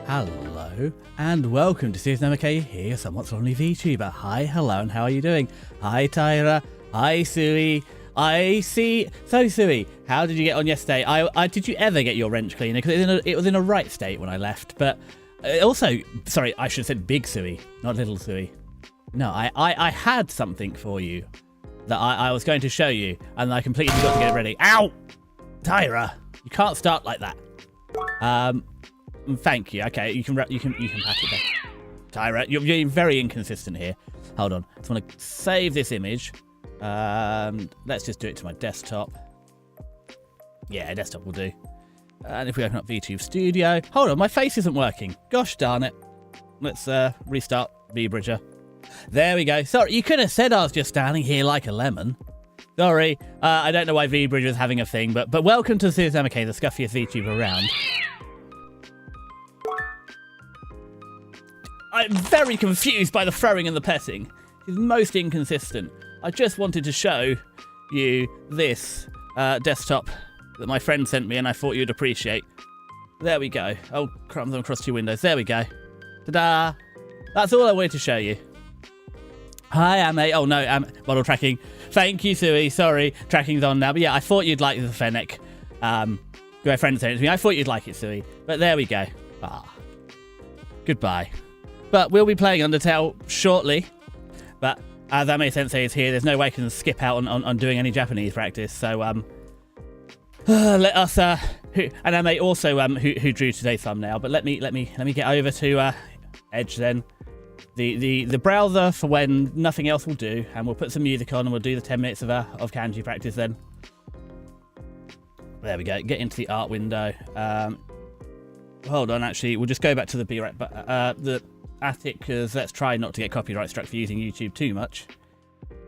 Hello and welcome to Series MK here, somewhat lonely VTuber. Hi, hello, and how are you doing? Hi Tyra, hi Sui, I see. So Sui, how did you get on yesterday? Did you ever get your wrench cleaner? Because it was in a right state when I left, but also, sorry, I should have said big Sui, not little Sui. No, I had something for you that I was going to show you, and I completely forgot to get it ready. Ow! Tyra, you can't start like that. Thank you. Okay, you can pack it back. Tyra, you're being very inconsistent here. Hold on. I just want to save this image. Let's just do it to my desktop. Yeah, desktop will do. And if we open up VTube Studio... Hold on, my face isn't working. Gosh darn it. Let's restart VBridger. There we go. Sorry, you could have said I was just standing here like a lemon. Sorry. I don't know why VBridger is having a thing, but welcome to Series MK, the scuffiest VTuber around. I'm very confused by the throwing and the petting. It's most inconsistent. I just wanted to show you this desktop that my friend sent me and I thought you'd appreciate. There we go. Oh, crumbs on across two windows. There we go. Ta-da! That's all I wanted to show you. Hi, Ame. Oh, no, model tracking. Thank you, Sui. Sorry, tracking's on now. But yeah, I thought you'd like the Fennec. My friend sent it to me. I thought you'd like it, Sui. But there we go. Ah. Goodbye. But we'll be playing Undertale shortly. But as Ame Sensei is here, there's no way I can skip out on doing any Japanese practice. So let us and Ame also who drew today's thumbnail. But let me get over to Edge then, the browser for when nothing else will do, and we'll put some music on and we'll do the 10 minutes of kanji practice then. There we go. Get into the art window. Hold on, actually, we'll just go back to the the attic, because let's try not to get copyright struck for using YouTube too much.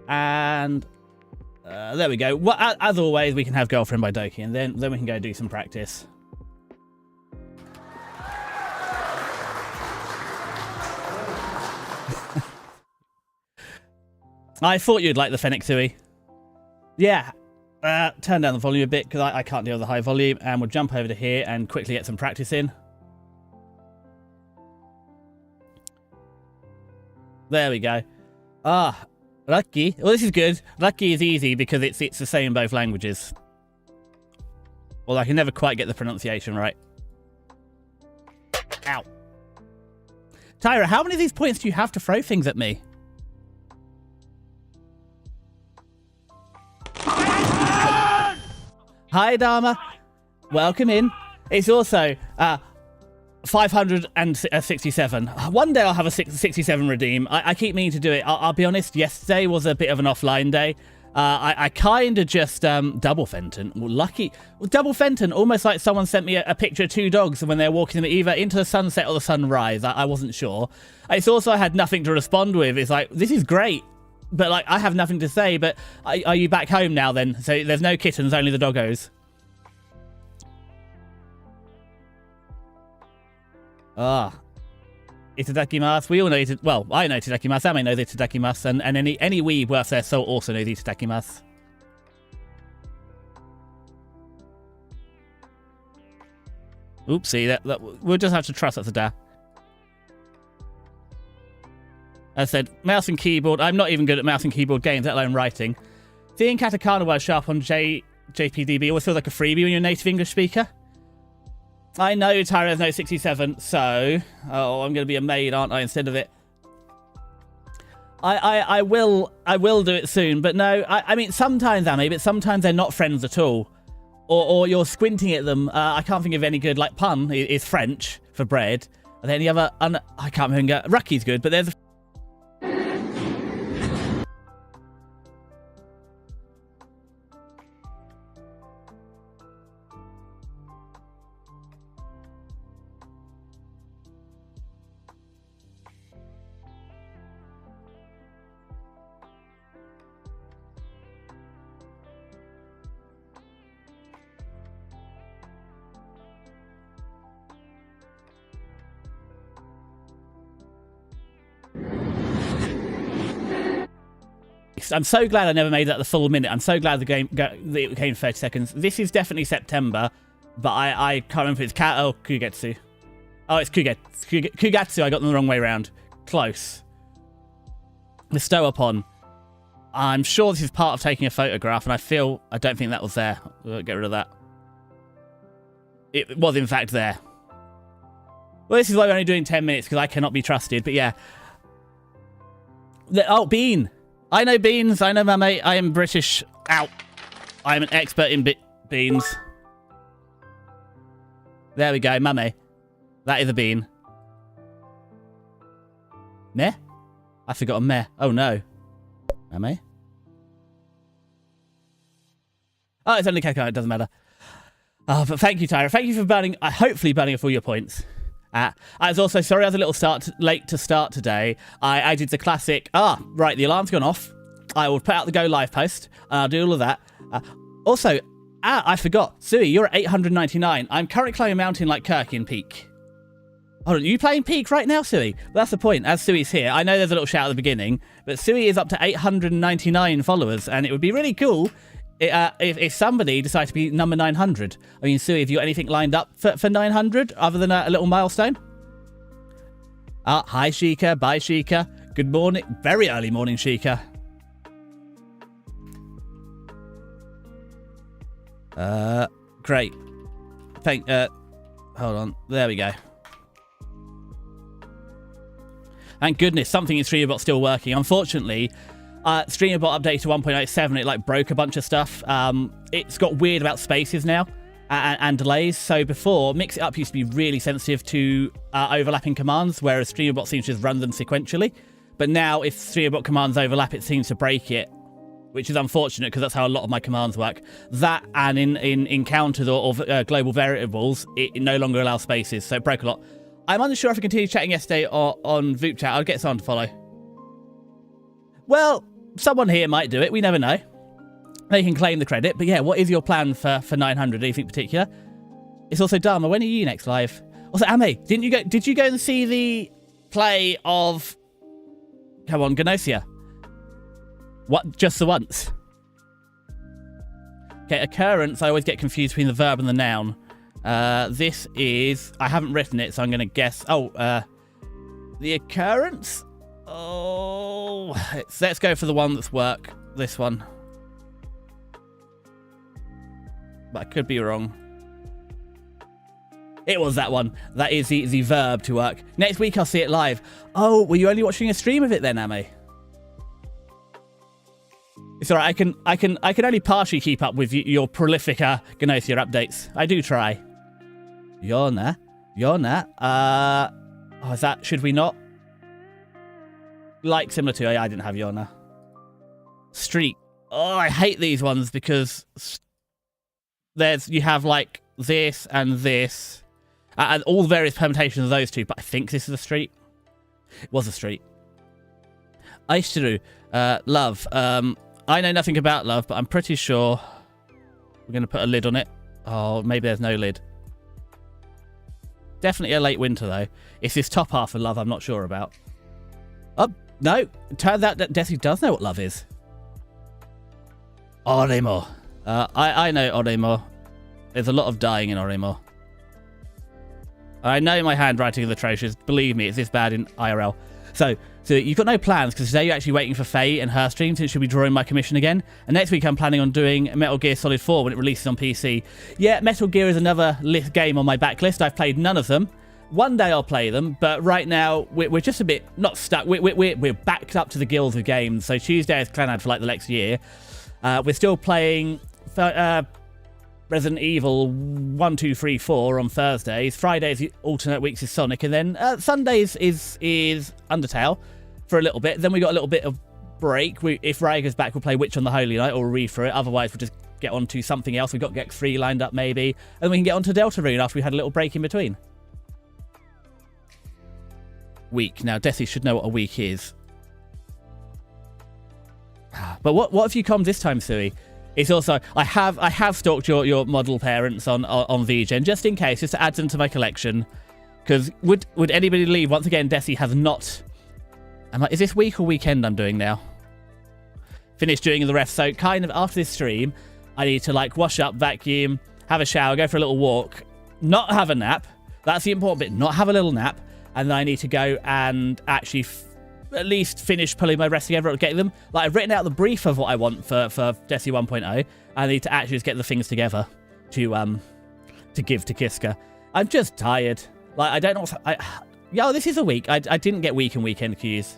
And there we go. Well, as always, we can have Girlfriend by Doki, and then we can go do some practice. I thought you'd like the Fennec Sui. Yeah. Turn down the volume a bit, because I can't deal with the high volume, and we'll jump over to here and quickly get some practice in. There we go. Ah, lucky. Well, this is good. Lucky is easy because it's the same in both languages. Well, I can never quite get the pronunciation right. Ow. Tyra, how many of these points do you have to throw things at me? Hi, Dharma. Welcome in. It's also 567. One day I'll have a 67 redeem. I keep meaning to do it. I'll be honest, yesterday was a bit of an offline day. I kind of just double Fenton. Well, lucky. Well, double Fenton, almost like someone sent me a picture of two dogs when they're walking either into the sunset or the sunrise. I wasn't sure. It's also I had nothing to respond with. It's like, this is great. But like, I have nothing to say. But are you back home now then? So there's no kittens, only the doggos. Ah, itadakimasu. We all know it. Well, I know itadakimasu. Ame knows itadakimasu, and any weeb worth their salt also knows itadakimasu. Oopsie, that we'll just have to trust that's a da. I said mouse and keyboard. I'm not even good at mouse and keyboard games, let alone writing. Seeing katakana words sharp on JPDB always feels like a freebie when you're a native English speaker. I know Tyra's no 67, so... Oh, I'm going to be a maid, aren't I, instead of it? I will do it soon, but no, I mean, sometimes, Amy, but sometimes they're not friends at all. Or you're squinting at them. I can't think of any good, like, pun is French for bread. Are there any other... I can't remember. Rucky's good, but there's a... I'm so glad I never made that the full minute. I'm so glad the game it came 30 seconds. This is definitely September, but I can't remember if it's Kugetsu. Oh, it's Kugetsu. I got them the wrong way around. Close. Bestow upon. I'm sure this is part of taking a photograph, and I don't think that was there. We'll get rid of that. It was in fact there. Well, this is why we're only doing 10 minutes, because I cannot be trusted, but yeah. Oh, Bean. I know beans. I know my mate. I am British. Ow. I am an expert in beans. There we go, mummy. That is a bean. Meh? I forgot a meh. Oh no. Mummy? Oh, it's only Keko. It doesn't matter. Oh, but thank you, Tyra. Thank you for burning, hopefully burning off all your points. I was also sorry I was a little late to start today. I did the classic, right, the alarm's gone off. I will put out the go live post, and I'll do all of that. Also, I forgot. Sui, you're at 899. I'm currently climbing a mountain like Kirk in Peak. Hold on, are you playing Peak right now, Sui? Well, that's the point. As Sui's here, I know there's a little shout at the beginning, but Sui is up to 899 followers, and it would be really cool if somebody decided to be number 900. I mean, Sui, have you got anything lined up for 900 other than a little milestone? Hi, Sheikah. Bye, Sheikah. Good morning. Very early morning, Sheikah. Great. Hold on. There we go. Thank goodness something in StreamerBot's still working. Unfortunately, StreamerBot updated to 1.07. It like broke a bunch of stuff. It's got weird about spaces now and delays. So before, Mix It Up used to be really sensitive to overlapping commands, whereas StreamerBot seems to just run them sequentially. But now, if StreamerBot commands overlap, it seems to break it, which is unfortunate because that's how a lot of my commands work. That and in encounters or global variables, it no longer allows spaces, so it broke a lot. I'm unsure if I continued chatting yesterday on Voop Chat. I'll get someone to follow. Well, someone here might do it. We never know. They can claim the credit. But yeah, what is your plan for 900? Anything particular? It's also Dharma. When are you next live? Also, Ame, did you go and see the play of... Come on, Gnosia. What? Just the once? Okay, occurrence. I always get confused between the verb and the noun. This is... I haven't written it, so I'm going to guess... the occurrence? Oh... Let's go for the one that's work. This one. But I could be wrong. It was that one. That is the verb to work. Next week I'll see it live. Oh, were you only watching a stream of it then, Ame? It's alright. I can only partially keep up with your prolific Gnosia updates. I do try. Yona. Oh, is that... Should we not? Like, similar to... I didn't have Yona. Street. Oh, I hate these ones because... You have, like, this and this. And all the various permutations of those two. But I think this is a street. It was a street. Aishtaru. Love. I know nothing about love, but I'm pretty sure we're going to put a lid on it. Oh, maybe there's no lid. Definitely a late winter, though. It's this top half of love I'm not sure about. Oh, no. It turns out that Desi does know what love is. Oremo. I know Oremo. There's a lot of dying in Oremo. I know my handwriting is atrocious. Believe me, it's this bad in IRL. So you've got no plans, because today you're actually waiting for Faye and her stream, since she'll be drawing my commission again. And next week I'm planning on doing Metal Gear Solid 4 when it releases on PC. Yeah, Metal Gear is another game on my backlist. I've played none of them. One day I'll play them, but right now we're just a bit not stuck. We're backed up to the gills with games. So Tuesday is Clanad for like the next year. We're still playing Resident Evil 1, 2, 3, 4 on Thursdays. Fridays, alternate weeks is Sonic. And then Sundays is Undertale for a little bit. Then we got a little bit of break. If Ray goes back, we'll play Witch on the Holy Night, or we'll read through it. Otherwise, we'll just get on to something else. We've got Gex 3 lined up maybe. And then we can get on to Deltarune after we had a little break in between. Week. Now, Desi should know what a week is. But what have you come this time, Sui? It's also, I have stalked your model parents on VGen, just in case, just to add them to my collection. Because would anybody leave? Once again, Desi has not... is this week or weekend I'm doing now? Finished doing the rest. So kind of after this stream, I need to like wash up, vacuum, have a shower, go for a little walk, not have a nap. That's the important bit, not have a little nap. And then I need to go and actually at least finish pulling my rest together or getting them. Like, I've written out the brief of what I want for Desi 1.0. I need to actually just get the things together to give to Kiska. I'm just tired. Like, I don't know yo, this is a week. I didn't get week and weekend cues.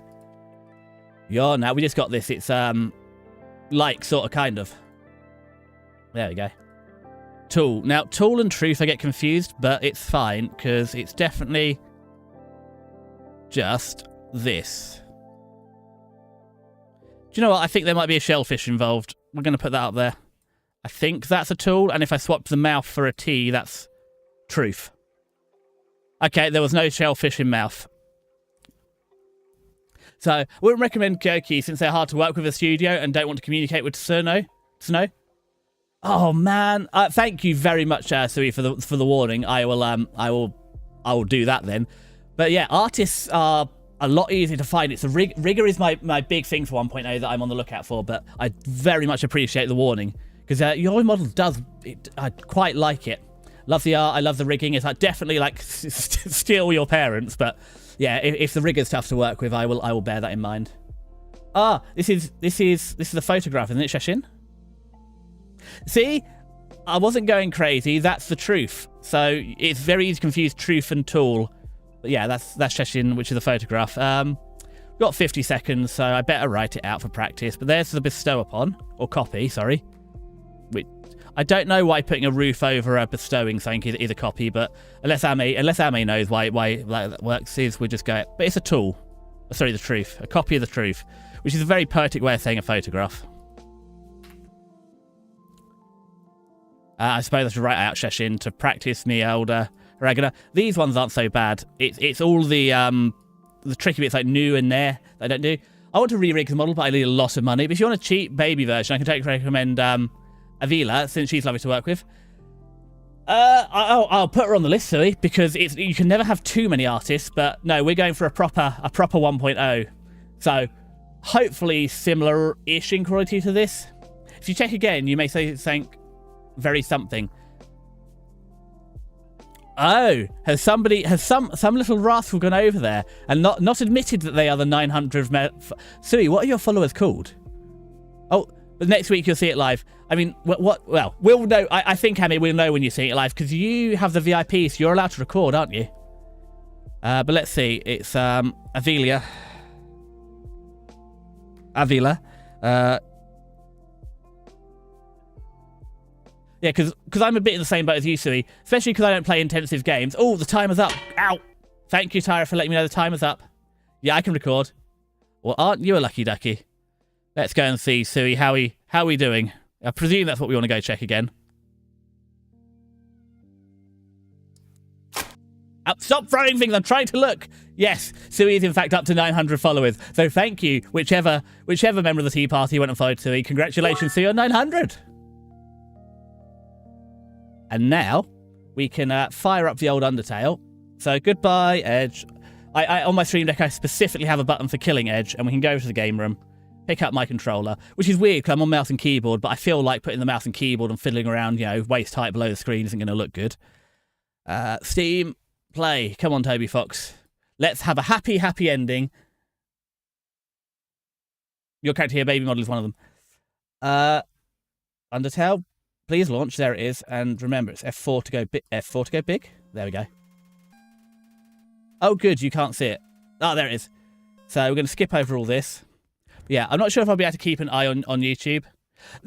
Yo, now we just got this. It's, like, sort of, kind of. There we go. Tool. Now, tool and truth, I get confused, but it's fine, because it's definitely just this. Do you know what? I think there might be a shellfish involved. We're going to put that up there. I think that's a tool, and if I swap the mouth for a T, that's truth. Okay, there was no shellfish in mouth. So, I wouldn't recommend Kyoki since they're hard to work with a studio and don't want to communicate with Snow. Oh man! Thank you very much, Sui, for the warning. I will do that then. But yeah, artists are a lot easier to find. It's rigor is my big thing for 1.0 that I'm on the lookout for. But I very much appreciate the warning, because your model does. I quite like it. Love the art. I love the rigging. It's like definitely like steal your parents. But yeah, if the rigor's tough to work with, I will bear that in mind. This is the photograph, isn't it, Sheshin? See, I wasn't going crazy. That's the truth. So it's very easy to confuse truth and tool. But yeah, that's Sheshin, which is the photograph. Got 50 seconds, so I better write it out for practice. But there's the bestow upon, or copy, sorry. I don't know why putting a roof over a bestowing something is a copy, but unless Ame knows why that works, we'll just go. But it's a tool. Sorry, the truth. A copy of the truth, which is a very poetic way of saying a photograph. I suppose I should write out Sheshin to practice me older regular. These ones aren't so bad. It's all the tricky bits like new and there that I don't do. I want to re-rig the model, but I need a lot of money. But if you want a cheap baby version, I can recommend Avila, since she's lovely to work with. I'll put her on the list, Sui, because you can never have too many artists. But no, we're going for a proper 1.0. So hopefully similar-ish in quality to this. If you check again, you may say something very something. Oh, has some little rascal gone over there and not admitted that they are the 900th Sui, what are your followers called? Oh, but next week you'll see it live. I mean, what? Well, we'll know. I think, Hammy, we'll know when you see it live, because you have the VIP, so you're allowed to record, aren't you? But let's see. It's Avila. Yeah, because I'm a bit in the same boat as you, Sui, especially because I don't play intensive games. Oh, the timer's up. Ow. Thank you, Tyra, for letting me know the timer's up. Yeah, I can record. Well, aren't you a lucky ducky? Let's go and see, Sui, how we doing? I presume that's what we want to go check again. Stop throwing things. I'm trying to look. Yes, Sui is in fact up to 900 followers. So thank you, whichever member of the Tea Party went and followed Sui. Congratulations, Sui, on 900. And now we can fire up the old Undertale. So goodbye, Edge. I on my stream deck, I specifically have a button for killing Edge, and we can go to the game room, pick up my controller, which is weird because I'm on mouse and keyboard, but I feel like putting the mouse and keyboard and fiddling around, waist height below the screen isn't going to look good. Steam, Play. Come on, Toby Fox. Let's have a happy, happy ending. Your character here, baby model, is one of them. Undertale, please launch. There it is. And remember, it's F4 to go big. F4 to go big. There we go. Oh, good. You can't see it. Oh, there it is. So we're going to skip over all this. Yeah, I'm not sure if I'll be able to keep an eye on YouTube.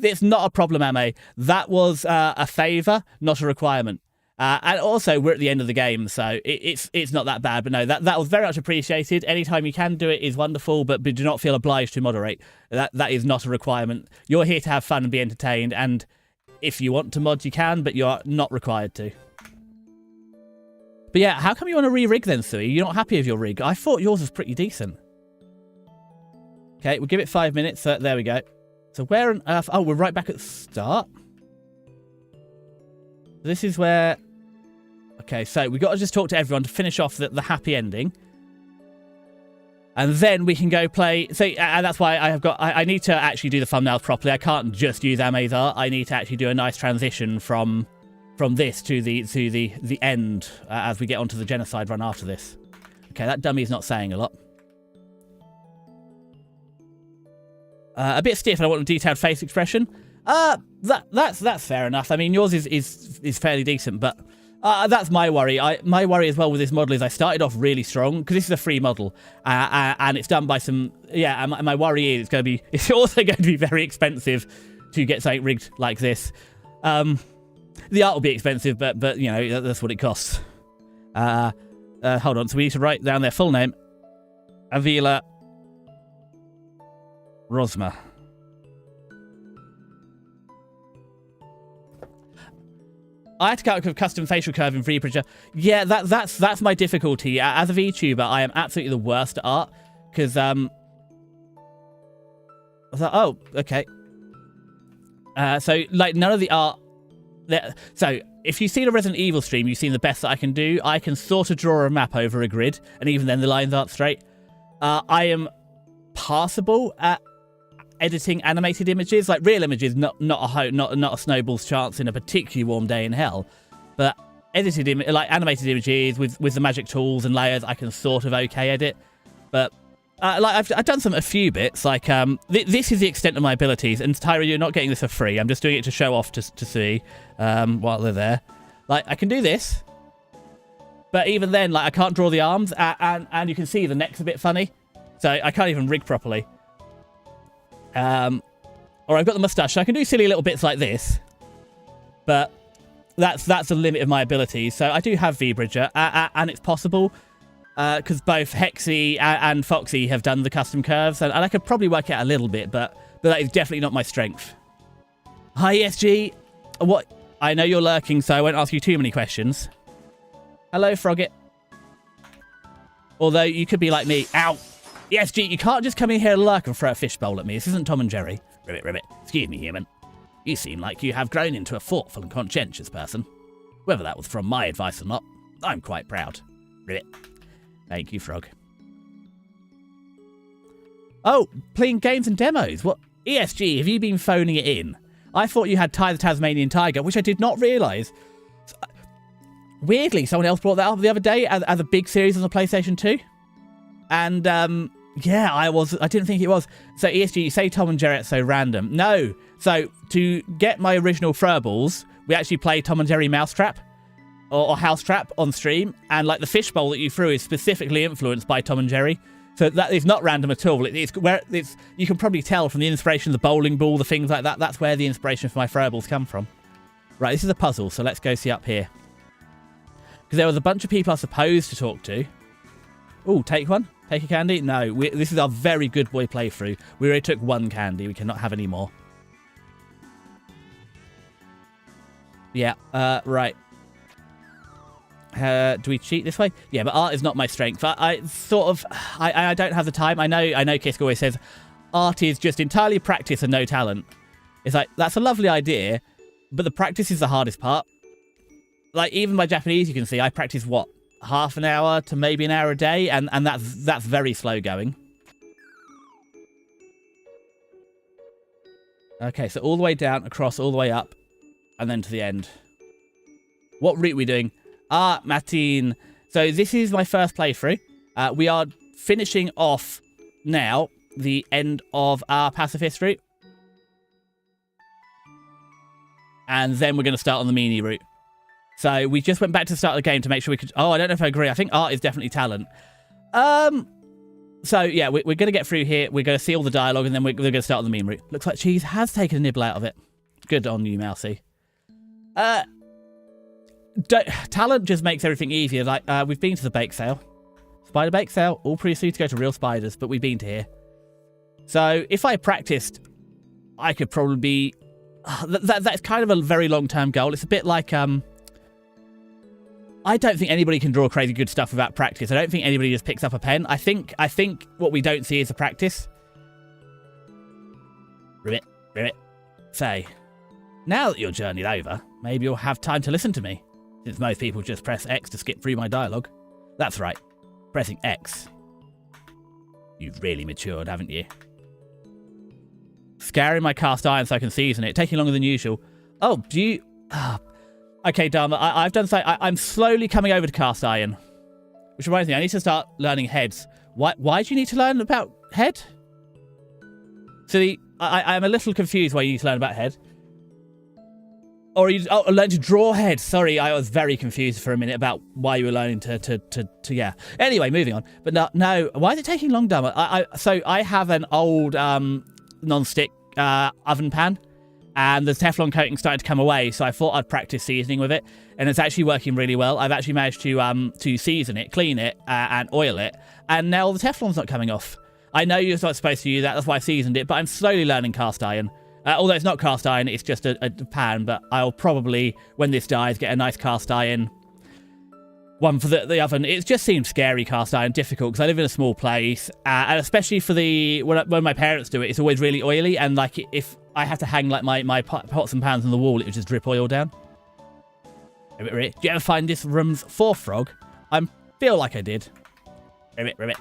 It's not a problem, MA. That was a favour, not a requirement. And also, we're at the end of the game, so it's not that bad. But no, that was very much appreciated. Anytime you can do it is wonderful, but do not feel obliged to moderate. That is not a requirement. You're here to have fun and be entertained, and if you want to mod, you can, but you're not required to. But yeah, how come you want to re-rig then, Sui? You're not happy with your rig? I thought yours was pretty decent. Okay, we'll give it 5 minutes. There we go. So where on earth... Oh, we're right back at the start. This is where... Okay, so we've got to just talk to everyone to finish off the happy ending. And then we can go play... So, and that's why I need to actually do the thumbnails properly. I can't just use Amaze art. I need to actually do a nice transition from this to the end as we get onto the genocide run after this. Okay, that dummy's not saying a lot. A bit stiff, and I want a detailed face expression. That's fair enough. I mean, yours is fairly decent, but that's my worry. My worry as well with this model is I started off really strong because this is a free model, and it's done by some. Yeah, and my worry is it's also going to be very expensive to get something rigged like this. The art will be expensive, but you know that's what it costs. Hold on, so we need to write down their full name. Avila Rosma. I had to calculate custom facial curve in VBridger. Yeah, that's my difficulty. As a VTuber, I am absolutely the worst at art because I thought, oh, okay. So like none of the art. So if you've seen a Resident Evil stream, you've seen the best that I can do. I can sort of draw a map over a grid, and even then the lines aren't straight. I am passable at editing animated images, like real images, not a snowball's chance in a particularly warm day in hell, but edited like animated images with the magic tools and layers, I can sort of okay edit. But like I've done a few bits. Like this is the extent of my abilities. And Tyra, you're not getting this for free. I'm just doing it to show off to see while they're there. Like I can do this, but even then, like I can't draw the arms, and you can see the neck's a bit funny, so I can't even rig properly. Or I've got the moustache, so I can do silly little bits like this, but that's the limit of my abilities. So I do have VBridger, and it's possible because both Hexy and Foxy have done the custom curves, and I could probably work it out a little bit, but that is definitely not my strength. Hi ESG, what? I know you're lurking, so I won't ask you too many questions. Hello, Frogget. Although you could be like me. Ow! ESG, you can't just come in here and lurk and throw a fishbowl at me. This isn't Tom and Jerry. Ribbit. Excuse me, human. You seem like you have grown into a thoughtful and conscientious person. Whether that was from my advice or not, I'm quite proud. Ribbit. Thank you, Frog. Oh, playing games and demos. What? ESG, have you been phoning it in? I thought you had Ty the Tasmanian Tiger, which I did not realise. Weirdly, someone else brought that up the other day as a big series on the PlayStation 2. And, yeah, I didn't think it was. So, ESG, you say Tom and Jerry, it's so random. No. So, to get my original Furballs, we actually play Tom and Jerry Mousetrap or Housetrap on stream. And, like, the fishbowl that you threw is specifically influenced by Tom and Jerry. So, that is not random at all. You can probably tell from the inspiration of the bowling ball, the things like that. That's where the inspiration for my Furballs come from. Right, this is a puzzle, so let's go see up here. Because there was a bunch of people I was supposed to talk to. Oh, take one? Take a candy? No, this is our very good boy playthrough. We already took one candy. We cannot have any more. Yeah, right. Do we cheat this way? Yeah, but art is not my strength. I don't have the time. I know Kisk always says, art is just entirely practice and no talent. It's like, that's a lovely idea, but the practice is the hardest part. Like, even my Japanese, you can see, I practice, what, half an hour to maybe an hour a day, and that's very slow going. Okay, so all the way down, across, all the way up, and then to the end. What route are we doing? Ah, Martin. So this is my first playthrough. We are finishing off now the end of our pacifist route. And then we're going to start on the meanie route. So we just went back to the start of the game to make sure we could... Oh, I don't know if I agree. I think art is definitely talent. So, yeah, we're going to get through here. We're going to see all the dialogue, and then we're going to start on the meme route. Looks like Cheese has taken a nibble out of it. Good on you, Mousy. Talent just makes everything easier. Like, we've been to the bake sale. Spider bake sale. All previously to go to real spiders, but we've been to here. So, if I practiced, I could probably be... That's kind of a very long-term goal. It's a bit like... I don't think anybody can draw crazy good stuff without practice. I don't think anybody just picks up a pen. I think what we don't see is the practice. Ribbit. Say, now that you're journeyed over, maybe you'll have time to listen to me. Since most people just press X to skip through my dialogue. That's right. Pressing X. You've really matured, haven't you? Scouring my cast iron so I can season it. Taking longer than usual. Oh, do you... Okay, Dharma, I've done so. I'm slowly coming over to cast iron. Which reminds me, I need to start learning heads. Why do you need to learn about head? So I'm a little confused why you need to learn about head. Or you learn to draw head. Sorry, I was very confused for a minute about why you were learning to yeah. Anyway, moving on. But no, why is it taking long, Dharma? So I have an old non-stick oven pan. And the Teflon coating started to come away, so I thought I'd practice seasoning with it, and it's actually working really well. I've actually managed to season it, clean it, and oil it, and now the Teflon's not coming off. I know you're not supposed to use that, that's why I seasoned it, but I'm slowly learning cast iron. Although it's not cast iron, it's just a pan, but I'll probably, when this dies, get a nice cast iron one for the oven. It just seems scary, cast iron, difficult, because I live in a small place, and especially for when my parents do it, it's always really oily, and like if I have to hang like my pots and pans on the wall, it would just drip oil down. Do you ever find this room's fourth frog? I feel like I did. Ribbit.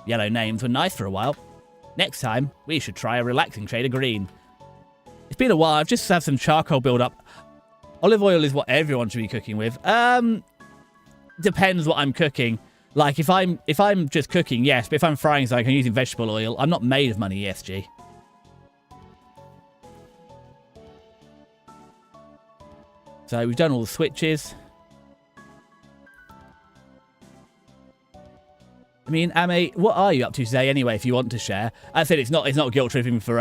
Yellow names were nice for a while. Next time, we should try a relaxing shade of green. It's been a while, I've just had some charcoal build up. Olive oil is what everyone should be cooking with. Depends what I'm cooking. Like if I'm just cooking, yes, but if I'm frying something, I'm using vegetable oil. I'm not made of money, ESG. So we've done all the switches. I mean, Ame, what are you up to today anyway, if you want to share? As I said, it's not guilt tripping for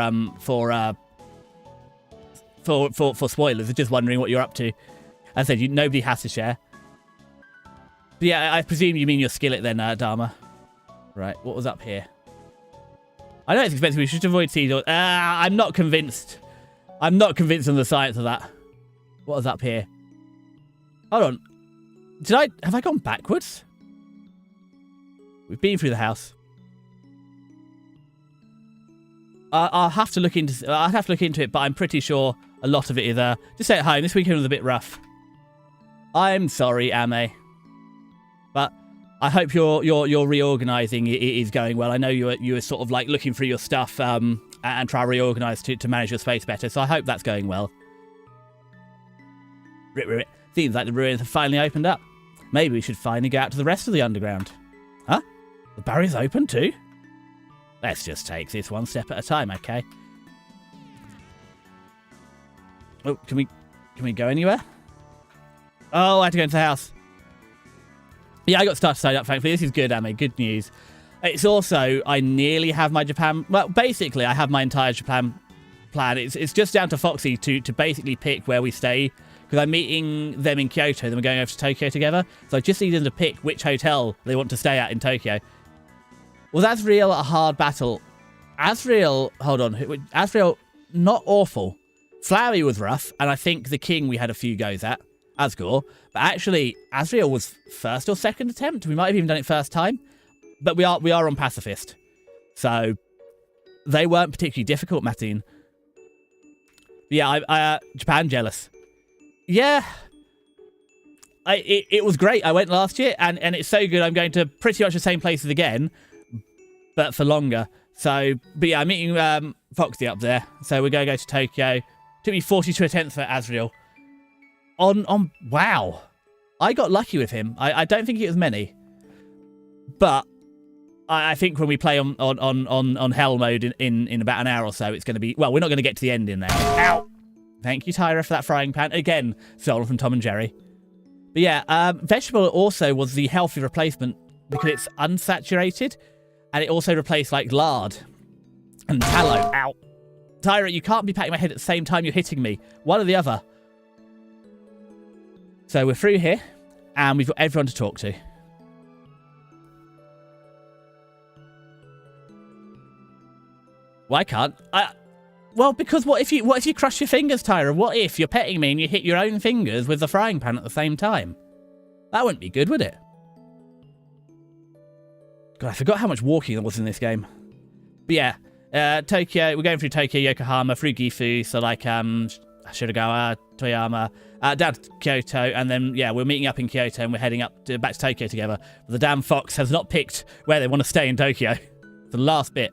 spoilers. It's just wondering what you're up to. As I said, nobody has to share. But yeah, I presume you mean your skillet then, Dharma. Right, what was up here? I know it's expensive, we should avoid seeds. I'm not convinced. I'm not convinced on the science of that. What was up here? Hold on. Have I gone backwards? We've been through the house. I'll have to look into it, but I'm pretty sure a lot of it is just stay at home. This weekend was a bit rough. I'm sorry, Ame. But I hope your reorganizing is going well. I know you were sort of like looking through your stuff and try to reorganize to manage your space better. So I hope that's going well. Seems like the ruins have finally opened up. Maybe we should finally go out to the rest of the underground. Huh? The barrier's open too? Let's just take this one step at a time, okay? Oh, can we go anywhere? Oh, I had to go into the house. Yeah, I got stuff sewed up, thankfully. This is good, Ame. Good news. It's also, I nearly have my Japan... Well, basically, I have my entire Japan plan. It's just down to Foxy to basically pick where we stay. Because I'm meeting them in Kyoto, then we're going over to Tokyo together. So I just need them to pick which hotel they want to stay at in Tokyo. Was Asriel a hard battle? Asriel, hold on. Asriel, not awful. Flowey was rough, and I think the king we had a few goes at. Asgore. But actually, Asriel was first or second attempt. We might have even done it first time. But we are on pacifist. So they weren't particularly difficult, Mateen. Yeah, Japan jealous. Yeah. It was great. I went last year, and it's so good. I'm going to pretty much the same places again, but for longer. So, but yeah, I'm meeting Foxy up there. So we're going to go to Tokyo. Took me 42 attempts for Asriel. Wow. I got lucky with him. I don't think it was many. But I think when we play on hell mode in about an hour or so, it's going to be... Well, we're not going to get to the ending there. Ow! Thank you, Tyra, for that frying pan. Again, stolen from Tom and Jerry. But yeah, vegetable also was the healthy replacement because it's unsaturated. And it also replaced, like, lard and tallow. Ow. Tyra, you can't be patting my head at the same time you're hitting me. One or the other. So we're through here, and we've got everyone to talk to. Well, I can't. Well, because what if you crush your fingers, Tyra? What if you're petting me and you hit your own fingers with the frying pan at the same time? That wouldn't be good, would it? God, I forgot how much walking there was in this game. But yeah, Tokyo. We're going through Tokyo, Yokohama, through Gifu. So like Shirogawa, Toyama, down to Kyoto, and then yeah, we're meeting up in Kyoto and we're heading up back to Tokyo together. But the damn fox has not picked where they want to stay in Tokyo. The last bit.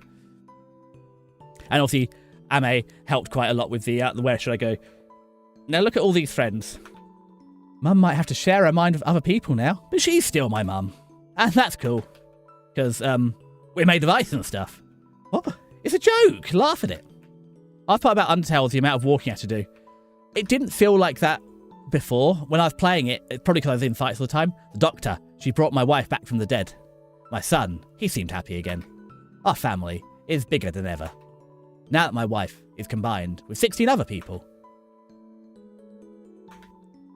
And obviously, Ame helped quite a lot with the where should I go. Now look at all these friends. Mum might have to share her mind with other people now, but she's still my mum. And that's cool. Because we're made of ice and stuff. What? It's a joke. Laugh at it. I've thought about Undertale, the amount of walking I had to do. It didn't feel like that before. When I was playing it, probably because I was in fights all the time. The doctor, she brought my wife back from the dead. My son, he seemed happy again. Our family is bigger than ever. Now that my wife is combined with 16 other people.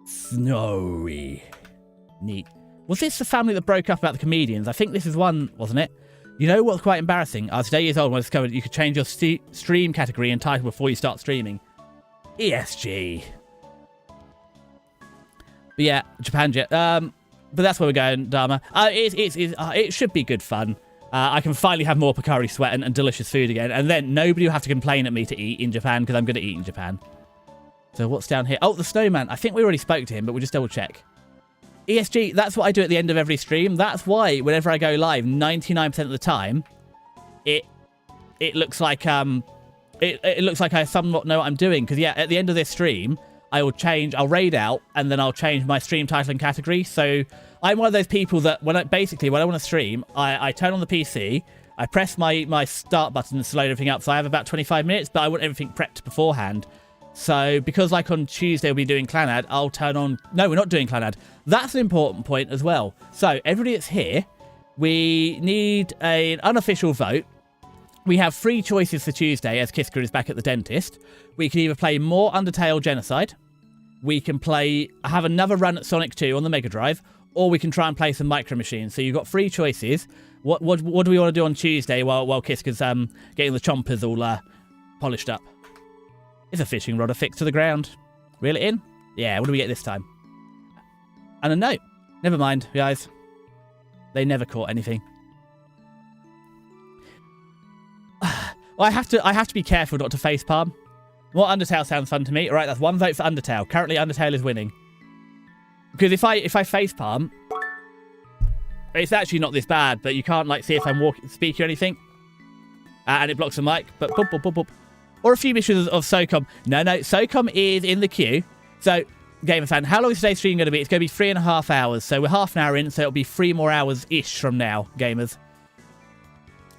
Snowy. Neat. Was this the family that broke up about the comedians? I think this is one, wasn't it? You know what's quite embarrassing? I was 8 years old when I discovered you could change your stream category and title before you start streaming. ESG. But yeah, Japan Jet. But that's where we're going, Dharma. It should be good fun. I can finally have more Pocari Sweat and delicious food again. And then nobody will have to complain at me to eat in Japan because I'm going to eat in Japan. So what's down here? Oh, the snowman. I think we already spoke to him, but we'll just double check. ESG, that's what I do at the end of every stream. That's why whenever I go live, 99% of the time, it looks like it looks like I somewhat know what I'm doing. Because yeah, at the end of this stream, I'll raid out, and then I'll change my stream title and category. So I'm one of those people that when I want to stream, I turn on the PC, I press my start button to load everything up. So I have about 25 minutes, but I want everything prepped beforehand. So because like on Tuesday we'll be doing Clanad, I'll turn on... No, we're not doing Clanad. That's an important point as well. So everybody that's here, we need an unofficial vote. We have 3 choices for Tuesday as Kiska is back at the dentist. We can either play more Undertale Genocide, we can have another run at Sonic 2 on the Mega Drive, or we can try and play some Micro Machines. So you've got 3 choices. What do we want to do on Tuesday while Kiska's getting the chompers all polished up? It's a fishing rod affixed to the ground. Reel it in? Yeah, what do we get this time? And a note. Never mind, guys. They never caught anything. Well, I have to be careful not to facepalm. More Undertale sounds fun to me. All right, that's 1 vote for Undertale. Currently, Undertale is winning. Because if I facepalm, it's actually not this bad, but you can't like see if I'm speaking or anything. And it blocks the mic. But boop, boop, boop, boop. Or a few missions of SOCOM. No, SOCOM is in the queue. So, Gamer Fan, how long is today's stream going to be? It's going to be 3.5 hours. So we're half an hour in, so it'll be 3 more hours-ish from now, gamers.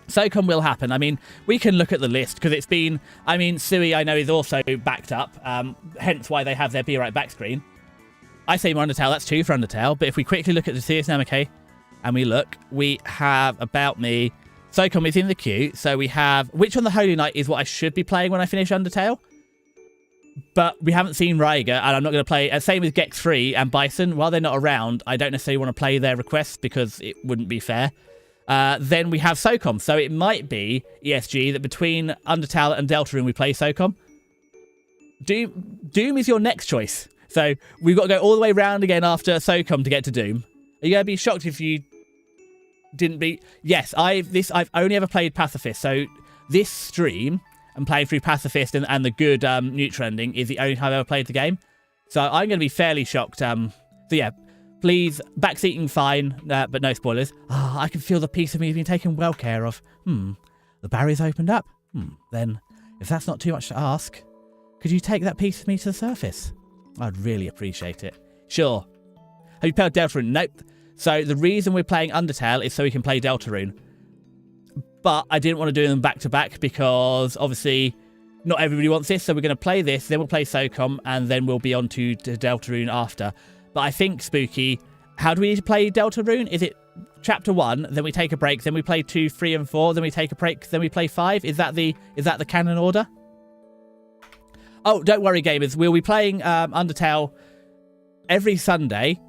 SOCOM will happen. I mean, we can look at the list, because it's been... I mean, Sui, I know, is also backed up. Hence why they have their Be Right Back screen. I say more Undertale, that's 2 for Undertale. But if we quickly look at the Serious Namake, and we look, we have About Me... SOCOM is in the queue, so we have... Which on the Holy Night is what I should be playing when I finish Undertale. But we haven't seen Raiga, and I'm not going to play... Same with Gex 3 and Bison. While they're not around, I don't necessarily want to play their requests because it wouldn't be fair. Then we have SOCOM, so it might be ESG that between Undertale and Deltarune we play SOCOM. Doom is your next choice. So we've got to go all the way round again after SOCOM to get to Doom. Are you going to be shocked if you... didn't beat... Yes, I've only ever played Pacifist, so this stream and playing through Pacifist and the good neutral ending is the only time I've ever played the game. So I'm going to be fairly shocked. So yeah, please, backseating fine, but no spoilers. I can feel the piece of me being taken well care of. The barrier's opened up. Then, if that's not too much to ask, could you take that piece of me to the surface? I'd really appreciate it. Sure. Have you played Deltarune? Nope. So the reason we're playing Undertale is so we can play Deltarune. But I didn't want to do them back to back because obviously not everybody wants this. So we're going to play this, then we'll play SOCOM, and then we'll be on to Deltarune after. But I think, Spooky, how do we play Deltarune? Is it chapter 1, then we take a break, then we play 2, 3, and 4, then we take a break, then we play 5? Is that the canon order? Oh, don't worry, gamers. We'll be playing Undertale every Sunday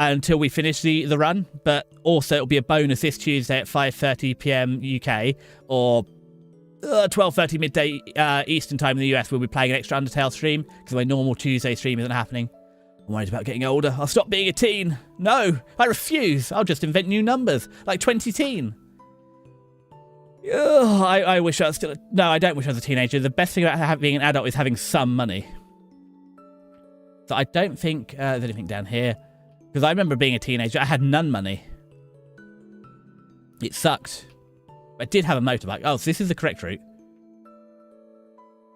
until we finish the run, but also it'll be a bonus this Tuesday at 5:30 p.m. UK or 12:30 midday Eastern time in the US. We'll be playing an extra Undertale stream because my normal Tuesday stream isn't happening. I'm worried about getting older. I'll stop being a teen. No, I refuse. I'll just invent new numbers, like 20-teen. Ugh, I wish I was still... No, I don't wish I was a teenager. The best thing about being an adult is having some money. So I don't think there's anything down here. Because I remember being a teenager, I had none money. It sucked. I did have a motorbike. Oh, so this is the correct route.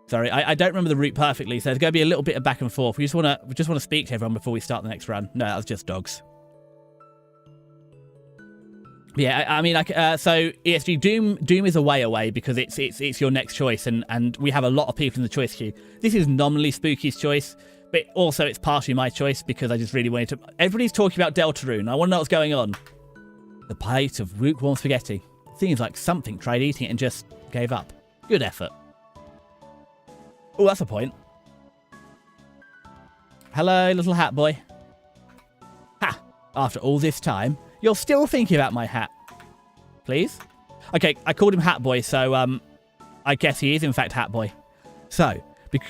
Sorry, I don't remember the route perfectly, so there's going to be a little bit of back and forth. We just want to speak to everyone before we start the next run. No, that was just dogs. Yeah, I mean, like, so ESG Doom is a way away because it's your next choice, and we have a lot of people in the choice queue. This is nominally Spooky's choice, but also it's partially my choice because I just really wanted to. Everybody's talking about Deltarune. I want to know what's going on. The plate of lukewarm spaghetti. Seems like something tried eating it and just gave up. Good effort. Oh, that's a point. Hello, little hat boy. Ha! After all this time, you're still thinking about my hat. Please? Okay, I called him Hat Boy, so I guess he is in fact Hat Boy. So,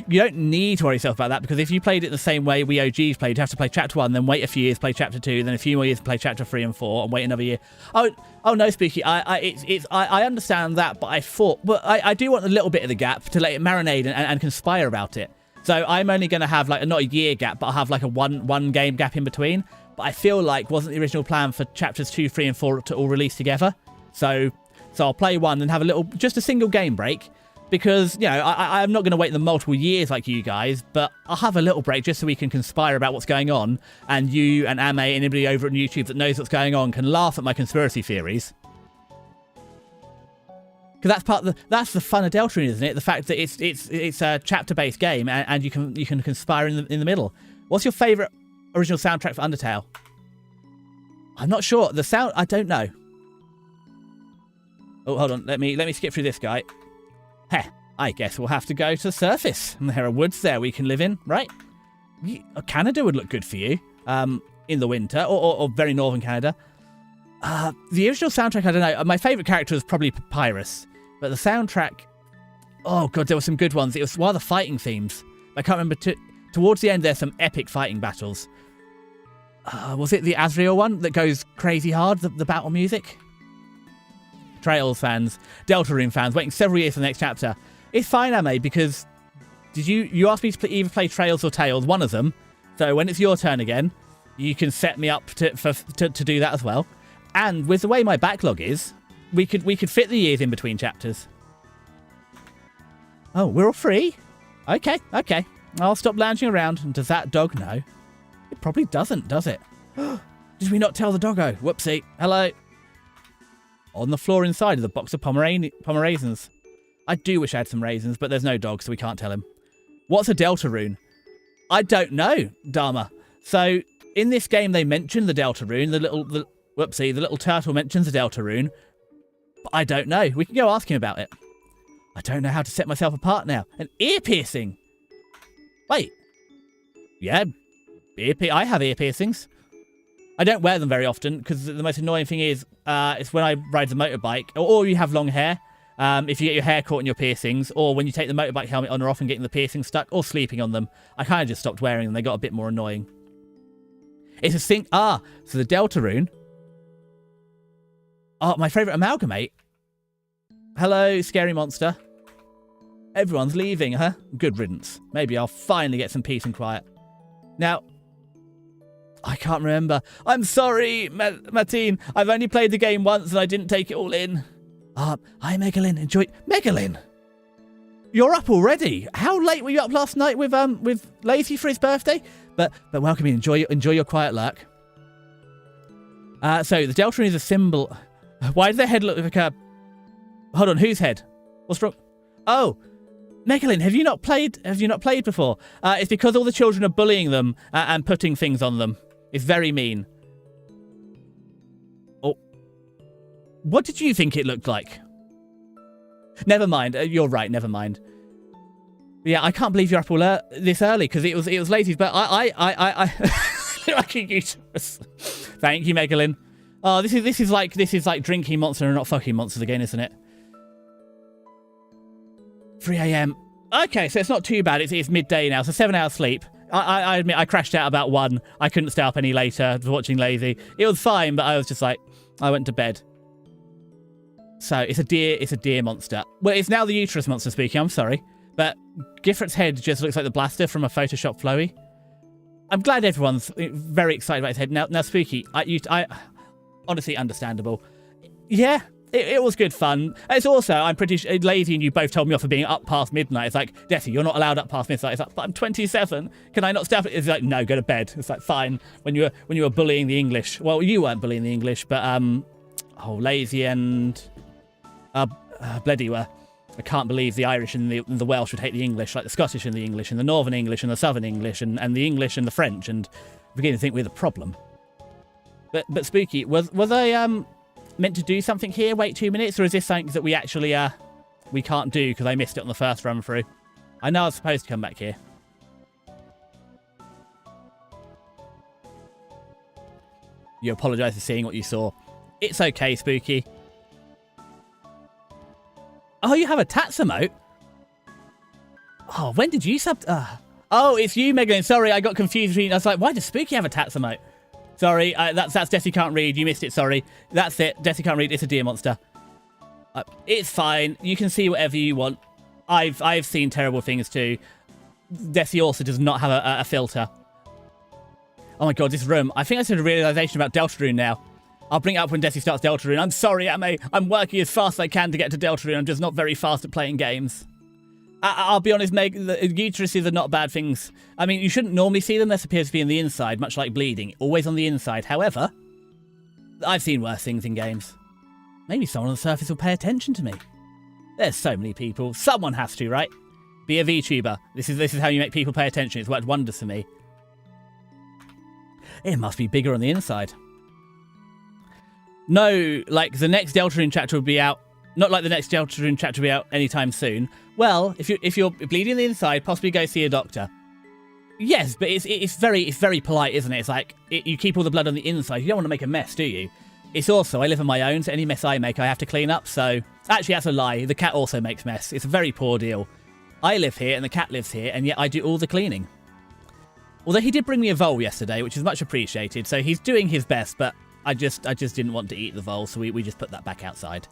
you don't need to worry yourself about that, because if you played it the same way we OGs played, you'd have to play Chapter 1, then wait a few years, play Chapter 2, then a few more years, play Chapter 3 and 4, and wait another year. Oh no, Spooky, I understand that, but I do want a little bit of the gap to let it marinate and conspire about it. So I'm only going to have, like, not a year gap, but I'll have, like, a one game gap in between. But I feel like wasn't the original plan for Chapters 2, 3, and 4 to all release together. So I'll play one and have just a single game break. Because, you know, I'm not going to wait the multiple years like you guys, but I'll have a little break just so we can conspire about what's going on, and you and Ame and anybody over on YouTube that knows what's going on can laugh at my conspiracy theories. Because that's the fun of Deltarune, isn't it? The fact that it's a chapter-based game, and you can conspire in the middle. What's your favourite original soundtrack for Undertale? I'm not sure. The sound, I don't know. Oh, hold on. Let me skip through this guy. Heh, I guess we'll have to go to the surface. And there are woods there we can live in, right? Canada would look good for you in the winter, or very northern Canada. The original soundtrack, I don't know. My favourite character was probably Papyrus. But the soundtrack, oh god, there were some good ones. It was one of the fighting themes. I can't remember. Towards the end, there's some epic fighting battles. Was it the Azrael one that goes crazy hard, the battle music? Trails fans, Deltarune fans, waiting several years for the next chapter. It's fine, Ame, because you asked me to either play Trails or Tales, one of them. So when it's your turn again, you can set me up to do that as well. And with the way my backlog is, we could fit the years in between chapters. Oh, we're all free? Okay. I'll stop lounging around. And does that dog know? It probably doesn't, does it? Did we not tell the doggo? Whoopsie. Hello. On the floor inside is a box of Pomeranians. I do wish I had some raisins, but there's no dog, so we can't tell him. What's a Deltarune? I don't know, Dharma. So, in this game, they mention the Deltarune. The little turtle mentions the Deltarune. But I don't know. We can go ask him about it. I don't know how to set myself apart now. An ear piercing. Wait. Yeah, I have ear piercings. I don't wear them very often because the most annoying thing is it's when I ride the motorbike, or you have long hair. If you get your hair caught in your piercings, or when you take the motorbike helmet on or off and getting the piercings stuck, or sleeping on them. I kind of just stopped wearing them. They got a bit more annoying. It's a thing. So the Deltarune. Oh, my favourite amalgamate. Hello, scary monster. Everyone's leaving, huh? Good riddance. Maybe I'll finally get some peace and quiet. Now, I can't remember. I'm sorry, Martine. I've only played the game once and I didn't take it all in. Hi, Megalyn. Enjoy. Megalyn! You're up already? How late were you up last night with Lazy for his birthday? But welcome in. Enjoy your quiet lurk. So the Deltarune is a symbol. Why does their head look like a... Hold on, whose head? What's wrong? Oh, Megalyn, have you not played before? It's because all the children are bullying them and putting things on them. It's very mean. Oh, what did you think it looked like? Never mind. You're right. Never mind. Yeah, I can't believe you're up this early because it was lazy. But I like a uterus. Thank you, Megalyn. Oh, this is like drinking Monster and not fucking monsters again, isn't it? 3 a.m. Okay, so it's not too bad. It's midday now, so 7 hours sleep. I admit I crashed out about 1. I couldn't stay up any later watching Lazy. It was fine, but I was just like, I went to bed. So it's a deer monster. Well, it's now the uterus monster speaking, I'm sorry. But Gifford's head just looks like the blaster from a Photoshop flowy. I'm glad everyone's very excited about his head. Now Spooky, I honestly understandable. Yeah, it was good fun. It's also, I'm pretty Lazy and you both told me off for being up past midnight. It's like, Desi, you're not allowed up past midnight. It's like, but I'm 27. Can I not stay up? It's like, no, go to bed. It's like, fine. When you were bullying the English. Well, you weren't bullying the English, but Lazy and Bloody were. I can't believe the Irish and the Welsh would hate the English, like the Scottish and the English, and the Northern English and the Southern English, and the English and the French, and beginning to think we're the problem. But Spooky, was I meant to do something here? Wait 2 minutes, or is this something that we actually we can't do because I missed it on the first run through? I know I was supposed to come back here. You apologise for seeing what you saw. It's okay, Spooky. Oh, you have a Tatsumote? Oh, when did you sub... Oh, it's you, Megalyn. Sorry, I got confused. I was like, why does Spooky have a Tatsumote? Sorry, that's Desi Can't Read. You missed it, sorry. That's it. Desi Can't Read. It's a deer monster. It's fine. You can see whatever you want. I've seen terrible things too. Desi also does not have a filter. Oh my god, this room. I think I had a realisation about Deltarune now. I'll bring it up when Desi starts Deltarune. I'm sorry, I'm working as fast as I can to get to Deltarune. I'm just not very fast at playing games. I'll be honest, Meg, the uteruses are not bad things. I mean, you shouldn't normally see them. This appears to be in the inside, much like bleeding. Always on the inside. However, I've seen worse things in games. Maybe someone on the surface will pay attention to me. There's so many people. Someone has to, right? Be a VTuber. This is how you make people pay attention. It's worked wonders for me. It must be bigger on the inside. No, like the next Deltarune chapter will be out. Not like the next Deltarune chapter will be out anytime soon. Well, if you're bleeding on the inside, possibly go see a doctor. Yes, but it's very polite, isn't it? It's like you keep all the blood on the inside. You don't want to make a mess, do you? It's also, I live on my own, so any mess I make, I have to clean up. So actually, that's a lie. The cat also makes mess. It's a very poor deal. I live here and the cat lives here, and yet I do all the cleaning. Although he did bring me a vole yesterday, which is much appreciated. So he's doing his best, but I just didn't want to eat the vole, so we just put that back outside.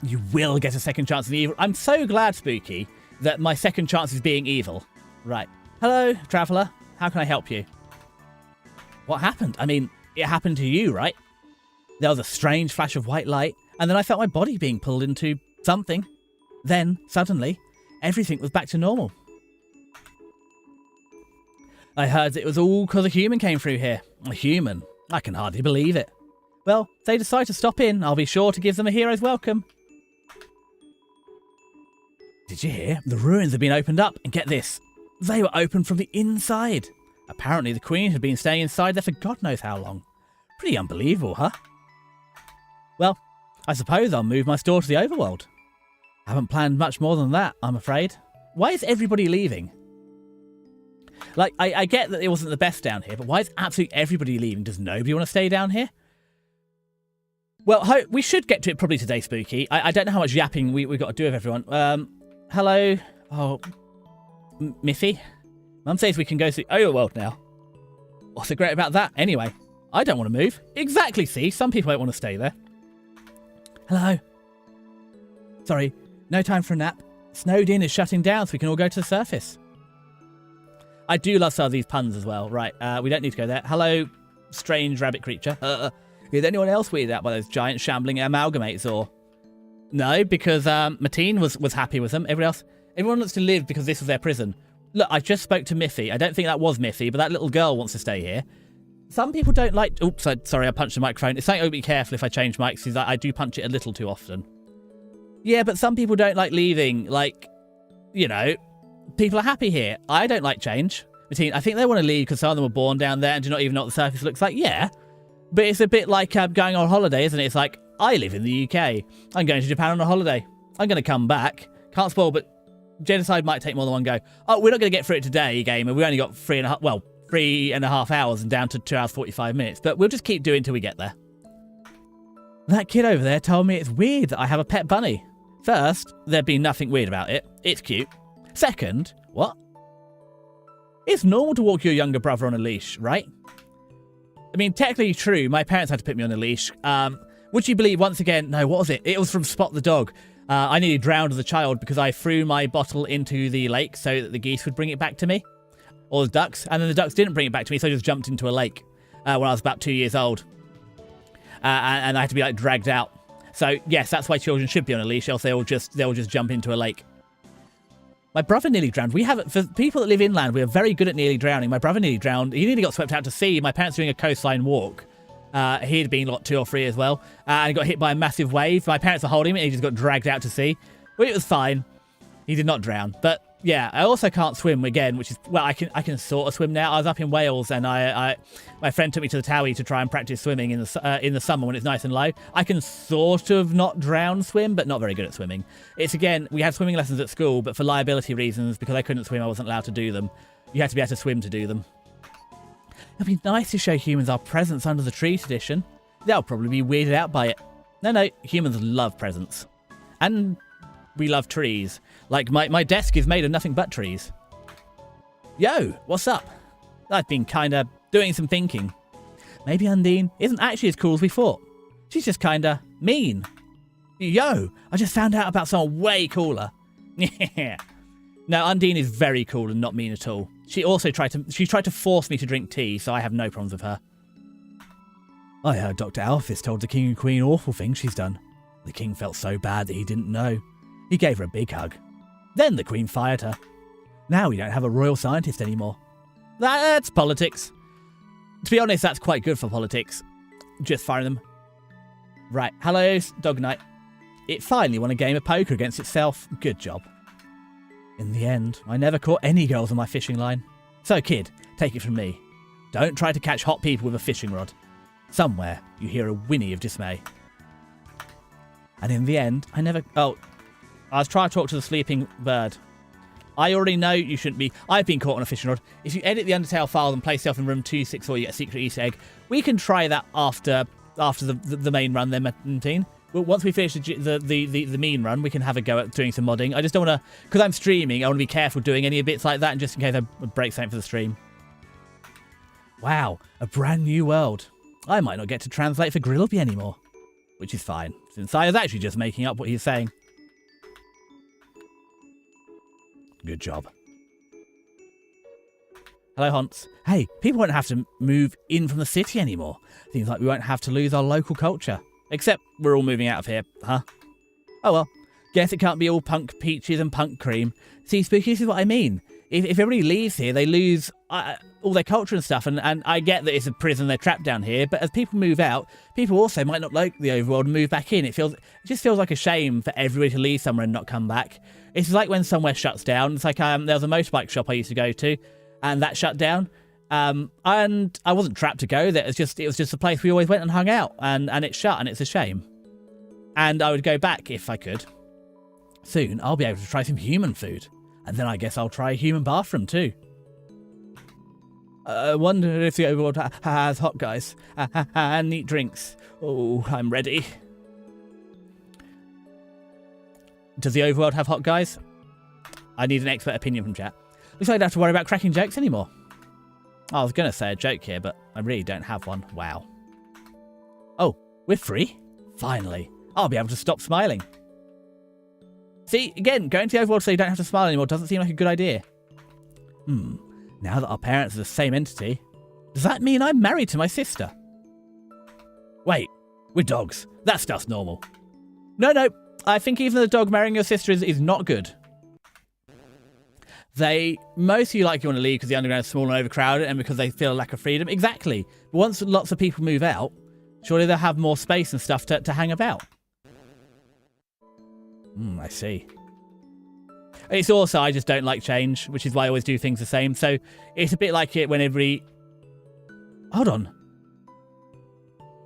You will get a second chance in the evil. I'm so glad, Spooky, that my second chance is being evil. Right. Hello, traveller. How can I help you? What happened? I mean, it happened to you, right? There was a strange flash of white light, and then I felt my body being pulled into something. Then, suddenly, everything was back to normal. I heard it was all because a human came through here. A human? I can hardly believe it. Well, if they decide to stop in, I'll be sure to give them a hero's welcome. Did you hear? The ruins have been opened up, and get this. They were opened from the inside. Apparently the Queen had been staying inside there for God knows how long. Pretty unbelievable, huh? Well, I suppose I'll move my store to the overworld. I haven't planned much more than that, I'm afraid. Why is everybody leaving? Like, I get that it wasn't the best down here, but why is absolutely everybody leaving? Does nobody want to stay down here? Well, we should get to it probably today, Spooky. I don't know how much yapping we've got to do with everyone. Hello? Oh, Miffy? Mum says we can go to the overworld now. What's so great about that? Anyway, I don't want to move. Exactly, see? Some people don't want to stay there. Hello? Sorry, no time for a nap. Snowed in is shutting down so we can all go to the surface. I do love some of these puns as well. Right, we don't need to go there. Hello, strange rabbit creature. Is anyone else weirded out by those giant shambling amalgamates or... No, because Mateen was happy with them. Everyone wants to live because this was their prison. Look, I just spoke to Miffy. I don't think that was Miffy, but that little girl wants to stay here. Some people don't like... Oops, sorry, I punched the microphone. It's something I'll be careful if I change mics, because I do punch it a little too often. Yeah, but some people don't like leaving. Like, you know, people are happy here. I don't like change. I think they want to leave because some of them were born down there and do not even know what the surface looks like. Yeah, but it's a bit like going on holiday, isn't it? It's like, I live in the UK. I'm going to Japan on a holiday. I'm going to come back. Can't spoil, but genocide might take more than one go. Oh, we're not going to get through it today, gamer. We only got 3.5 hours and down to 2 hours 45 minutes. But we'll just keep doing till we get there. That kid over there told me it's weird that I have a pet bunny. First, there'd be nothing weird about it. It's cute. Second, what? It's normal to walk your younger brother on a leash, right? I mean, technically true. My parents had to put me on a leash. Would you believe, once again, no, what was it? It was from Spot the Dog. I nearly drowned as a child because I threw my bottle into the lake so that the geese would bring it back to me. Or the ducks. And then the ducks didn't bring it back to me, so I just jumped into a lake when I was about 2 years old. And I had to be, like, dragged out. So, yes, that's why children should be on a leash, else they'll just jump into a lake. My brother nearly drowned. For people that live inland, we are very good at nearly drowning. My brother nearly drowned. He nearly got swept out to sea. My parents were doing a coastline walk. He'd been like 2 or 3 as well. And he got hit by a massive wave. My parents were holding him and he just got dragged out to sea. Well, it was fine. He did not drown. But yeah, I also can't swim again, which is, well, I can sort of swim now. I was up in Wales and my friend took me to the Towie to try and practice swimming in the summer when it's nice and low. I can sort of not drown swim, but not very good at swimming. It's, again, we had swimming lessons at school, but for liability reasons, because I couldn't swim, I wasn't allowed to do them. You had to be able to swim to do them. It'd be nice to show humans our presents under the tree tradition. They'll probably be weirded out by it. No, humans love presents. And we love trees. Like, my desk is made of nothing but trees. Yo, what's up? I've been kind of doing some thinking. Maybe Undine isn't actually as cool as we thought. She's just kind of mean. Yo, I just found out about someone way cooler. Yeah. No, Undine is very cool and not mean at all. She also tried to force me to drink tea, so I have no problems with her. I heard Dr. Alphys told the King and Queen awful things she's done. The King felt so bad that he didn't know. He gave her a big hug. Then the Queen fired her. Now we don't have a royal scientist anymore. That's politics. To be honest, that's quite good for politics. Just firing them. Right, hello, Dog Knight. It finally won a game of poker against itself. Good job. In the end, I never caught any girls on my fishing line. So, kid, take it from me. Don't try to catch hot people with a fishing rod. Somewhere, you hear a whinny of dismay. And in the end, I never... Oh, I was trying to talk to the sleeping bird. I already know you shouldn't be... I've been caught on a fishing rod. If you edit the Undertale file and place yourself in room 264, you get a secret Easter egg. We can try that after the main run then, Martine. Well, once we finish the main run, we can have a go at doing some modding. I just don't want to... Because I'm streaming, I want to be careful doing any bits like that, and just in case I break something for the stream. Wow, a brand new world. I might not get to translate for Grillby anymore. Which is fine, since I was actually just making up what he's saying. Good job. Hello, Hans. Hey, people won't have to move in from the city anymore. Seems like we won't have to lose our local culture. Except we're all moving out of here, huh? Oh well, guess it can't be all punk peaches and punk cream. See, Spooky, this is what I mean. If everybody leaves here, they lose all their culture and stuff, and I get that it's a prison, they're trapped down here, but as people move out, people also might not like the overworld and move back in. It just feels like a shame for everybody to leave somewhere and not come back. It's like when somewhere shuts down. It's like there was a motorbike shop I used to go to, and that shut down. And I wasn't trapped to go there. It was just a place we always went and hung out, and it shut, and it's a shame. And I would go back if I could. Soon I'll be able to try some human food, and then I guess I'll try a human bathroom too. I wonder if the overworld has hot guys and neat drinks. Oh, I'm ready. Does the overworld have hot guys? I need an expert opinion from chat. Looks like I don't have to worry about cracking jokes anymore. I was going to say a joke here, but I really don't have one. Wow. Oh, we're free? Finally. I'll be able to stop smiling. See, again, going to the overworld so you don't have to smile anymore doesn't seem like a good idea. Now that our parents are the same entity, does that mean I'm married to my sister? Wait, we're dogs. That stuff's normal. No, I think even the dog marrying your sister is not good. They mostly like you want to leave because the underground is small and overcrowded and because they feel a lack of freedom. Exactly. But once lots of people move out, surely they'll have more space and stuff to hang about. I see. It's also, I just don't like change, which is why I always do things the same. So it's a bit like it when every... Hold on.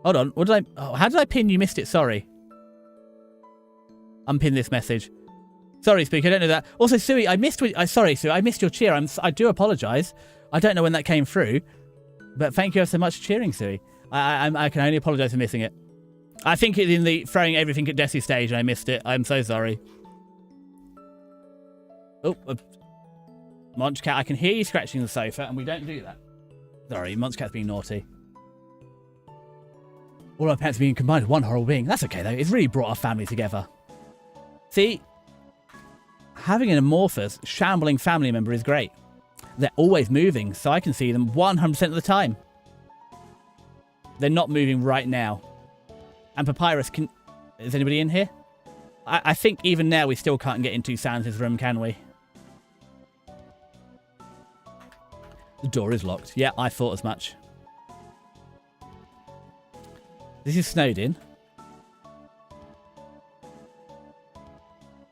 Hold on. What did I... Oh, how did I pin? You missed it. Sorry. Unpin this message. Sorry, Spooky. I don't know that. Also, Sui, I missed... sorry, Sui. I missed your cheer. I do apologise. I don't know when that came through. But thank you so much for cheering, Sui. I can only apologise for missing it. I think it's in the throwing everything at Desi stage and I missed it. I'm so sorry. Oh, Munchcat, I can hear you scratching the sofa, and we don't do that. Sorry, Munchcat's being naughty. All our pets being combined with one horrible being. That's okay, though. It's really brought our family together. See, having an amorphous, shambling family member is great. They're always moving, so I can see them 100% of the time. They're not moving right now. And Papyrus can... Is anybody in here? I think even now we still can't get into Sans' room, can we? The door is locked. Yeah, I thought as much. This is snowed in.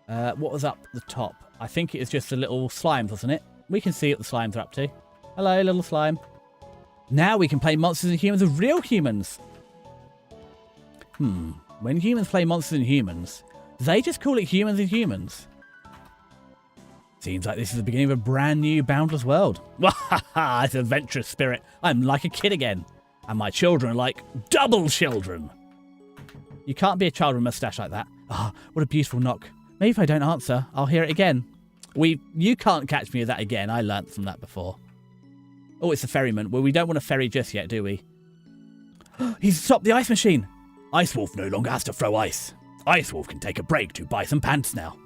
What was up the top? I think it was just the little slimes, wasn't it? We can see what the slimes are up to. Hello, little slime. Now we can play Monsters and Humans with real humans. When humans play Monsters and Humans, do they just call it Humans and Humans? Seems like this is the beginning of a brand new boundless world. Wahaha, it's an adventurous spirit. I'm like a kid again. And my children are like double children. You can't be a child with a moustache like that. Ah, what a beautiful knock. Maybe if I don't answer, I'll hear it again. You can't catch me with that again. I learnt from that before. Oh, it's a ferryman. Well, we don't want a ferry just yet, do we? He's stopped the ice machine. Ice Wolf no longer has to throw ice. Ice Wolf can take a break to buy some pants now.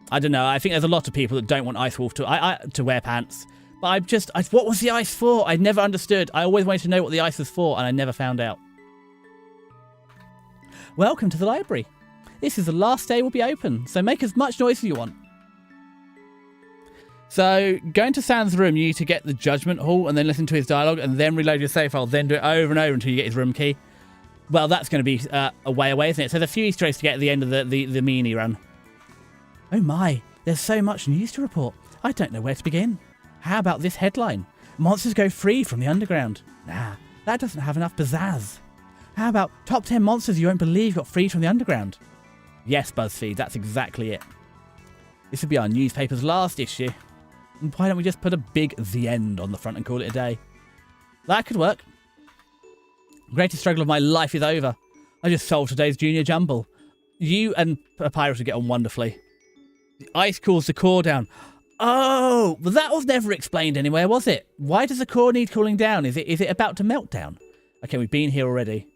I don't know. I think there's a lot of people that don't want Ice Wolf to wear pants. But what was the ice for? I never understood. I always wanted to know what the ice was for, and I never found out. Welcome to the library. This is the last day we'll be open, so make as much noise as you want. So, going to Sans' room, you need to get the Judgment Hall and then listen to his dialogue and then reload your save file, then do it over and over until you get his room key. Well, that's going to be a way away, isn't it? So there's a few Easter eggs to get at the end of the meanie run. Oh my, there's so much news to report. I don't know where to begin. How about this headline? Monsters go free from the underground. Nah, that doesn't have enough pizzazz. How about top 10 monsters you won't believe got freed from the underground? Yes, BuzzFeed, that's exactly it. This would be our newspaper's last issue. And why don't we just put a big The End on the front and call it a day? That could work. Greatest struggle of my life is over. I just solved today's junior jumble. You and Papyrus would get on wonderfully. The ice cools the core down. Oh, well that was never explained anywhere, was it? Why does the core need cooling down? Is it about to melt down? Okay, we've been here already.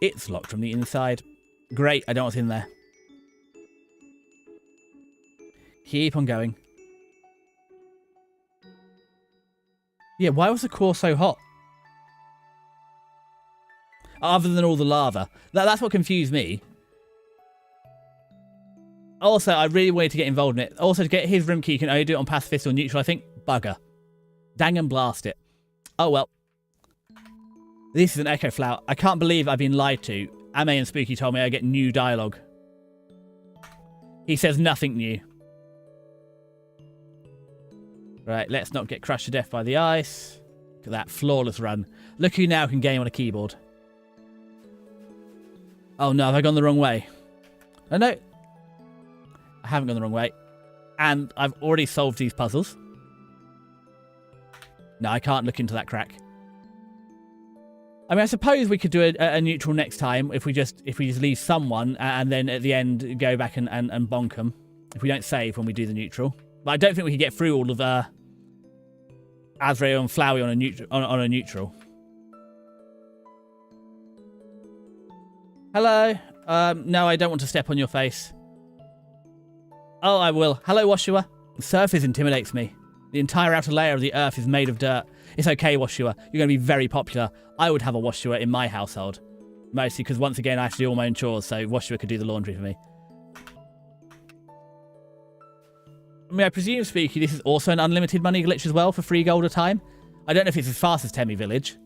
It's locked from the inside. Great, I don't know what's in there. Keep on going. Yeah, why was the core so hot? Other than all the lava. That's what confused me. Also, I really wanted to get involved in it. Also, to get his room key, you can only do it on pacifist or neutral, I think. Bugger. Dang and blast it. Oh, well. This is an echo flower. I can't believe I've been lied to. Ame and Spooky told me I get new dialogue. He says nothing new. Right, let's not get crushed to death by the ice. Look at that flawless run. Look who now can game on a keyboard. Oh no, have I gone the wrong way? Oh no. I haven't gone the wrong way. And I've already solved these puzzles. No, I can't look into that crack. I mean, I suppose we could do a neutral next time if we just leave someone and then at the end go back and bonk them. If we don't save when we do the neutral. But I don't think we can get through all of Azrael and Flowey on a neutral. Hello. No, I don't want to step on your face. Oh, I will. Hello, Washua. The surface intimidates me. The entire outer layer of the earth is made of dirt. It's okay, Washua. You're going to be very popular. I would have a Washua in my household. Mostly because, once again, I have to do all my own chores, so Washua could do the laundry for me. I mean, I presume, Spooky, this is also an unlimited money glitch as well for 3 gold a time. I don't know if it's as fast as Temmie Village.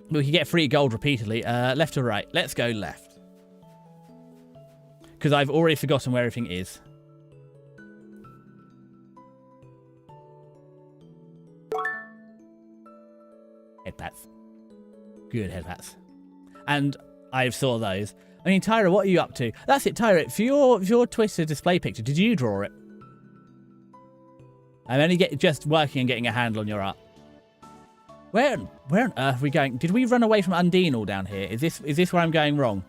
But we can get 3 gold repeatedly. Left or right? Let's go left. Because I've already forgotten where everything is. Head pats. Good head pats. And I saw those. I mean, Tyra, what are you up to? That's it, Tyra. For your Twitter display picture, did you draw it? I'm only just working and getting a handle on your art. Where on earth are we going? Did we run away from Undine all down here? Is this where I'm going wrong?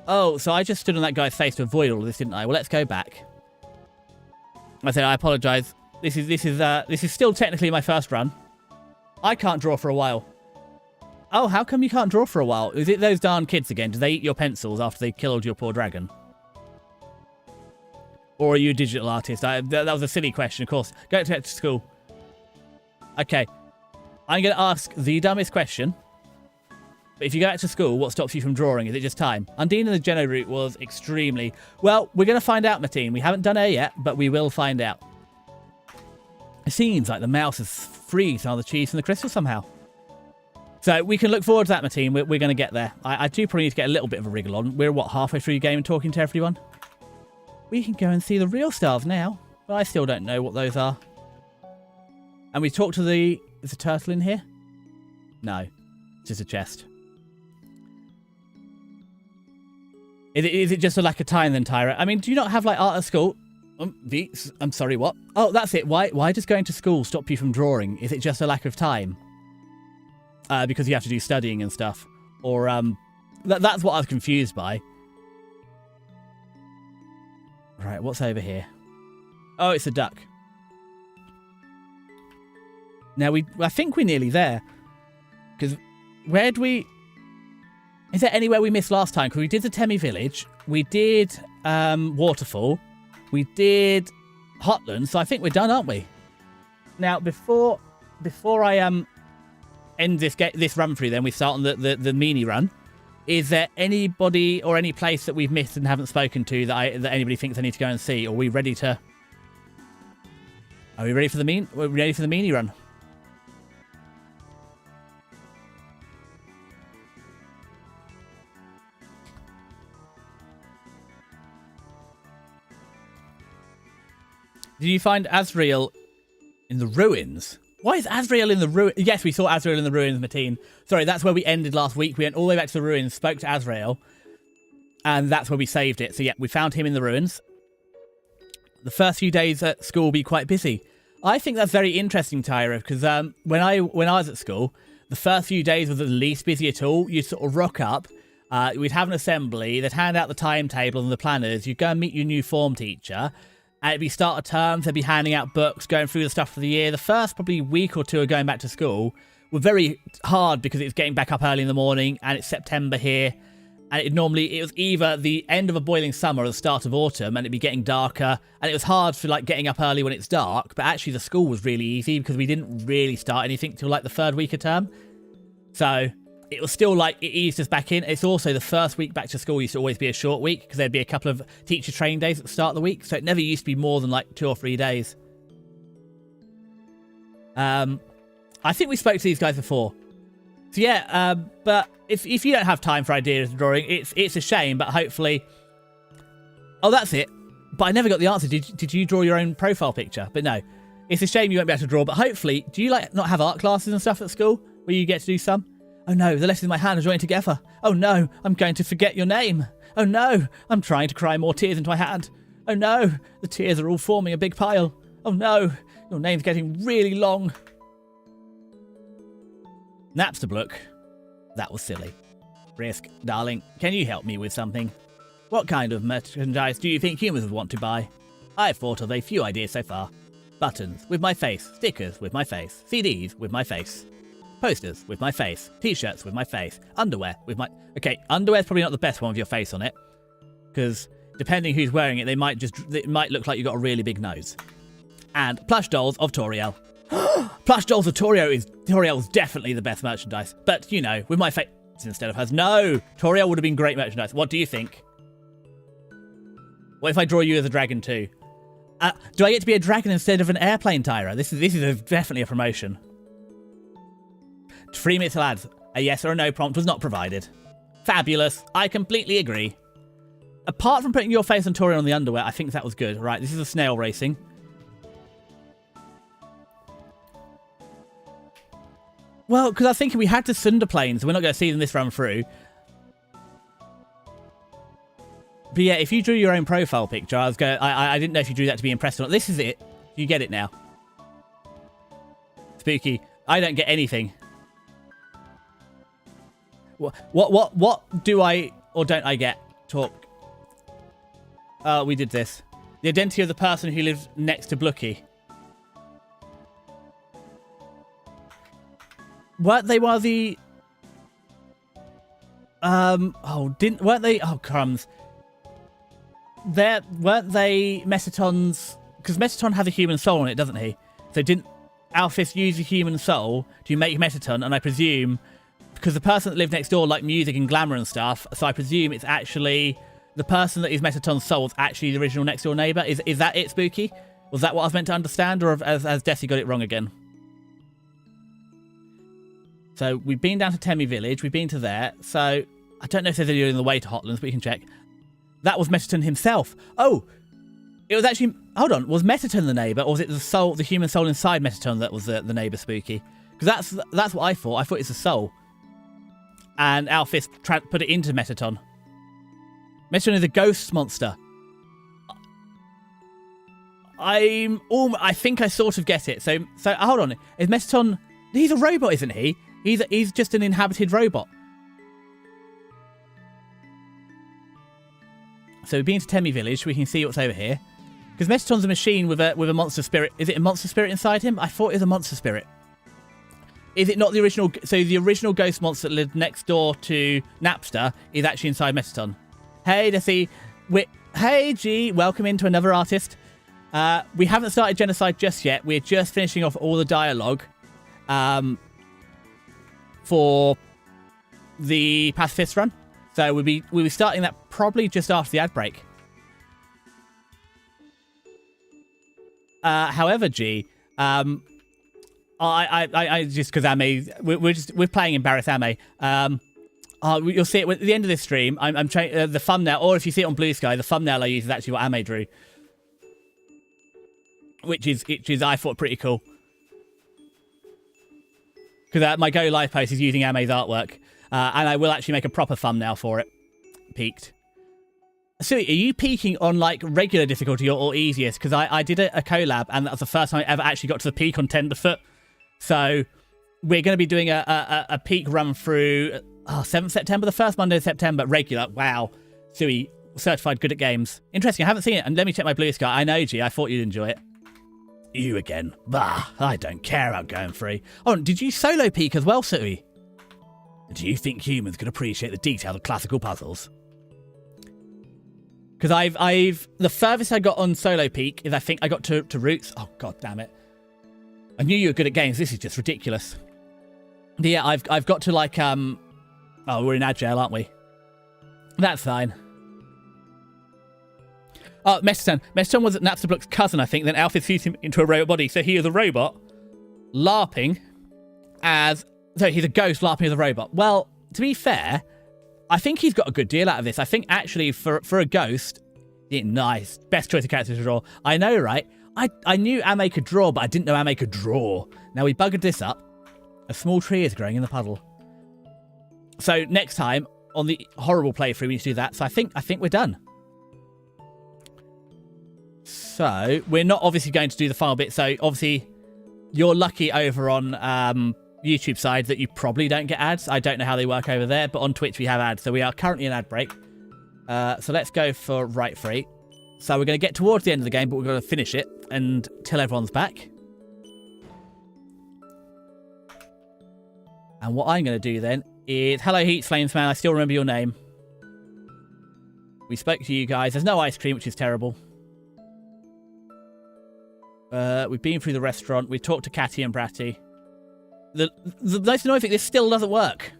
Oh, so I just stood on that guy's face to avoid all of this, didn't I? Well, let's go back. I said I apologise. This is still technically my first run. I can't draw for a while. Oh, how come you can't draw for a while? Is it those darn kids again? Do they eat your pencils after they killed your poor dragon? Or are you a digital artist? That was a silly question, of course. Go to school. Okay. I'm going to ask the dumbest question. But if you go back to school, what stops you from drawing? Is it just time? Undine and the Geno route was extremely... Well, we're going to find out, Mateen. We haven't done her yet, but we will find out. It seems like the mouse has freed some of the cheese from the crystal somehow. So we can look forward to that, Mateen. We're going to get there. I do probably need to get a little bit of a wriggle on. We're, what, halfway through the game and talking to everyone? We can go and see the real stars now. But I still don't know what those are. And we talked to the... Is a turtle in here? No. It's just a chest. Is it just a lack of time then, Tyra? I mean, do you not have, like, art at school? I'm sorry, what? Oh, that's it. Why does going to school stop you from drawing? Is it just a lack of time? Because you have to do studying and stuff. Or, that's what I was confused by. Right, what's over here? Oh, it's a duck. Now, I think we're nearly there. Because where'd we... Is there anywhere we missed last time? Because we did the Temmie Village. We did Waterfall. We did Hotland. So I think we're done, aren't we? Now, before I end this run through, then we start on the mini run. Is there anybody or any place that we've missed and haven't spoken to that anybody thinks I need to go and see? Or are we ready to... Are we ready for the mini run? Did you find Azrael in the ruins? Why is Azrael in the ruins? Yes, we saw Azrael in the ruins, Mateen. Sorry, that's where we ended last week. We went all the way back to the ruins, spoke to Azrael, and that's where we saved it. So yeah, we found him in the ruins. The first few days at school will be quite busy. I think that's very interesting, Tyra, because when I was at school, the first few days were the least busy at all. You'd sort of rock up, we'd have an assembly, they'd hand out the timetable and the planners, you'd go and meet your new form teacher, and it'd be start of terms, they'd be handing out books, going through the stuff for the year. The first probably week or two of going back to school were very hard because it's getting back up early in the morning and it's September here. And it was either the end of a boiling summer or the start of autumn, and it'd be getting darker. And it was hard for like getting up early when it's dark. But actually the school was really easy because we didn't really start anything till like the third week of term. So it was still like, it eased us back in. It's also the first week back to school used to always be a short week because there'd be a couple of teacher training days at the start of the week. So it never used to be more than like 2 or 3 days. I think we spoke to these guys before. So yeah, but if you don't have time for ideas of drawing, it's a shame, but hopefully... Oh, that's it. But I never got the answer. Did you draw your own profile picture? But no. It's a shame you won't be able to draw, but hopefully... Do you like not have art classes and stuff at school where you get to do some? Oh no, the letters in my hand are joined together. Oh no, I'm going to forget your name. Oh no, I'm trying to cry more tears into my hand. Oh no, the tears are all forming a big pile. Oh no, your name's getting really long. Napsterblook. That was silly. Risk, darling, can you help me with something? What kind of merchandise do you think humans would want to buy? I've thought of a few ideas so far. Buttons with my face, stickers with my face, CDs with my face, posters with my face, t-shirts with my face, underwear with my... Okay, underwear's probably not the best one with your face on it, because depending who's wearing it, it might look like you've got a really big nose. And plush dolls of Toriel. Plush dolls of Toriel's definitely the best merchandise. But, you know, with my face instead of hers. No! Toriel would have been great merchandise. What do you think? What if I draw you as a dragon too? Do I get to be a dragon instead of an airplane, Tyra? This is definitely a promotion. 3 minutes to lads. A yes or a no prompt was not provided. Fabulous. I completely agree. Apart from putting your face on Torian on the underwear, I think that was good. Right, this is a snail racing. Well, because I was thinking we had to Sunder planes, so we're not going to see them this run through. But yeah, if you drew your own profile picture, I didn't know if you drew that to be impressed or not. This is it. You get it now. Spooky. I don't get anything. What do I or don't I get? Talk. Oh, we did this. The identity of the person who lives next to Blookie. Weren't they one of the... weren't they... Oh, crumbs. Weren't they Metaton's... Because Metaton has a human soul on it, doesn't he? So didn't Alphys use a human soul to make Metaton? And I presume... Because the person that lived next door liked music and glamour and stuff, so I presume it's actually... The person that is Metaton's soul is actually the original next door neighbour. Is that it, Spooky? Was that what I was meant to understand? Or has Desi got it wrong again? So we've been down to Temi Village. We've been to there. So I don't know if there's any on the way to Hotlands, but we can check. That was Metaton himself. Oh, it was actually... Hold on. Was Metaton the neighbour, or was it the soul, the human soul inside Metaton that was the neighbour, Spooky? Because that's what I thought. I thought it's a soul. And Alphys put it into Metaton. Metaton is a ghost monster. I think I sort of get it. So hold on. Is Metaton... He's a robot, isn't he? He's just an inhabited robot. So we've been to Temi Village. We can see what's over here. Because Metaton's a machine with a monster spirit. Is it a monster spirit inside him? I thought it was a monster spirit. Is it not the original? So the original ghost monster that lived next door to Napster is actually inside Metaton. Hey, Desi. Hey, G. Welcome into another artist. We haven't started Genocide just yet. We're just finishing off all the dialogue for the pacifist run. So we'll be starting that probably just after the ad break. However, G, I just because Ame, we're playing Embarrass Ame. You'll see it at the end of this stream. I'm trying the thumbnail, or if you see it on Blue Sky, the thumbnail I use is actually what Ame drew, which is I thought pretty cool. Because my Go Live post is using Ame's artwork, and I will actually make a proper thumbnail for it. Peaked. So, are you peaking on like regular difficulty or easiest? Because I did a collab, and that was the first time I ever actually got to the peak on Tenderfoot. So, we're going to be doing a peak run through 7th September, the first Monday of September, regular. Wow. Sui, certified good at games. Interesting, I haven't seen it. And let me check my Blue Sky. I know, G, I thought you'd enjoy it. You again. Bah, I don't care about going free. Oh, did you solo peak as well, Sui? Do you think humans can appreciate the detail of classical puzzles? Because I've the furthest I got on solo peak is I think I got to Roots. Oh, god damn it. I knew you were good at games. This is just ridiculous. But yeah, I've got to like, oh, we're in Agile, aren't we? That's fine. Oh, Metaton. Metaton was Napsterbrook's cousin, I think. Then Alphys fused him into a robot body. So he is a robot LARPing as... So he's a ghost LARPing as a robot. Well, to be fair, I think he's got a good deal out of this. I think actually for a ghost... Yeah, nice. Best choice of characters to draw. I know, right? I knew Ame could draw, but I didn't know Ame could draw. Now we buggered this up. A small tree is growing in the puddle. So next time, on the horrible playthrough, we need to do that. So I think we're done. So, we're not obviously going to do the final bit. So, obviously, you're lucky over on YouTube side that you probably don't get ads. I don't know how they work over there, but on Twitch we have ads. So, we are currently in ad break. So, let's go for right free. So, we're going to get towards the end of the game, but we're going to finish it until everyone's back. And what I'm going to do then is... Hello, Heat Flames Man. I still remember your name. We spoke to you guys. There's no ice cream, which is terrible. We've been through the restaurant. We've talked to Catty and Bratty. The most annoying thing, this still doesn't work.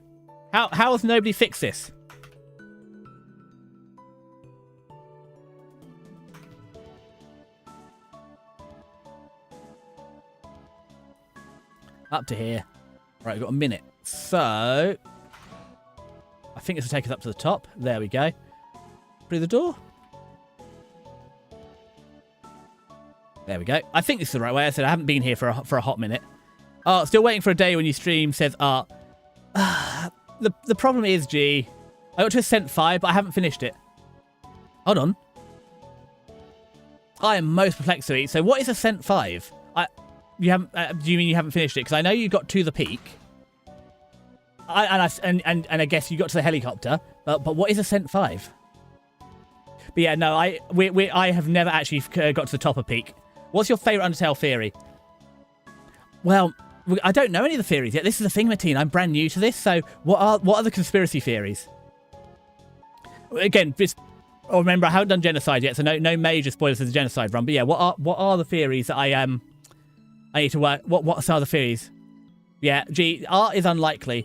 How has nobody fixed this? Up to here. Right, we've got a minute. So, I think this will take us up to the top. There we go. Through the door. There we go. I think this is the right way. I said I haven't been here for a hot minute. Oh, still waiting for a day when you stream, says Art. The problem is, G, I got to Ascent 5, but I haven't finished it. Hold on. I am most perplexed to eat. So what is Ascent 5? You haven't? Do you mean you haven't finished it? Because I know you got to the peak. And I guess you got to the helicopter. But what is Ascent 5? But yeah, no, I have never actually got to the top of peak. What's your favourite Undertale theory? Well, I don't know any of the theories yet. This is the thing, Mateen. I'm brand new to this. So what are the conspiracy theories? Again, remember, I haven't done genocide yet, so no major spoilers for the genocide run. But yeah, what are the theories that I need to work? What are the theories? Yeah, G, Art is unlikely.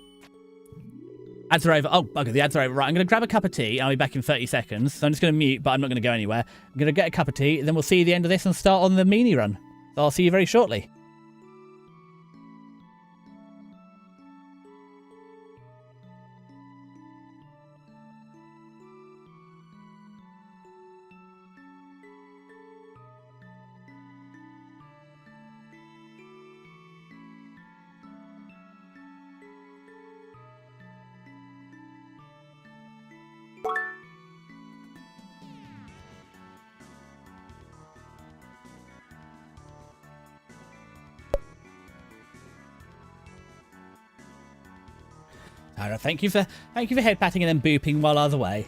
Ads are over. Oh, bugger, the ads are over. Right, I'm going to grab a cup of tea, and I'll be back in 30 seconds. So I'm just going to mute, but I'm not going to go anywhere. I'm going to get a cup of tea, and then we'll see the end of this and start on the meanie run. So I'll see you very shortly. Tyra, thank you for head patting and then booping while I was away.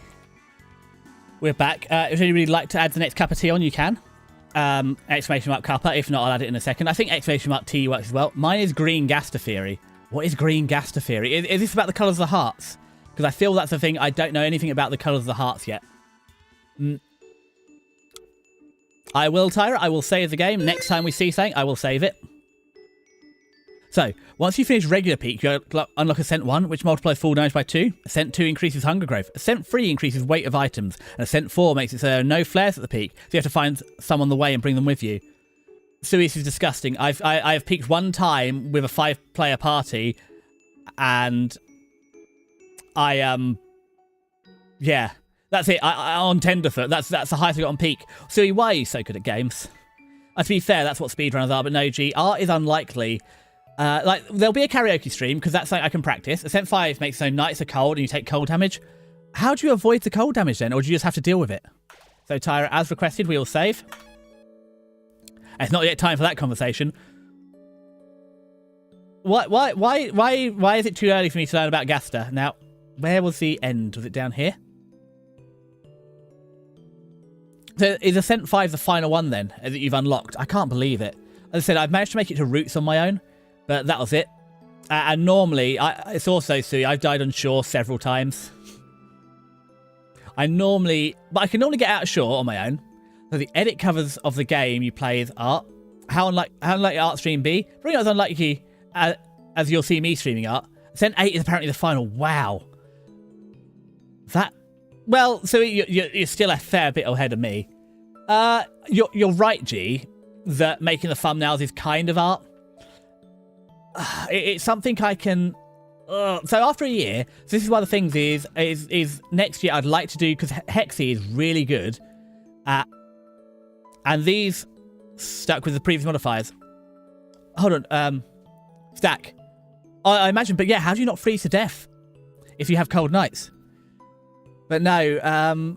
We're back. If anybody would like to add the next cup of tea on, you can. Exclamation mark cuppa. If not, I'll add it in a second. I think exclamation mark tea works as well. Mine is green gaster theory. What is green gaster theory? Is this about the colours of the hearts? Because I feel that's the thing. I don't know anything about the colours of the hearts yet. I will, Tyra. I will save the game. Next time we see something, I will save it. So, once you finish regular peak, you unlock Ascent 1, which multiplies full damage by 2. Ascent 2 increases hunger growth. Ascent 3 increases weight of items. And Ascent 4 makes it so there are no flares at the peak, so you have to find some on the way and bring them with you. So this is disgusting. I've peaked one time with a 5-player party, and yeah, that's it. I on Tenderfoot. That's the highest I got on peak. So why are you so good at games? To be fair, that's what speedrunners are, but no, G, Art is unlikely. Like, there'll be a karaoke stream, because that's something I can practice. Ascent 5 makes it so nights are cold and you take cold damage. How do you avoid the cold damage then, or do you just have to deal with it? So, Tyra, as requested, we will save. It's not yet time for that conversation. Why is it too early for me to learn about Gaster? Now, where was the end? Was it down here? So, is Ascent 5 the final one then, that you've unlocked? I can't believe it. As I said, I've managed to make it to Roots on my own. But that was it. And normally, it's also, Sui, I've died on shore several times. But I can normally get out of shore on my own. So the edit covers of the game you play is Art. How unlikely Art stream be? Probably not as unlikely as you'll see me streaming Art. Ascent 8 is apparently the final. Wow. Well, so you're still a fair bit ahead of me. You're right, G, that making the thumbnails is kind of Art. It's something I can... so after a year, so this is one of the things is next year I'd like to do, because Hexy is really good and these stuck with the previous modifiers. Hold on, stack. I imagine, but yeah, how do you not freeze to death if you have cold nights? But no,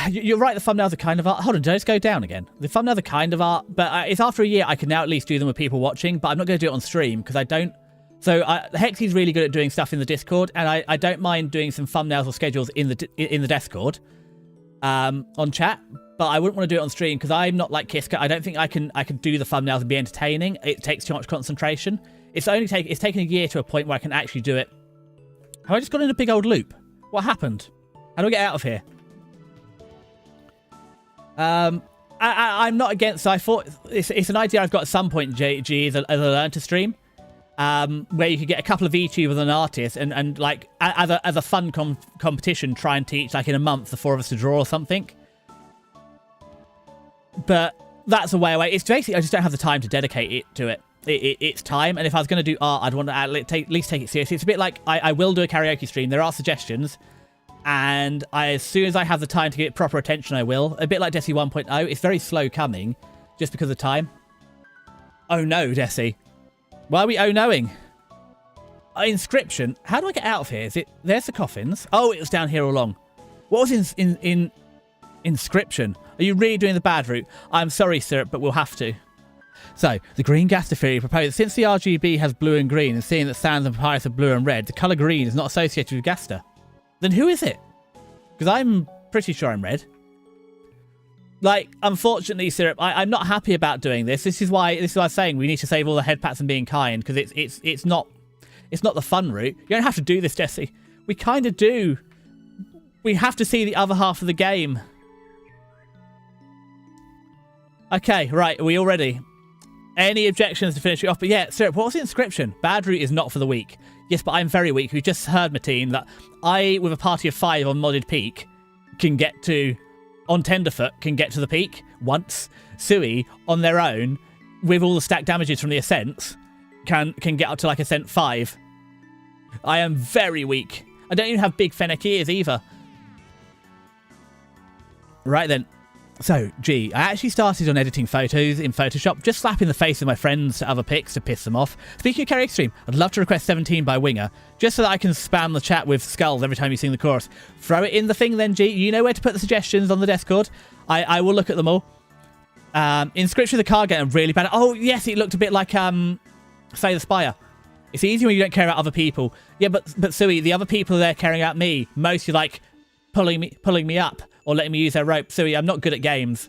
you're right, the thumbnails are kind of Art. Hold on, let's go down again. The thumbnails are kind of Art, but it's after a year I can now at least do them with people watching, but I'm not going to do it on stream because I don't... So Hexy's really good at doing stuff in the Discord, and I don't mind doing some thumbnails or schedules in the Discord on chat, but I wouldn't want to do it on stream because I'm not like Kiska. I don't think I can do the thumbnails and be entertaining. It takes too much concentration. It's taken a year to a point where I can actually do it. Have I just got in a big old loop? What happened? How do I get out of here? I'm not against... So I thought it's an idea I've got at some point, G, as I learn to stream, where you could get a couple of VTubers and an artist, and like as a fun competition, try and teach like in a month the 4 of us to draw or something. But that's a way away. It's basically I just don't have the time to dedicate it to it. it's time. And if I was going to do art, I'd want to at least take it seriously. It's a bit like I will do a karaoke stream. There are suggestions. And as soon as I have the time to give it proper attention, I will. A bit like Desi 1.0. It's very slow coming just because of time. Oh no, Desi. Why are we oh knowing? Inscription. How do I get out of here? Is it... There's the coffins. Oh, it was down here all along. What was in inscription? Are you really doing the bad route? I'm sorry, Syrup, but we'll have to. So, the green Gaster theory proposed since the RGB has blue and green, and seeing that Sans and Papyrus are blue and red, the colour green is not associated with Gaster. Then who is it? Because I'm pretty sure I'm red. Like, unfortunately, Syrup, I'm not happy about doing this. This is why I'm saying we need to save all the head pats and being kind, because it's not the fun route. You don't have to do this, Desi. We kind of do. We have to see the other half of the game. Okay, right, are we all ready? Any objections to finish it off? But yeah, Syrup, what was the inscription? Bad route is not for the weak. Yes, but I'm very weak. We just heard, Mateen, that I, with a party of 5 on modded peak, can get to... On Tenderfoot, can get to the peak once. Sui, on their own, with all the stack damages from the Ascents, can get up to like Ascent 5. I am very weak. I don't even have big Fennec ears either. Right then. So, I actually started on editing photos in Photoshop, just slapping the face of my friends to other pics to piss them off. Speaking of karaoke stream, I'd love to request 17 by Winger, just so that I can spam the chat with skulls every time you sing the chorus. Throw it in the thing then, G. You know where to put the suggestions on the Discord. I will look at them all. Inscription of the card game, really bad. Oh, yes, it looked a bit like, Slay the Spire. It's easy when you don't care about other people. Yeah, but Sui, the other people there caring about me, mostly like pulling me up. Or letting me use their rope. Sui, I'm not good at games.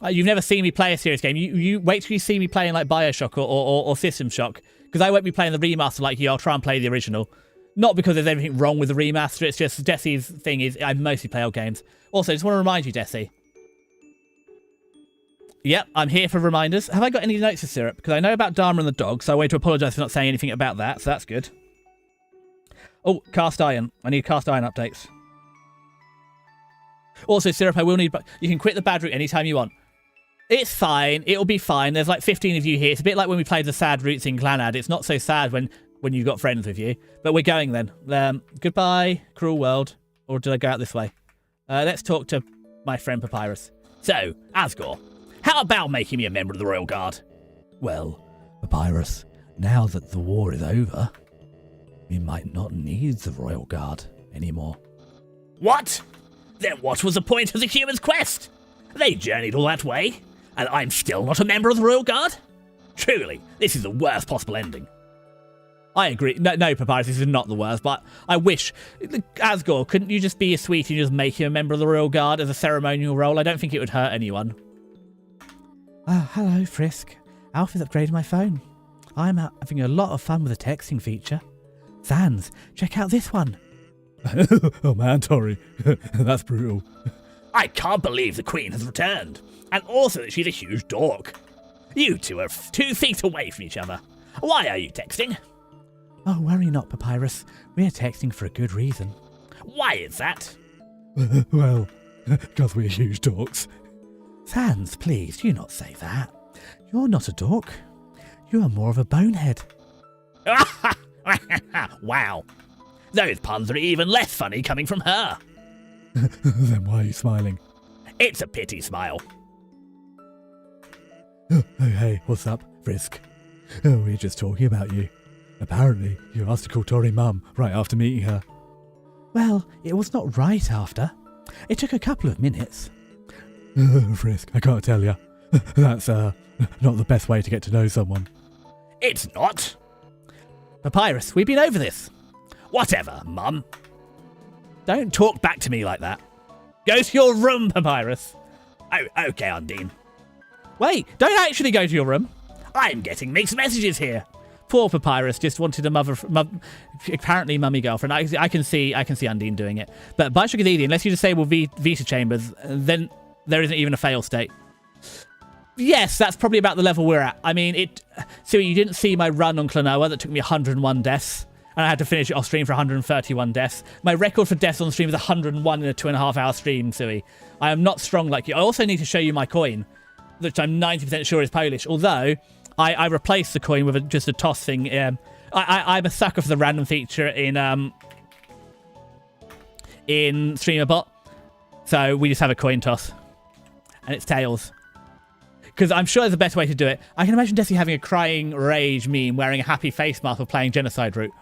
You've never seen me play a serious game. You wait till you see me playing like Bioshock or System Shock. Because I won't be playing the remaster like you. I'll try and play the original. Not because there's anything wrong with the remaster. It's just Desi's thing is I mostly play old games. Also, just want to remind you, Desi. Yep, I'm here for reminders. Have I got any notes for Syrup? Because I know about Dharma and the dog, so I want to apologise for not saying anything about that. So that's good. Oh, cast iron. I need cast iron updates. Also, Syrup, I will need... You can quit the bad route anytime you want. It's fine. It'll be fine. There's like 15 of you here. It's a bit like when we played the sad routes in Clanad. It's not so sad when you've got friends with you. But we're going then. Goodbye, cruel world. Or did I go out this way? Let's talk to my friend Papyrus. So, Asgore, how about making me a member of the Royal Guard? Well, Papyrus, now that the war is over, we might not need the Royal Guard anymore. What? Then what was the point of the human's quest? They journeyed all that way, and I'm still not a member of the Royal Guard? Truly, this is the worst possible ending. I agree. No, Papyrus, this is not the worst, but I wish... Asgore, couldn't you just be a sweetie and just make him a member of the Royal Guard as a ceremonial role? I don't think it would hurt anyone. Hello, Frisk. Alfie's upgraded my phone. I'm having a lot of fun with the texting feature. Sans, check out this one. Oh man, Tori, that's brutal. I can't believe the Queen has returned, and also that she's a huge dork. You two are 2 feet away from each other. Why are you texting? Oh, worry not, Papyrus. We're texting for a good reason. Why is that? Well, because we're huge dorks. Sans, please, do not say that. You're not a dork. You are more of a bonehead. Wow. Those puns are even less funny coming from her. Then why are you smiling? It's a pity smile. Oh, hey, what's up, Frisk? Oh, we're just talking about you. Apparently, you asked to call Tori Mum right after meeting her. Well, it was not right after. It took a couple of minutes. Frisk, I can't tell you. That's, not the best way to get to know someone. It's not. Papyrus, we've been over this. Whatever, Mum. Don't talk back to me like that. Go to your room, Papyrus. Oh, okay, Undine. Wait, don't actually go to your room. I'm getting mixed messages here. Poor Papyrus just wanted a apparently mummy girlfriend. I can see Undine doing it. But Bioshock is easy. Unless you disable Vita chambers, then there isn't even a fail state. Yes, that's probably about the level we're at. I mean, so you didn't see my run on Klonoa that took me 101 deaths. And I had to finish it off stream for 131 deaths. My record for deaths on stream is 101 in a 2.5 hour stream, Sui. I am not strong like you. I also need to show you my coin, which I'm 90% sure is Polish. Although, I replaced the coin with just a toss thing. I'm a sucker for the random feature in StreamerBot. So we just have a coin toss. And it's tails. Because I'm sure there's a better way to do it. I can imagine Desi having a crying rage meme wearing a happy face mask for playing Genocide Route.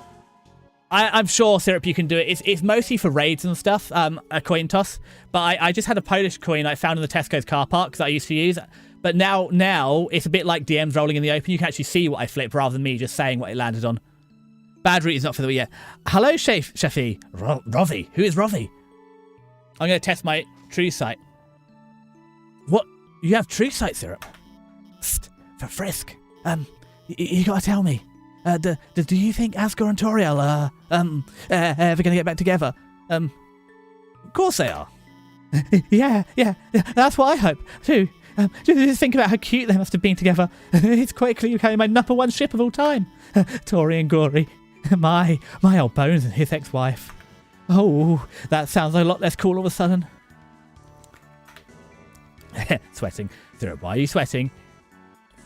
I'm sure, Syrup, you can do it. It's mostly for raids and stuff, a coin toss. But I just had a Polish coin I found in the Tesco's car park that I used to use. But now it's a bit like DMs rolling in the open. You can actually see what I flipped rather than me just saying what it landed on. Bad route is not for the yet. Hello, Sheffy. Rovi. Who is Rovi? I'm going to test my true sight. What? You have true sight, Syrup? Psst, for Frisk. You gotta tell me. Do you think Asgore and Toriel are ever gonna get back together? Of course they are. yeah, that's what I hope too. Just think about how cute they must have been together. It's quickly becoming my number one ship of all time. Tori and Gory. My old Bones and his ex-wife. Oh, that sounds a lot less cool all of a sudden. Sweating. Syrup, why are you sweating?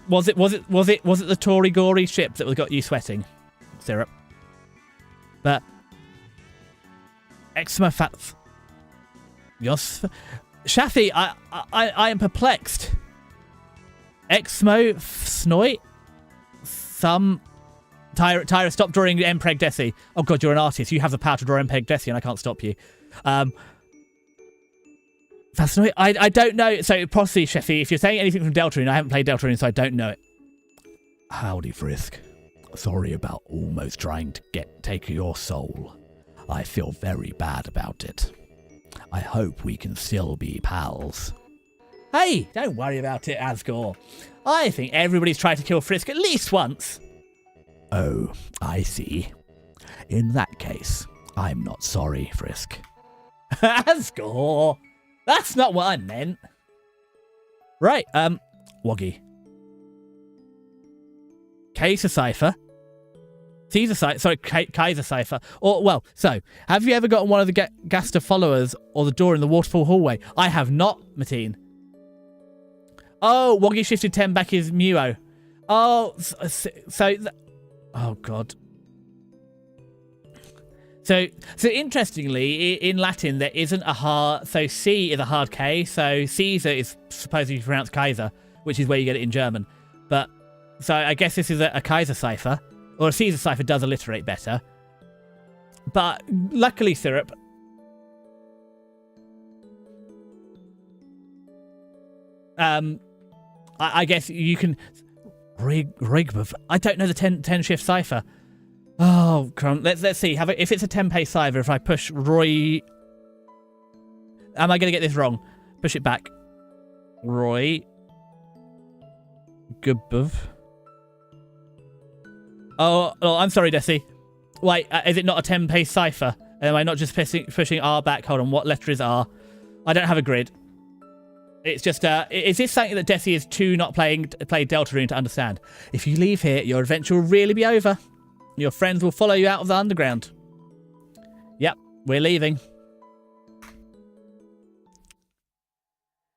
Was it the Tory Gory ship that got you sweating? Syrup. But eczema fats. Yes. Shafi, I am perplexed. Exmo Snoit? Tyra, stop drawing MPreg Desi. Oh god, you're an artist. You have the power to draw MPreg Desi and I can't stop you. Fascinating. I don't know. So possibly, Sheffy, if you're saying anything from Deltarune, I haven't played Deltarune, so I don't know it. Howdy, Frisk. Sorry about almost trying to take your soul. I feel very bad about it. I hope we can still be pals. Hey, don't worry about it, Asgore. I think everybody's tried to kill Frisk at least once. Oh, I see. In that case, I'm not sorry, Frisk. Asgore! That's not what I meant. Right, Woggy. Kaiser Cypher. Caesar Cypher. Sorry, Kaiser Cypher. Or, well, so, have you ever gotten one of the Gaster followers or the door in the waterfall hallway? I have not, Mateen. Oh, Woggy shifted 10 back his Muo. Oh, oh, God. So interestingly, in Latin, there isn't a hard... So C is a hard K, so Caesar is supposedly pronounced Kaiser, which is where you get it in German. But, so I guess this is a Kaiser cipher, or a Caesar cipher does alliterate better. But, luckily, Syrup... I guess you can... Rigbov. I don't know the 10 shift cipher. Oh, let's see. If it's a 10-pace cipher, if I push Roy... Am I going to get this wrong? Push it back. Roy... Gubov. Oh, I'm sorry, Desi. Wait, is it not a 10-pace cipher? Am I not just pushing R back? Hold on, what letter is R? I don't have a grid. It's just, is this something that Desi is too not played Deltarune to understand? If you leave here, your adventure will really be over. Your friends will follow you out of the underground. Yep, we're leaving.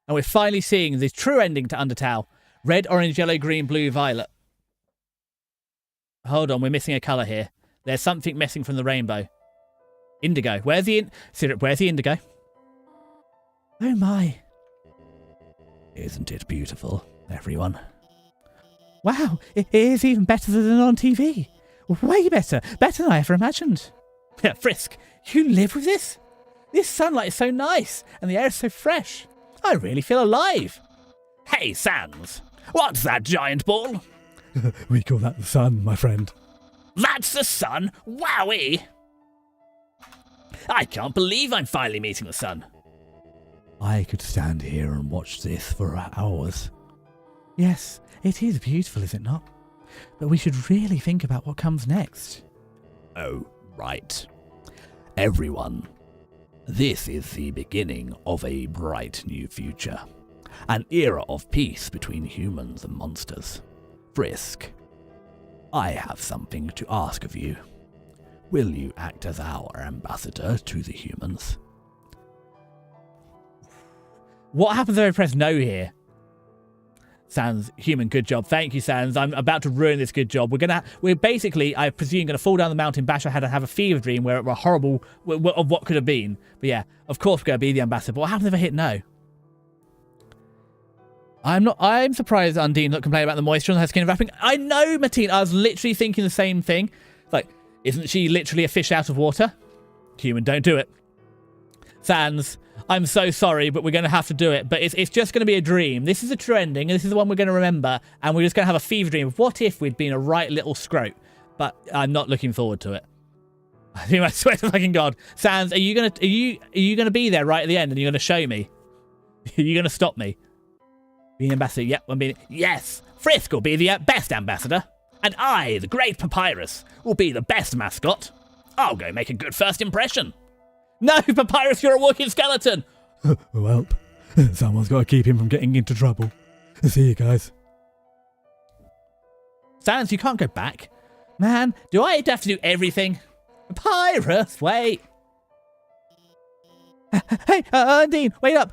And we're finally seeing the true ending to Undertale. Red, orange, yellow, green, blue, violet. Hold on, we're missing a colour here. There's something missing from the rainbow. Indigo. Where's the Syrup, where's the indigo? Oh my. Isn't it beautiful, everyone? Wow, it is even better than on TV. Way better. Better than I ever imagined. Frisk, you live with this? This sunlight is so nice, and the air is so fresh. I really feel alive. Hey, Sans. What's that giant ball? We call that the sun, my friend. That's the sun? Wowie! I can't believe I'm finally meeting the sun. I could stand here and watch this for hours. Yes, it is beautiful, is it not? But we should really think about what comes next. Oh, right. Everyone, this is the beginning of a bright new future. An era of peace between humans and monsters. Frisk, I have something to ask of you. Will you act as our ambassador to the humans? What happens if I press no here? Sans, human, good job. Thank you, Sans. I'm about to ruin this good job. We're basically, I presume, going to fall down the mountain, bash our head, and have a fever dream where we're horrible of what could have been. But yeah, of course we're going to be the ambassador. But what happens if I hit no? I'm surprised Undine's not complaining about the moisture on her skin wrapping. I know, Mateen. I was literally thinking the same thing. Like, isn't she literally a fish out of water? Human, don't do it. Sans, I'm so sorry, but we're going to have to do it. But it's just going to be a dream. This is a true ending, and this is the one we're going to remember. And we're just going to have a fever dream of what if we'd been a right little scrote. But I'm not looking forward to it. I swear to fucking God. Sans, are you gonna be there right at the end, and you're going to show me? Are you going to stop me? Being ambassador, yep, I'm being... Yes! Frisk will be the best ambassador. And I, the great Papyrus, will be the best mascot. I'll go make a good first impression. No, Papyrus, you're a walking skeleton! Well, someone's got to keep him from getting into trouble. See you guys. Sans, you can't go back. Man, do I have to do everything? Papyrus, wait! Hey, Undine, wait up!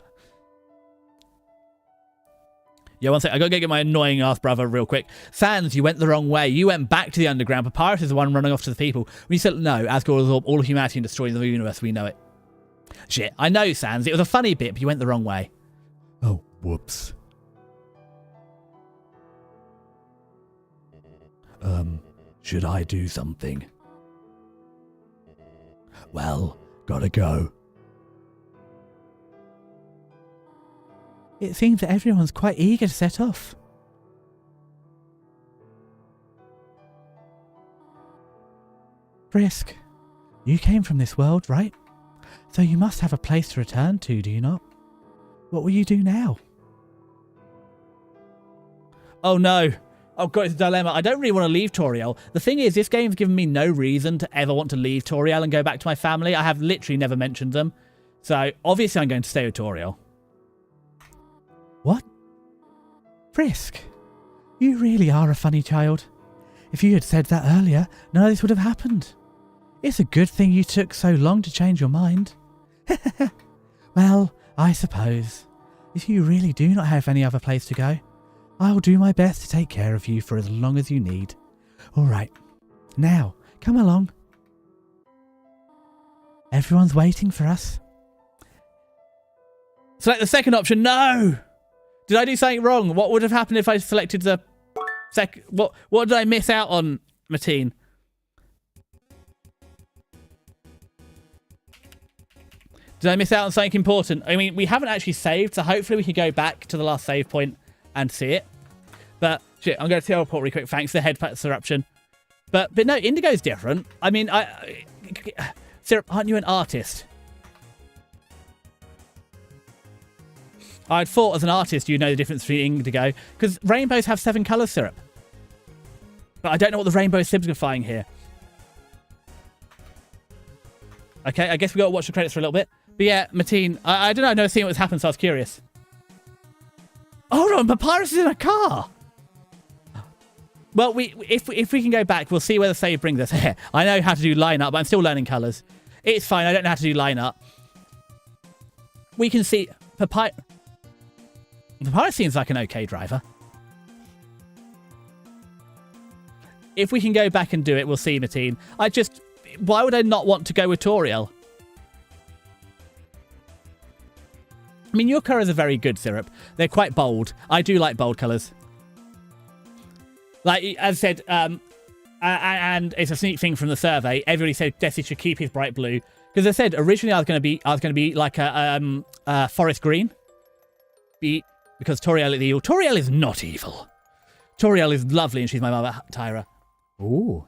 Yeah, one sec. I gotta go get my annoying ass brother real quick. Sans, you went the wrong way. You went back to the underground. Papyrus is the one running off to the people. When you said no, Asgore will absorb all of humanity and destroy the universe. We know it. Shit, I know, Sans. It was a funny bit, but you went the wrong way. Oh, whoops. Should I do something? Well, gotta go. It seems that everyone's quite eager to set off. Frisk, you came from this world, right? So you must have a place to return to, do you not? What will you do now? Oh no. Oh god, it's a dilemma. I don't really want to leave Toriel. The thing is, this game's given me no reason to ever want to leave Toriel and go back to my family. I have literally never mentioned them. So, obviously I'm going to stay with Toriel. What? Frisk, you really are a funny child. If you had said that earlier, none of this would have happened. It's a good thing you took so long to change your mind. Well, I suppose. If you really do not have any other place to go, I'll do my best to take care of you for as long as you need. All right. Now, come along. Everyone's waiting for us. Select the second option. No! Did I do something wrong? What would have happened if I selected the What did I miss out on, Mateen? Did I miss out on something important? I mean, we haven't actually saved, so hopefully we can go back to the last save point and see it. But, shit, I'm going to teleport really quick. Thanks to the head disruption. But no, Indigo's different. I mean, Syrup, aren't you an artist? I'd thought as an artist you'd know the difference between Indigo, because rainbows have 7 colours, Syrup. But I don't know what the rainbow is signifying here. Okay, I guess we got to watch the credits for a little bit. But yeah, Mateen, I don't know, I've never seen what's happened, so I was curious. Oh no, Papyrus is in a car! Well, if we can go back, we'll see where the save brings us. I know how to do line-up, but I'm still learning colours. It's fine, I don't know how to do line-up. We can see... Papyrus seems like an okay driver. If we can go back and do it, we'll see, Mateen. Why would I not want to go with Toriel? I mean, your colours are very good, Syrup. They're quite bold. I do like bold colours. Like, as I said, and it's a sneak thing from the survey. Everybody said Desi should keep his bright blue. Because I said, originally I was going to be like a forest green. Because Toriel is evil. Toriel is not evil. Toriel is lovely and she's my mother, Tyra. Ooh.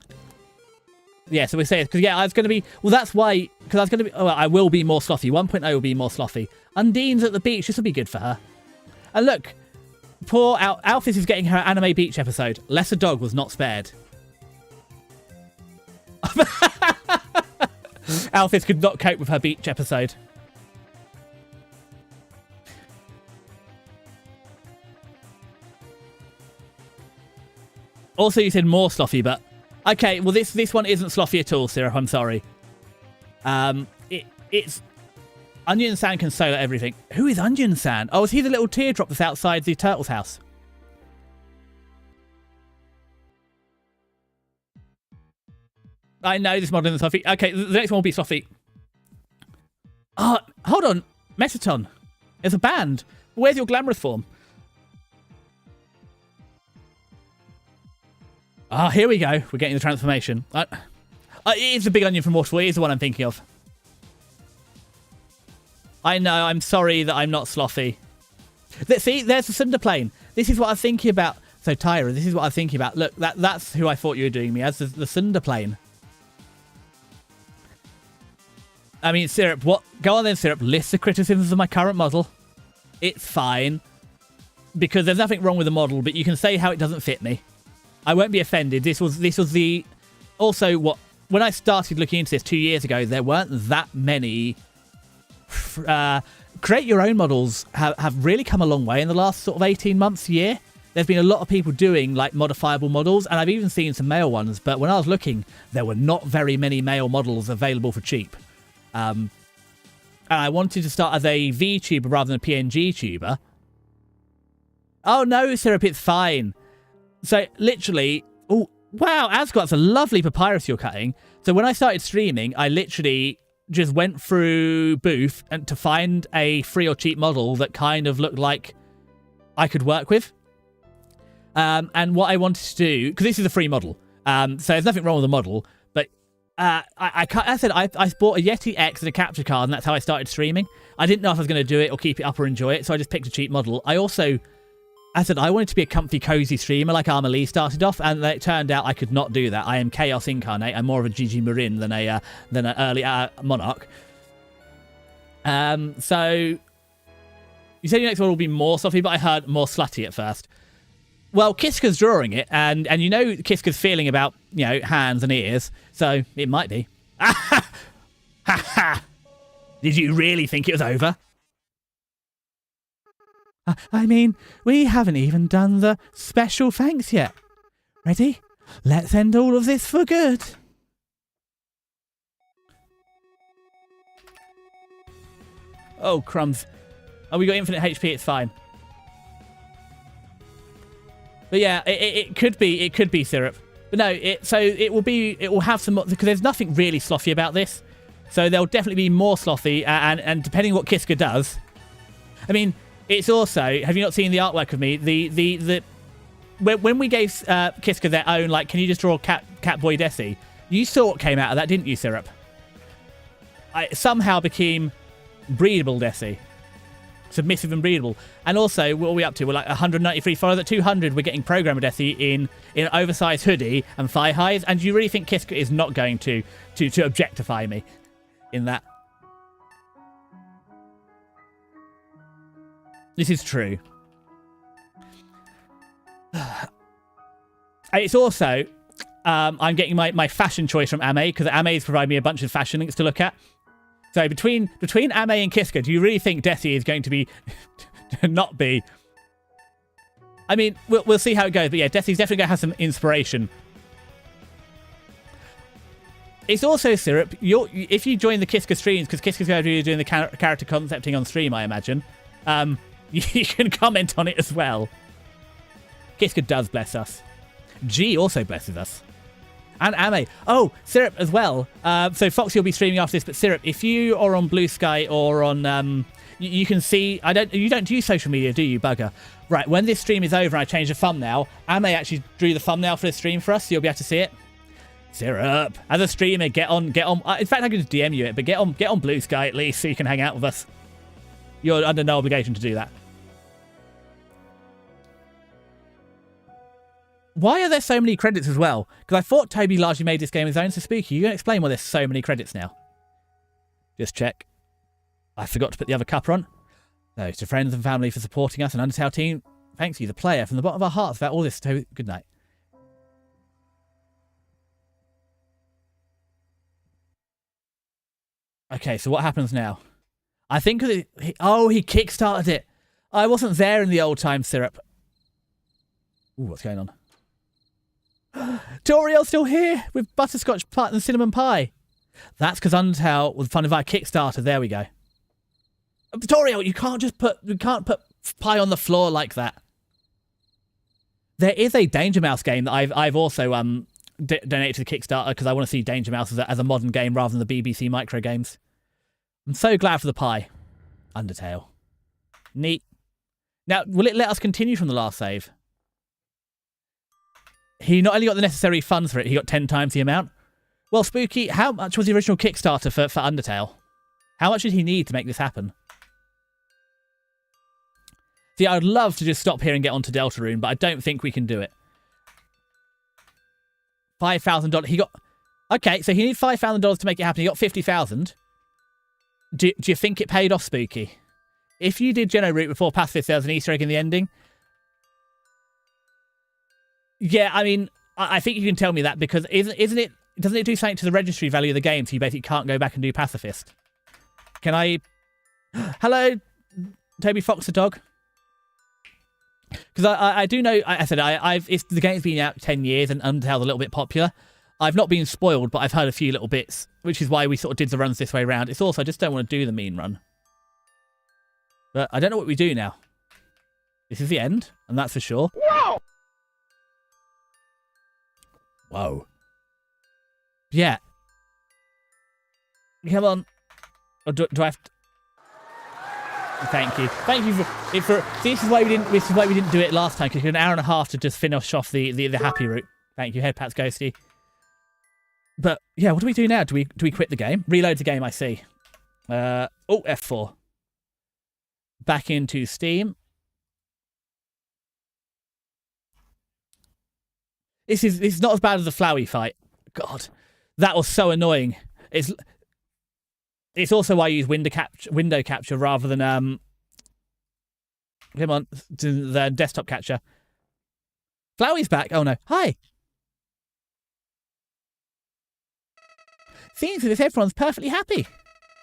Yeah, so we say, because yeah, I was going to be, well that's why, because I was going to be, oh, I will be more slothy. 1.0 will be more slothy. Undine's at the beach, this will be good for her. And look, poor Alphys is getting her anime beach episode. Lesser Dog was not spared. Alphys could not cope with her beach episode. Also, you said more slothy, but... Okay, well, this one isn't slothy at all, Syrup. I'm sorry. It's... Onion Sand can solo everything. Who is Onion Sand? Oh, is he the little teardrop that's outside the turtle's house? I know this model isn't sloppy. Okay, the next one will be sloppy. Oh, hold on. Metaton. It's a band. Where's your glamorous form? Ah, here we go. We're getting the transformation. It is the big onion from Waterfall. It is the one I'm thinking of. I know. I'm sorry that I'm not slothy. See, there's the cinder plane. This is what I'm thinking about. So, Tyra, this is what I'm thinking about. Look, that's who I thought you were doing me as, the cinder plane. I mean, Syrup, what? Go on then, Syrup. List the criticisms of my current model. It's fine. Because there's nothing wrong with the model, but you can say how it doesn't fit me. I won't be offended. This was the... Also, when I started looking into this 2 years ago, there weren't that many... create your own models have really come a long way in the last sort of 18 months, year. There's been a lot of people doing like modifiable models, and I've even seen some male ones, but when I was looking, there were not very many male models available for cheap. And I wanted to start as a VTuber rather than a PNG tuber. Oh no, Syrup, it's fine. So literally, oh wow, Ascot's a lovely papyrus you're cutting. So when I started streaming, I literally just went through Booth and to find a free or cheap model that kind of looked like I could work with. And what I wanted to do, because this is a free model, so there's nothing wrong with the model, but I bought a Yeti X and a capture card, and that's how I started streaming. I didn't know if I was going to do it or keep it up or enjoy it, so I just picked a cheap model. I wanted to be a comfy, cozy streamer like Armalee started off, and it turned out I could not do that. I am Chaos Incarnate. I'm more of a Gigi Marin than an early Monarch. So you said your next one will be more sloppy, but I heard more slutty at first. Well, Kiska's drawing it, and you know Kiska's feeling about, you know, hands and ears, so it might be. Ha ha! Did you really think it was over? I mean, we haven't even done the special thanks yet. Ready? Let's end all of this for good. Oh, crumbs. Oh, we got infinite HP, it's fine. But yeah, it could be Syrup. But no, it will have some, because there's nothing really slothy about this. So there'll definitely be more slothy, and depending on what Kiska does. I mean, it's also, have you not seen the artwork of me? When we gave Kiska their own, like, can you just draw Catboy Desi? You saw what came out of that, didn't you, Syrup? I somehow became breedable Desi. Submissive and breedable. And also, what are we up to? We're like 193 followers. At 200, we're getting Programmer Desi in an oversized hoodie and thigh highs. And do you really think Kiska is not going to objectify me in that? This is true. It's also, I'm getting my fashion choice from Ame, because Ame's provided me a bunch of fashion links to look at. So between Ame and Kiska, do you really think Desi is going to be not be? I mean, we'll see how it goes. But yeah, Desi's definitely going to have some inspiration. It's also, Syrup, if you join the Kiska streams, because Kiska's going to be doing the character concepting on stream, I imagine, you can comment on it as well. Kiska does bless us. G also blesses us. And Ame. Oh, Syrup as well. So Foxy will be streaming after this, but Syrup, if you are on Blue Sky or on... you can see... You don't use social media, do you, bugger? Right, when this stream is over and I change the thumbnail, Ame actually drew the thumbnail for the stream for us, so you'll be able to see it. Syrup, as a streamer, get on. In fact, I can just DM you it, but get on Blue Sky at least so you can hang out with us. You're under no obligation to do that. Why are there so many credits as well? Because I thought Toby largely made this game his own, so Spooky, you can explain why there's so many credits now. Just check. I forgot to put the other cuppa on. No, to friends and family for supporting us, and Undertale team, thanks you, the player, from the bottom of our hearts about all this. Toby, good night. Okay, so what happens now? I think he kickstarted it. I wasn't there in the old time, Syrup. Ooh, what's going on? Toriel's still here with butterscotch and cinnamon pie. That's because Undertale was funded via Kickstarter. There we go. Toriel, you can't put pie on the floor like that. There is a Danger Mouse game that I've also donate to the Kickstarter because I want to see Danger Mouse as a modern game rather than the BBC micro games. I'm so glad for the pie. Undertale. Neat. Now, will it let us continue from the last save? He not only got the necessary funds for it, he got 10 times the amount. Well, Spooky, how much was the original Kickstarter for Undertale? How much did he need to make this happen? See, I would love to just stop here and get onto Deltarune, but I don't think we can do it. $5,000. He got... Okay, so he needed $5,000 to make it happen. He got $50,000. Do you think it paid off, Spooky? If you did Geno Route before Pacifist, there was an Easter egg in the ending. Yeah, I mean, I think you can tell me that because doesn't it do something to the registry value of the game so you basically can't go back and do Pacifist? Can I... Hello, Toby Fox the dog. Because I do know, I said, the game's been out 10 years and Undertale's a little bit popular. I've not been spoiled, but I've heard a few little bits, which is why we sort of did the runs this way around. It's also, I just don't want to do the mean run. But I don't know what we do now. This is the end, and that's for sure. Whoa! Whoa. Yeah. Come on. Or do I have to... Thank you. Thank you for this is why we didn't do it last time, because you had an hour and a half to just finish off the happy route. Thank you, Head Pats Ghosty. But yeah, what do we do now? Do we quit the game? Reload the game, I see. F4. Back into Steam. This is not as bad as the Flowey fight. God, that was so annoying. It's also why I use window capture rather than come on, the desktop capture. Flowey's back. Oh no. Hi. Seems as if everyone's perfectly happy.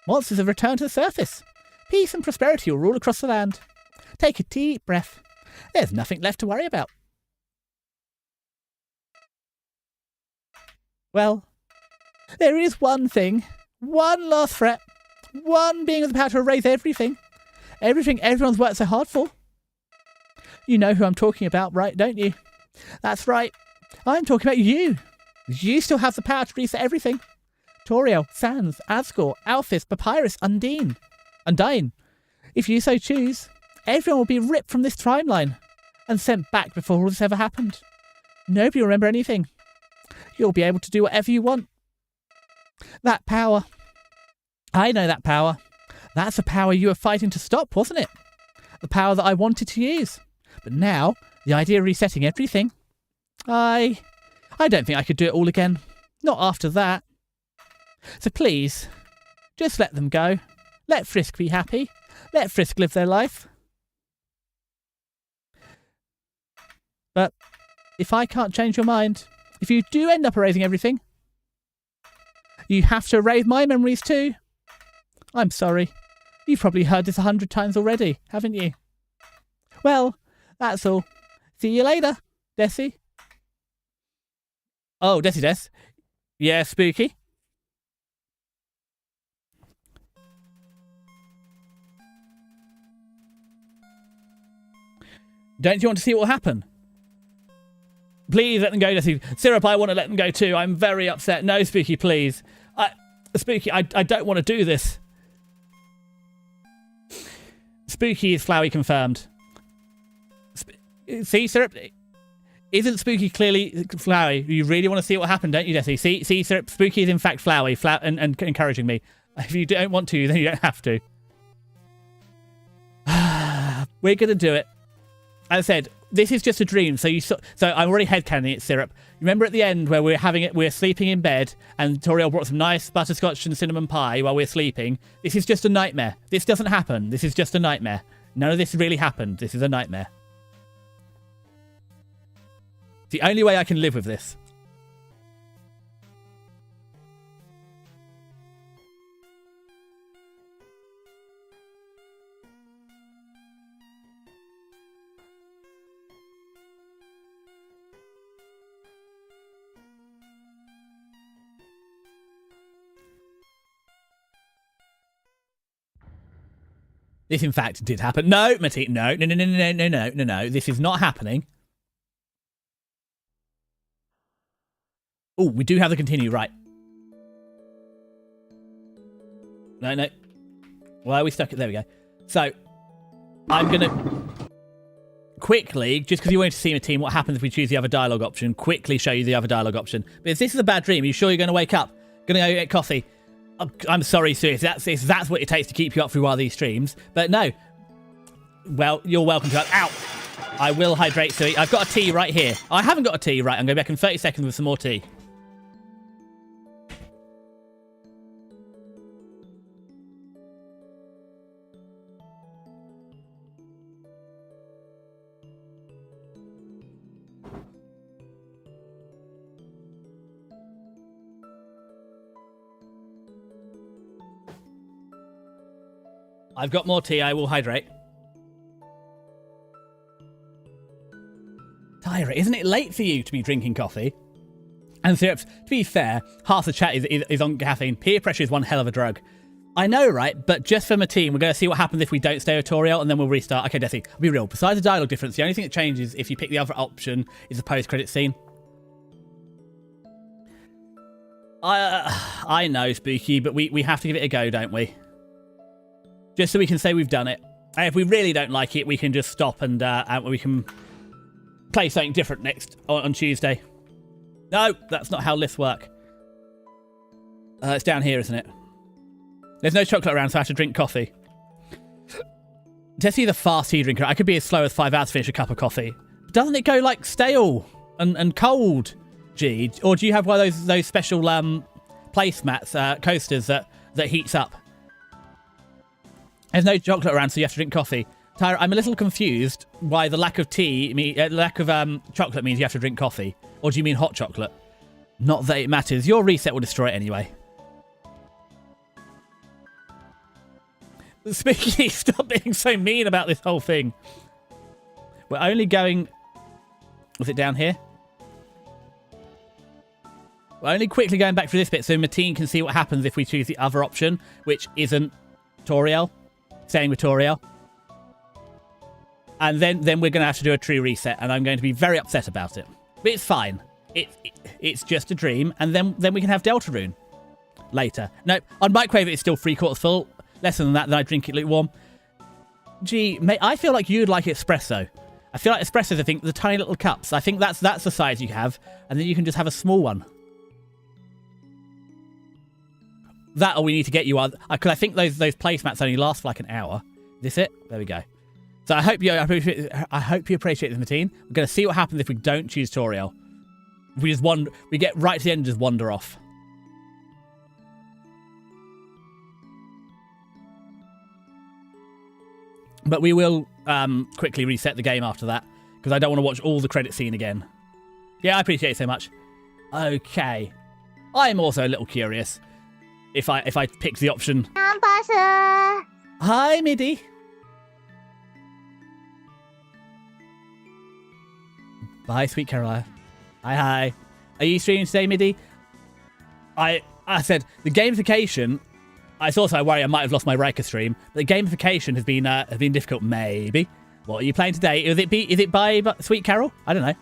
Monsters have returned to the surface. Peace and prosperity will rule across the land. Take a deep breath. There's nothing left to worry about. Well, there is one thing. One last threat. One being with the power to erase everything. Everything everyone's worked so hard for. You know who I'm talking about, right, don't you? That's right. I'm talking about you. You still have the power to reset everything. Toriel, Sans, Asgore, Alphys, Papyrus, Undyne. If you so choose, everyone will be ripped from this timeline and sent back before all this ever happened. Nobody will remember anything. You'll be able to do whatever you want. That power. I know that power. That's the power you were fighting to stop, wasn't it? The power that I wanted to use. But now, the idea of resetting everything. I don't think I could do it all again. Not after that. So please, just let them go. Let Frisk be happy. Let Frisk live their life. But if I can't change your mind, if you do end up erasing everything, you have to erase my memories too. I'm sorry. You've probably heard this 100 times already, haven't you? Well, that's all. See you later, Desi. Oh, Desi Des. Yeah, Spooky. Don't you want to see what will happen? Please let them go, Desi. Syrup, I want to let them go too. I'm very upset. No, Spooky, please. Spooky, I don't want to do this. Spooky is Flowey confirmed. See, Syrup? Isn't Spooky clearly Flowey? You really want to see what happened, don't you, Desi? See, Syrup? Spooky is in fact Flowey and encouraging me. If you don't want to, then you don't have to. We're going to do it. As I said, this is just a dream. So I'm already headcanoning it, Syrup. Remember at the end where we're sleeping in bed and Toriel brought some nice butterscotch and cinnamon pie while we're sleeping. This is just a nightmare. This doesn't happen. This is just a nightmare. None of this really happened. This is a nightmare. It's the only way I can live with this. This, in fact, did happen. No, Matty, no. This is not happening. Oh, we do have the continue, right. No. Why are we stuck? There we go. So, I'm going to quickly, just because you wanted to see, team, what happens if we choose the other dialogue option, quickly show you the other dialogue option. But if this is a bad dream, are you sure you're going to wake up? Going to go get coffee? I'm sorry, Sue, if that's what it takes to keep you up through one of these streams. But no. Well, you're welcome to that. Ow! I will hydrate, Sue. I've got a tea right here. I haven't got a tea. Right, I'm going back in 30 seconds with some more tea. I've got more tea. I will hydrate. Tyra, isn't it late for you to be drinking coffee? And so, to be fair, half the chat is on caffeine. Peer pressure is one hell of a drug. I know, right? But just for my team, we're going to see what happens if we don't stay tutorial, and then we'll restart. Okay, Desi, I'll be real. Besides the dialogue difference, the only thing that changes if you pick the other option is the post-credit scene. I know, Spooky, but we have to give it a go, don't we? Just so we can say we've done it. And if we really don't like it, we can just stop and we can play something different next on Tuesday. No, that's not how lifts work. It's down here, isn't it? There's no chocolate around, so I have to drink coffee. Desi's a fast tea drinker. I could be as slow as 5 hours to finish a cup of coffee. Doesn't it go like stale and cold, G? Or do you have one of those special placemats, coasters that heats up? There's no chocolate around, so you have to drink coffee. Tyra, I'm a little confused why the lack of chocolate means you have to drink coffee. Or do you mean hot chocolate? Not that it matters. Your reset will destroy it anyway. Speaking, stop being so mean about this whole thing. We're only going... Was it down here? We're only quickly going back through this bit so Mateen can see what happens if we choose the other option, which isn't Toriel. Staying with Toriel. And then we're going to have to do a true reset, and I'm going to be very upset about it. But it's fine. It's just a dream, and then we can have Deltarune later. No, on microwave it's still 3/4 full. Less than that, then I drink it lukewarm. Gee, mate, I feel like you'd like espresso. I feel like espressos, I think, the tiny little cups. I think that's the size you have, and then you can just have a small one. That, or we need to get you on, because I think those placemats only last for like an hour. Is this it? There we go. So I hope you appreciate this, Mateen. We're going to see what happens if we don't choose Toriel. We get right to the end and just wander off. But we will quickly reset the game after that, because I don't want to watch all the credit scene again. Yeah, I appreciate it so much. Okay. I'm also a little curious if I picked the option. Hi, Midi. Bye, sweet Caroline. Hi. Are you streaming today, Midi? I said the gamification. I worry I might have lost my Riker stream. But the gamification has been difficult. Maybe. What are you playing today? Is it by Sweet Carol? I don't know.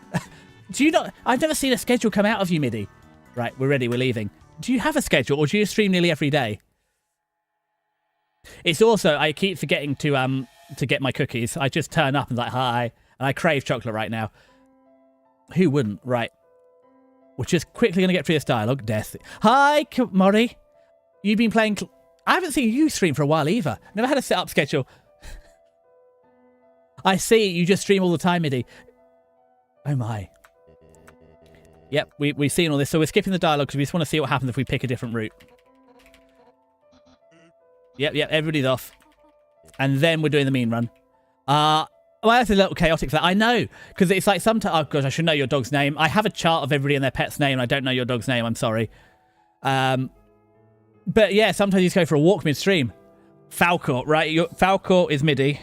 Do you not? I've never seen a schedule come out of you, Midi. Right, we're ready. We're leaving. Do you have a schedule, or do you stream nearly every day? It's also I keep forgetting to get my cookies. I just turn up and like hi, and I crave chocolate right now. Who wouldn't? Right. We're just quickly going to get through this dialogue. Death. Hi, Mori. You've been playing... I haven't seen you stream for a while either. Never had a set-up schedule. I see. You just stream all the time, Midi. Oh, my. Yep, we've seen all this. So we're skipping the dialogue because we just want to see what happens if we pick a different route. Yep, everybody's off. And then we're doing the mean run. Well, that's a little chaotic for that. I know, because it's like sometimes... Oh, gosh, I should know your dog's name. I have a chart of everybody and their pet's name, and I don't know your dog's name. I'm sorry. But, yeah, sometimes you just go for a walk mid-stream. Falcourt, right? Falcourt is Midi.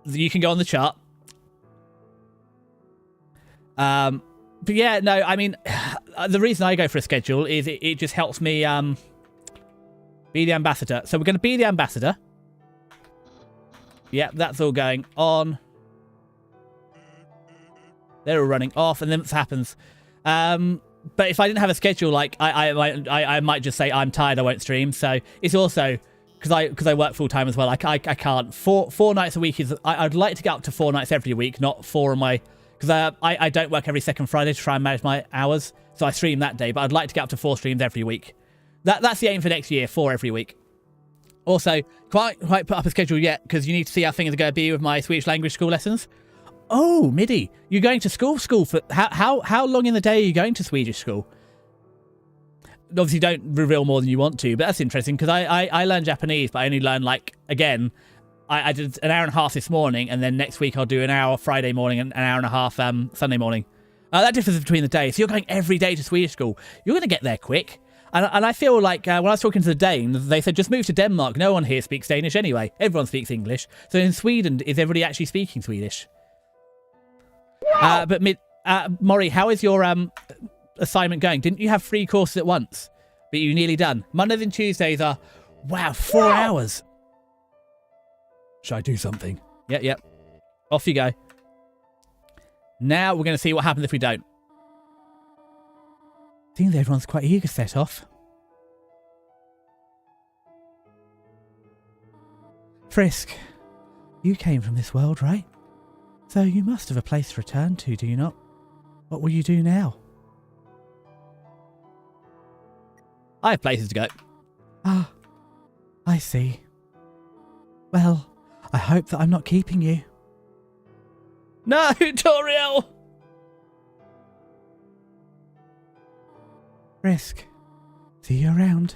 You can go on the chart. But, yeah, no, I mean... The reason I go for a schedule is it just helps me... Be the ambassador. So we're going to be the ambassador. Yep, that's all going on. They're all running off, and then this happens. But if I didn't have a schedule, like I might just say I'm tired, I won't stream. So it's also because I work full time as well. I can't. Four nights a week is. I'd like to get up to 4 nights every week, not 4 on my. Because I don't work every second Friday to try and manage my hours, so I stream that day. But I'd like to get up to 4 streams every week. That's the aim for next year, 4 every week. Also, quite put up a schedule yet because you need to see how things are going to be with my Swedish language school lessons. Oh, Midi, you're going to school for how long in the day are you going to Swedish school? Obviously, don't reveal more than you want to, but that's interesting because I learn Japanese, but I only learn I did an hour and a half this morning, and then next week I'll do an hour Friday morning and an hour and a half Sunday morning. That differs between the days. So you're going every day to Swedish school. You're going to get there quick. And I feel like when I was talking to the Danes, they said, just move to Denmark. No one here speaks Danish anyway. Everyone speaks English. So in Sweden, is everybody actually speaking Swedish? But Maury, how is your assignment going? Didn't you have 3 courses at once? But you're nearly done. Mondays and Tuesdays are, wow, 4 hours. Should I do something? Yep. Off you go. Now we're going to see what happens if we don't. Seems everyone's quite eager to set off. Frisk, you came from this world, right? So you must have a place to return to, do you not? What will you do now? I have places to go. Ah, I see. Well, I hope that I'm not keeping you. No, Toriel! Frisk, see you around.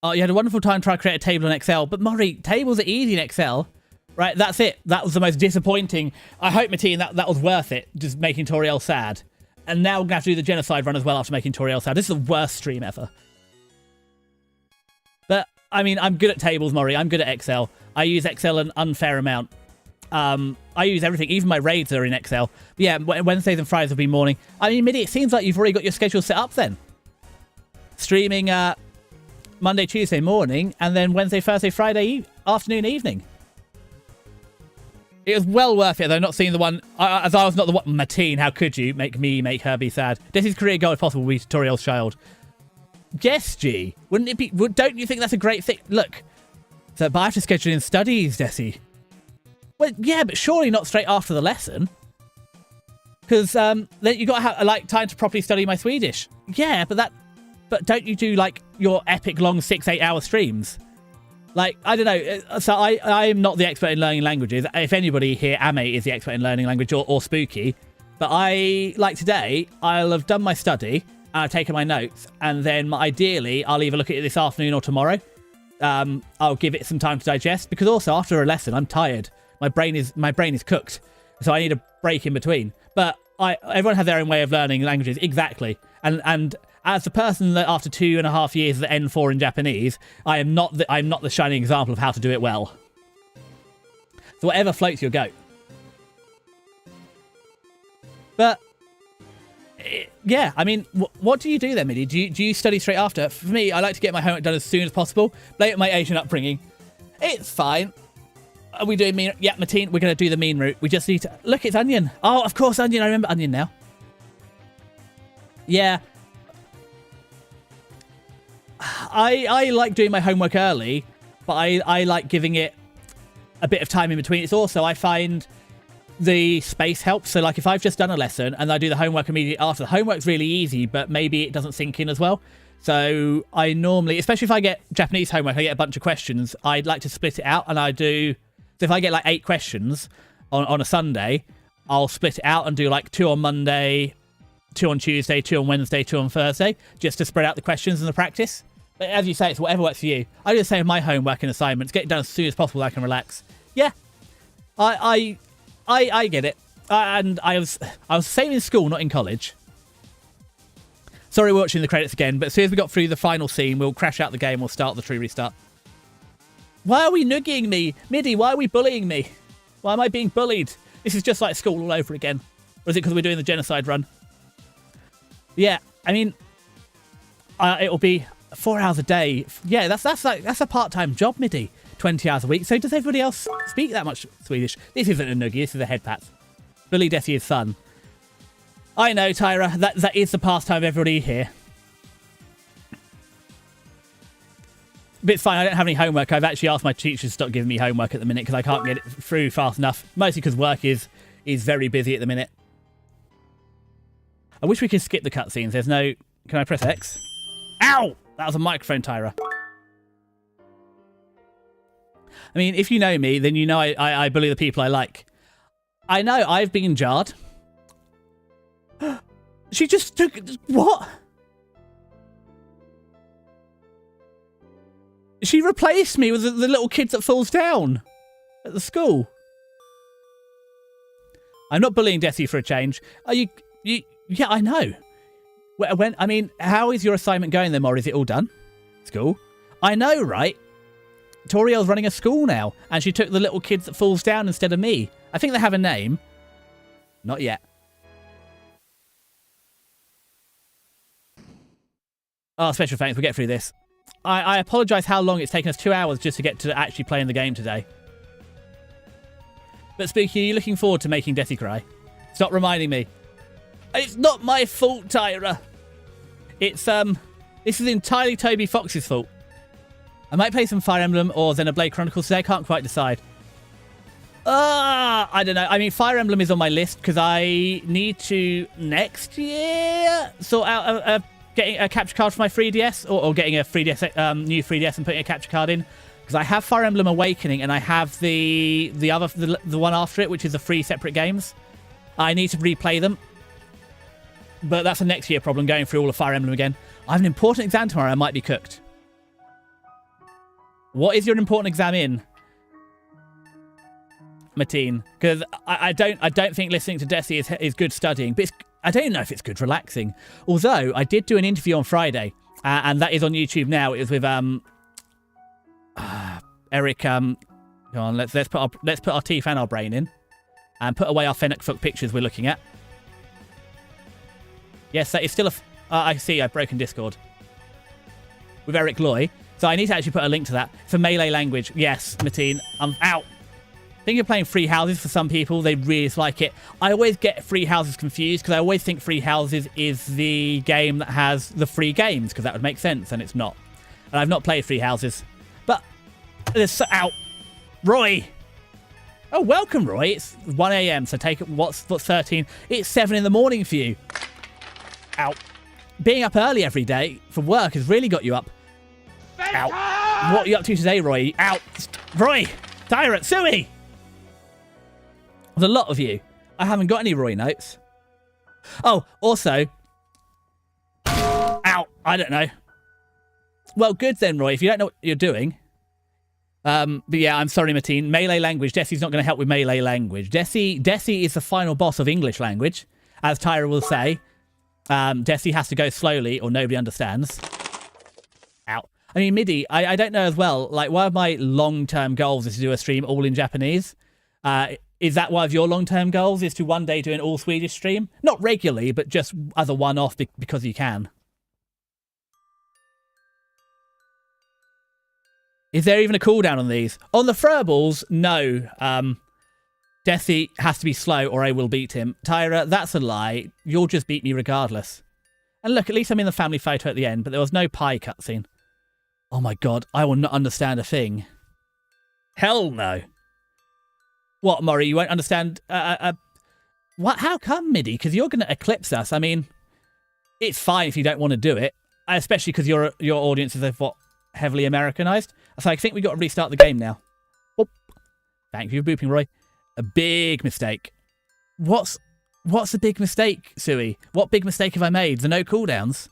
Oh, you had a wonderful time trying to create a table in Excel, but Maury, tables are easy in Excel. Right, that's it. That was the most disappointing. I hope, Mateen, that was worth it, just making Toriel sad. And now we're going to have to do the genocide run as well after making Toriel sad. This is the worst stream ever. But, I mean, I'm good at tables, Maury. I'm good at Excel. I use Excel an unfair amount. I use everything. Even my raids are in Excel. But yeah, Wednesdays and Fridays will be morning. I mean, Midi, it seems like you've already got your schedule set up then. Streaming Monday, Tuesday morning, and then Wednesday, Thursday, Friday afternoon, evening. It was well worth it, though, not seeing the one... as I was not the one... Mateen, how could you make her be sad? Desi's career goal, if possible, would be Toriel's child. Yes, G. Wouldn't it be... Don't you think that's a great thing? Look. So, but I have to schedule in studies, Desi. Well, yeah, but surely not straight after the lesson. Because then you got to have, time to properly study my Swedish. Yeah, but don't you do, your epic long 6-8 hour streams? I don't know. So I am not the expert in learning languages. If anybody here, Ame is the expert in learning language or Spooky. But today, I'll have done my study, and I've taken my notes, and then ideally, I'll either look at it this afternoon or tomorrow. I'll give it some time to digest, because also after a lesson, I'm tired. My brain is cooked, so I need a break in between. But everyone has their own way of learning languages, exactly. And as the person that after 2.5 years at N4 in Japanese, I'm not the shining example of how to do it well. So whatever floats your goat. But yeah, I mean, what do you do then, Midi? Do you study straight after? For me, I like to get my homework done as soon as possible. Blame it my Asian upbringing. It's fine. Are we doing mean? Yeah, Mateen, we're going to do the mean route. We just need to... Look, it's Onion. Oh, of course, Onion. I remember Onion now. Yeah. I like doing my homework early, but I like giving it a bit of time in between. It's also, I find the space helps. So, if I've just done a lesson and I do the homework immediately after, the homework's really easy, but maybe it doesn't sink in as well. So, I normally, especially if I get Japanese homework, I get a bunch of questions, I'd like to split it out, and I do... So if I get 8 questions on a Sunday, I'll split it out and do 2 on Monday, 2 on Tuesday, 2 on Wednesday, 2 on Thursday, just to spread out the questions and the practice. But as you say, it's whatever works for you. I do the same with my homework and assignments. Get it done as soon as possible so I can relax. Yeah, I get it. And I was the same in school, not in college. Sorry we're watching the credits again, but as soon as we got through the final scene, we'll crash out the game, we'll start the true restart. Why are we nugging me? Midi, why are we bullying me? Why am I being bullied? This is just like school all over again. Or is it because we're doing the genocide run? Yeah, I mean, it'll be 4 hours a day. Yeah, that's a part-time job, Midi. 20 hours a week. So does everybody else speak that much Swedish? This isn't a noogie, this is a head pat. Billy Desi's son. I know, Tyra, that is the pastime of everybody here. But it's fine, I don't have any homework. I've actually asked my teachers to stop giving me homework at the minute because I can't get it through fast enough. Mostly because work is very busy at the minute. I wish we could skip the cutscenes. There's no... Can I press X? Ow! That was a microphone, Tyra. I mean, if you know me, then you know I bully the people I like. I know, I've been jarred. She just took... What? She replaced me with the little kid that falls down at the school. I'm not bullying Desi for a change. Are you... Yeah, I know. I mean, how is your assignment going then, Mor? Is it all done? School? I know, right? Toriel's running a school now, and she took the little kid that falls down instead of me. I think they have a name. Not yet. Oh, special thanks. We'll get through this. I apologise how long it's taken us 2 hours just to get to actually playing the game today. But Spooky, are you looking forward to making Desi cry? Stop reminding me. It's not my fault, Tyra. It's, this is entirely Toby Fox's fault. I might play some Fire Emblem or Xenoblade Chronicles today. I can't quite decide. I don't know. I mean, Fire Emblem is on my list because I need to, next year, sort out getting a capture card for my 3DS or getting a 3DS, new 3DS and putting a capture card in. Because I have Fire Emblem Awakening and I have the one after it, which is the 3 separate games. I need to replay them. But that's a next year problem, going through all of Fire Emblem again. I have an important exam tomorrow. I might be cooked. What is your important exam in, Mateen? Because I don't think listening to Desi is good studying, but I don't know if it's good relaxing. Although I did do an interview on Friday, and that is on YouTube now. It was with Eric. Come on, let's put our teeth and our brain in, and put away our Fennec Foot pictures we're looking at. Yes, that is still I see. I've broken Discord with Eric Loy. So I need to actually put a link to that. For melee language, yes, Mateen, I'm out. I think you're playing Free Houses for some people. They really like it. I always get Free Houses confused because I always think Free Houses is the game that has the free games because that would make sense, and it's not. And I've not played Free Houses. But there's out. Roy. Oh, welcome, Roy. It's 1 a.m. So take it. What's 13? It's 7 in the morning for you. Out. Being up early every day for work has really got you up. Out. What are you up to today, Roy? Out. Roy. Tyrant. Suey. There's a lot of you. I haven't got any Roy notes. Oh, also. Out. I don't know. Well, good then, Roy, if you don't know what you're doing. But yeah, I'm sorry, Mateen. Melee language. Desi's not going to help with melee language. Desi is the final boss of English language. As Tyra will say. Desi has to go slowly or nobody understands. Out. I mean, Midi, I don't know as well. Like, one of my long-term goals is to do a stream all in Japanese. Is that one of your long-term goals, is to one day do an all-Swedish stream? Not regularly, but just as a one-off because you can. Is there even a cooldown on these? On the throwables, no. Desi has to be slow or I will beat him. Tyra, that's a lie. You'll just beat me regardless. And look, at least I'm in the family photo at the end, but there was no pie cutscene. Oh my god, I will not understand a thing. Hell no. What, Murray, you won't understand... What? How come, Midi? Because you're going to eclipse us. I mean, it's fine if you don't want to do it. Especially because your audience is, what, heavily Americanized. So I think we've got to restart the game now. Oh, thank you for booping, Roy. A big mistake. What's the big mistake, Suey? What big mistake have I made? The no cooldowns?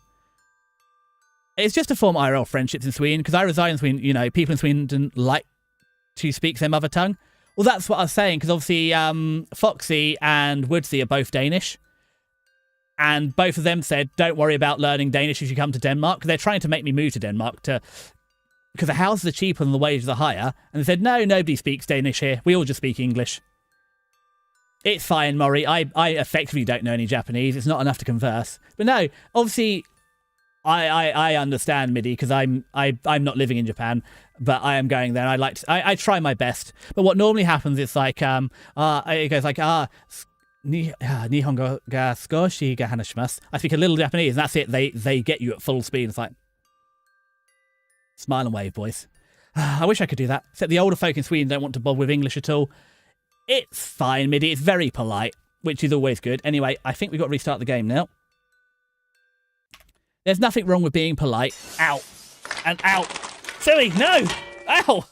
It's just to form IRL friendships in Sweden, because I reside in Sweden, you know, people in Sweden like to speak their mother tongue. Well, that's what I was saying, because obviously Foxy and Woodsy are both Danish. And both of them said, don't worry about learning Danish if you come to Denmark. They're trying to make me move to Denmark because the houses are cheaper and the wages are higher. And they said, no, nobody speaks Danish here. We all just speak English. It's fine, Murray. I effectively don't know any Japanese. It's not enough to converse. But no, obviously, I understand, Midi, because I'm not living in Japan, but I am going there. I try my best. But what normally happens is like it goes like Nihongo ga skoshi ga hanashimasu. I speak a little Japanese, and that's it. They get you at full speed. It's like smile and wave, boys. I wish I could do that. Except the older folk in Sweden don't want to bother with English at all. It's fine, Midi. It's very polite, which is always good. Anyway, I think we've got to restart the game now. There's nothing wrong with being polite. Ow. And ow. Silly, no! Ow!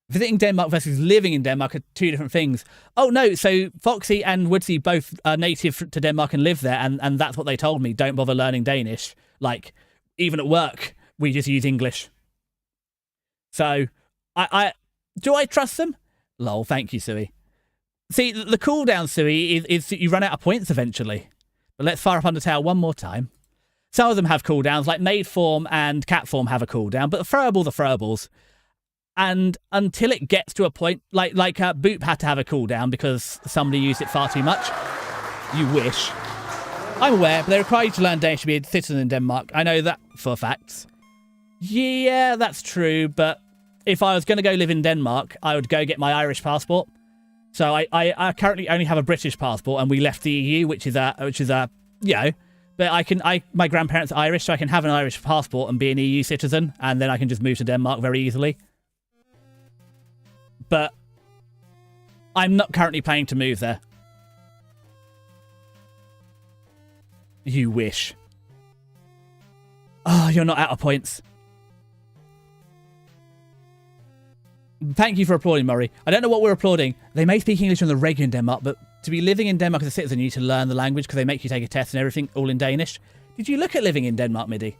Visiting Denmark versus living in Denmark are two different things. Oh, no, so Foxy and Woodsy both are native to Denmark and live there, and that's what they told me. Don't bother learning Danish. Like, even at work, we just use English. So, do I trust them? Lol, thank you, Sui. See, the cooldown, Sui, is that you run out of points eventually. But let's fire up Undertale one more time. Some of them have cooldowns, like Maid Form and Cat Form have a cooldown, but the throwables are throwables. And until it gets to a point, like Boop had to have a cooldown because somebody used it far too much. You wish. I'm aware, but they require you to learn Danish to be a citizen in Denmark. I know that for facts. Yeah, that's true, but if I was going to go live in Denmark, I would go get my Irish passport. So I currently only have a British passport, and we left the EU, which is a you know, but my grandparents are Irish, so I can have an Irish passport and be an EU citizen, and then I can just move to Denmark very easily. But I'm not currently planning to move there. You wish. Oh, you're not out of points. Thank you for applauding, Murray. I don't know what we're applauding. They may speak English on the regular in Denmark, but to be living in Denmark as a citizen, you need to learn the language because they make you take a test and everything all in Danish. Did you look at living in Denmark, Midi?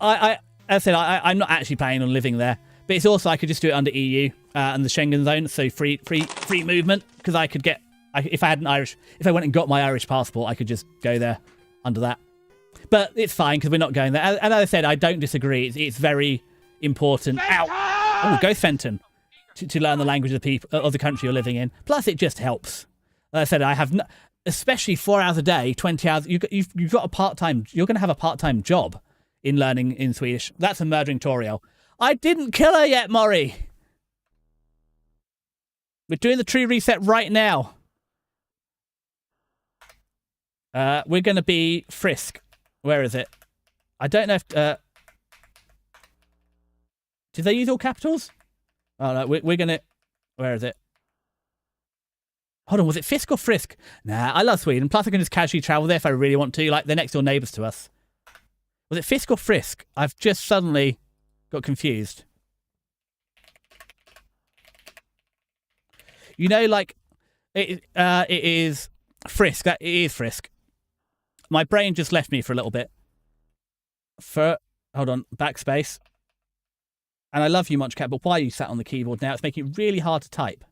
As I said, I'm not actually planning on living there, but it's also I could just do it under EU and the Schengen zone, so free movement. Because I could get, if I went and got my Irish passport, I could just go there under that. But it's fine because we're not going there. And as I said, I don't disagree. It's very important. Ow! Oh, Ghost Fenton. To learn the language of the people of the country you're living in. Plus, it just helps. Like I said, I have, especially 4 hours a day, 20 hours. You've got a part-time. You're going to have a part-time job in learning in Swedish. That's a murdering Toriel. I didn't kill her yet, Maury. We're doing the tree reset right now. We're going to be Frisk. Where is it? I don't know if. Did they use all capitals? Oh, no, we're going to... Where is it? Hold on, was it Fisk or Frisk? Nah, I love Sweden. Plus, I can just casually travel there if I really want to. Like, they're next door neighbours to us. Was it Fisk or Frisk? I've just suddenly got confused. You know, like, it is Frisk. It is Frisk. My brain just left me for a little bit. Hold on, backspace. And I love you, Munchcat, but why are you sat on the keyboard now? It's making it really hard to type.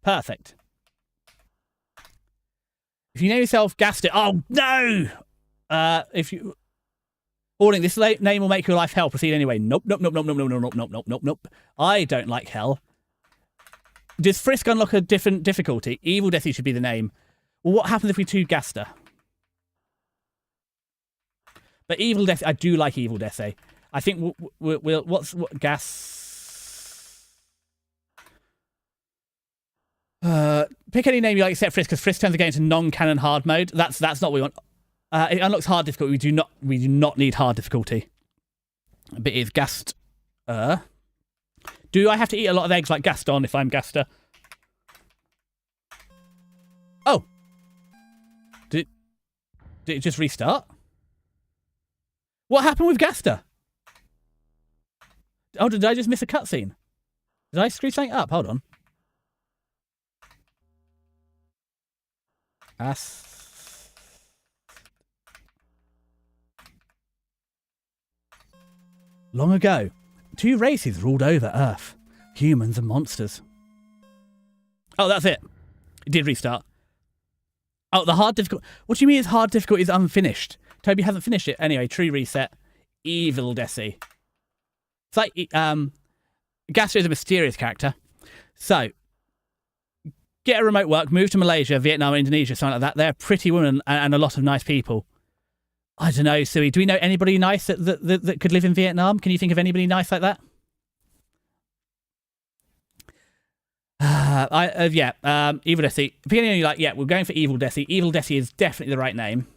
Perfect. If you name yourself Gaster... Oh, no! If you... Warning, this name will make your life hell. Proceed anyway. Nope, nope, nope, nope, nope, nope, nope, nope, nope, nope, nope. I don't like hell. Does Frisk unlock a different difficulty? Evil Deathy should be the name. Well, what happens if we choose Gaster? But Evil Death, I do like Evil Death. I think we'll what gas? Pick any name you like except Frisk, because Frisk turns the game into non-canon hard mode. That's not what we want. It unlocks hard difficulty. We do not need hard difficulty. But it's Gast. Do I have to eat a lot of eggs like Gaston if I'm Gaster? Oh. Did it just restart? What happened with Gaster? Oh, did I just miss a cutscene? Did I screw something up? Hold on. Long ago, 2 races ruled over Earth. Humans and monsters. Oh, that's it. It did restart. Oh, the hard difficulty. What do you mean is hard difficulty is unfinished? Toby hasn't finished it. Anyway, tree reset. Evil Desi. It's like, Gaster is a mysterious character. So, Get a remote work, move to Malaysia, Vietnam, Indonesia, something like that. They're pretty women and a lot of nice people. I don't know, Sui. Do we know anybody nice that could live in Vietnam? Can you think of anybody nice like that? Evil Desi. Beginning, like, yeah, we're going for Evil Desi. Evil Desi is definitely the right name.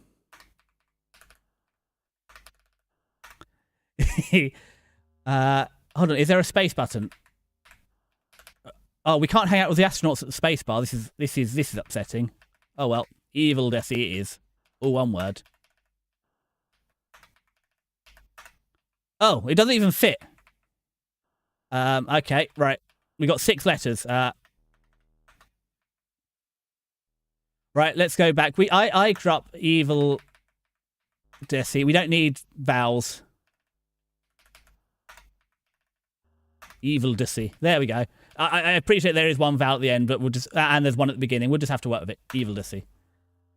Hold on, is there a space button? Oh, we can't hang out with the astronauts at the space bar. This is upsetting. Oh well, Evil Desi it is. All one word. Oh, it doesn't even fit. Okay, right. We got 6 letters. Right, let's go back. I drop Evil Desi. We don't need vowels. Evil Desi. There we go. I appreciate there is one vowel at the end, but we'll just and there's one at the beginning. We'll just have to work with it. Evil Desi.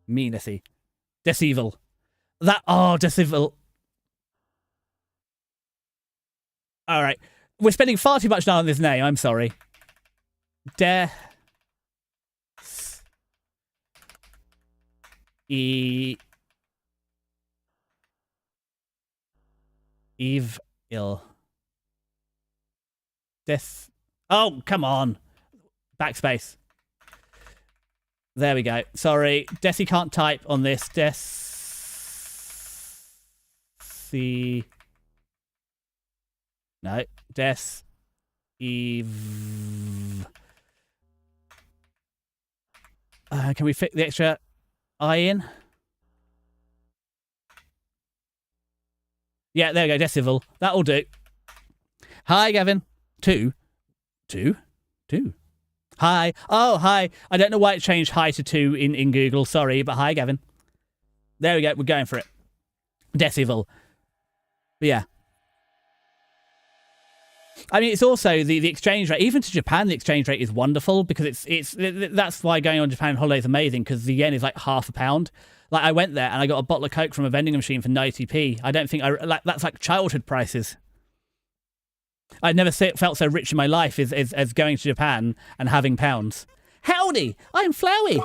Mean Desi. Decevil. Decevil. All right. We're spending far too much time on this name. I'm sorry. Evil. Oh, come on. Backspace. There we go. Sorry. Desi can't type on this. No. Can we fit the extra I in? Yeah, there we go. Decivil. That'll do. Hi, Gavin. Two. Hi. Oh, hi. I don't know why it changed hi to 2 in Google. Sorry, but hi, Gavin. There we go. We're going for it. Decivil. But yeah. I mean, it's also the exchange rate. Even to Japan, the exchange rate is wonderful because that's why going on Japan holiday is amazing because the yen is like £0.50. Like I went there and I got a bottle of Coke from a vending machine for 90p. I don't think that's like childhood prices. I'd never felt so rich in my life as going to Japan and having pounds. Howdy, I'm Flowey.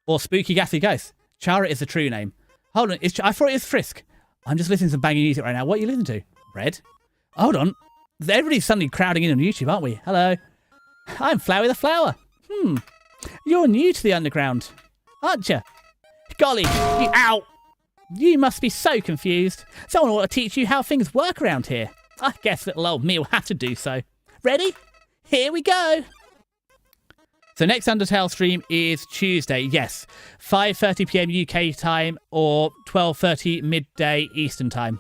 Or Spooky Gassy Ghost. Chara is the true name. Hold on, I thought it was Frisk. I'm just listening to some banging music right now. What are you listening to? Red? Hold on. Everybody's suddenly crowding in on YouTube, aren't we? Hello. I'm Flowey the Flower. You're new to the underground, aren't you? Golly, ow! You must be so confused. Someone ought to teach you how things work around here. I guess little old me will have to do so. Ready? Here we go. So next Undertale stream is Tuesday. Yes, 5:30 p.m. UK time or 12:30 midday Eastern time.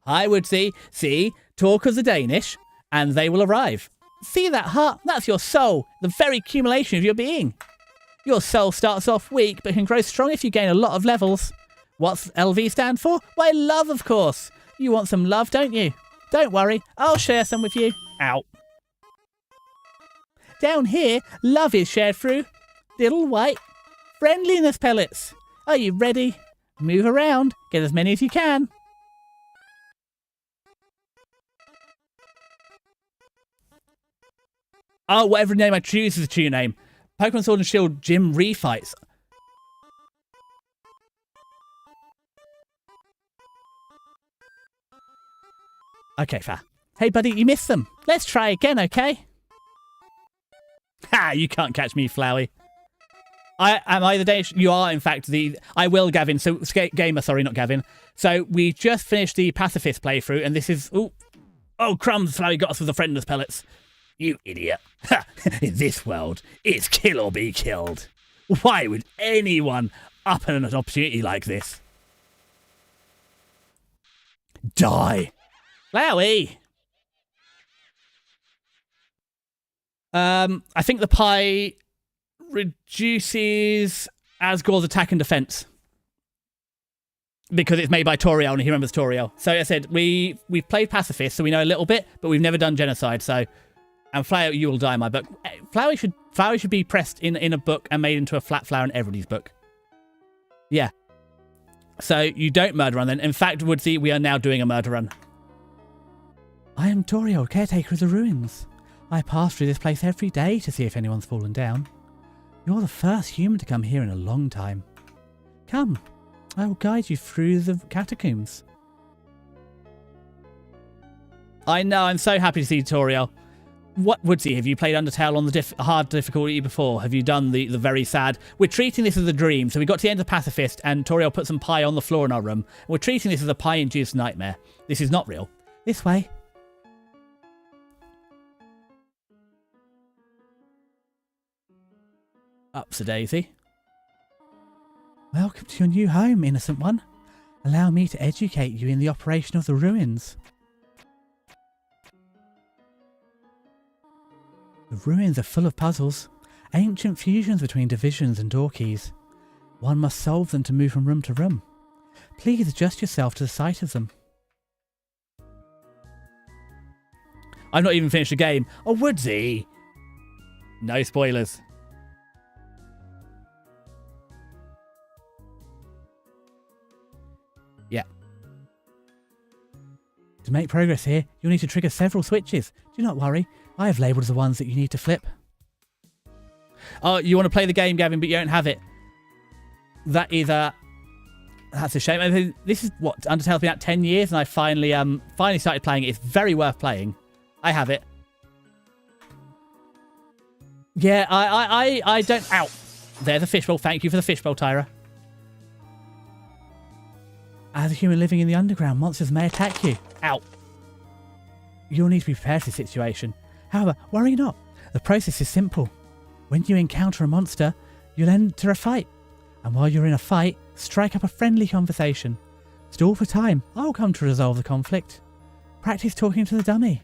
I would see, talk of the Danish, and they will arrive. See that heart? That's your soul, the very accumulation of your being. Your soul starts off weak, but can grow strong if you gain a lot of levels. What's LV stand for? Why, love, of course. You want some love, don't you? Don't worry, I'll share some with you. Ow. Down here, love is shared through little white friendliness pellets. Are you ready? Move around, get as many as you can. Oh, whatever name I choose is a true name. Pokemon Sword and Shield Gym Refights. Okay, fair. Hey, buddy, you missed them. Let's try again, okay? Ha! You can't catch me, Flowey. Am I the Danish? You are, in fact, I will, Gavin. So, Gamer, sorry, not Gavin. So, we just finished the pacifist playthrough, and this is... Oh, crumbs, Flowey got us with the friendless pellets. You idiot. In this world, it's kill or be killed. Why would anyone up an opportunity like this? Die. Flowey. I think the pie reduces Asgore's attack and defense. Because it's made by Toriel and he remembers Toriel. So as I said, we've played pacifist, so we know a little bit, but we've never done genocide, so... And Flower, you will die in my book. Flower should be pressed in a book and made into a flat flower in everybody's book. Yeah. So you don't murder run then. In fact, Woodsy, we are now doing a murder run. I am Toriel, caretaker of the ruins. I pass through this place every day to see if anyone's fallen down. You're the first human to come here in a long time. Come, I will guide you through the catacombs. I know, I'm so happy to see Toriel. What, Woodsy, have you played Undertale on the hard difficulty before? Have you done the very sad... We're treating this as a dream, so we got to the end of Pacifist and Toriel put some pie on the floor in our room. We're treating this as a pie-induced nightmare. This is not real. This way. Upsa-daisy. Welcome to your new home, innocent one. Allow me to educate you in the operation of the ruins. The ruins are full of puzzles, ancient fusions between divisions and door keys. One must solve them to move from room to room. Please adjust yourself to the sight of them. I've not even finished the game. Oh, Woodsy! No spoilers. Yeah. To make progress here, you'll need to trigger several switches. Do not worry, I have labelled the ones that you need to flip. Oh, you want to play the game, Gavin, but you don't have it. That is that's a shame. I mean, this is what Undertale's been out 10 years, and I finally started playing it. It's very worth playing. I have it. Yeah, I don't. Ow! There's a fishbowl. Thank you for the fishbowl, Tyra. As a human living in the underground, monsters may attack you. Ow! You'll need to be prepared for this situation. However, worry not. The process is simple. When you encounter a monster, you'll enter a fight. And while you're in a fight, strike up a friendly conversation. Stall for time. I'll come to resolve the conflict. Practice talking to the dummy.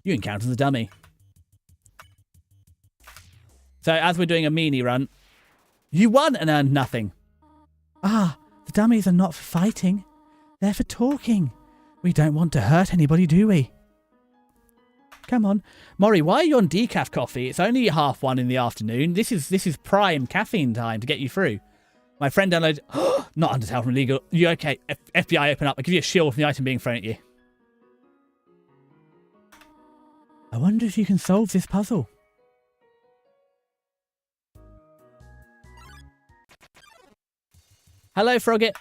You encounter the dummy. So as we're doing a meanie run, you won and earned nothing. Ah, the dummies are not for fighting. They're for talking. We don't want to hurt anybody, do we? Come on. Maury, why are you on decaf coffee? It's only 1:30 in the afternoon. This is prime caffeine time to get you through. My friend downloaded... not Undertale from illegal. You okay? FBI, open up. I'll give you a shield from the item being thrown at you. I wonder if you can solve this puzzle. Hello, Frogget.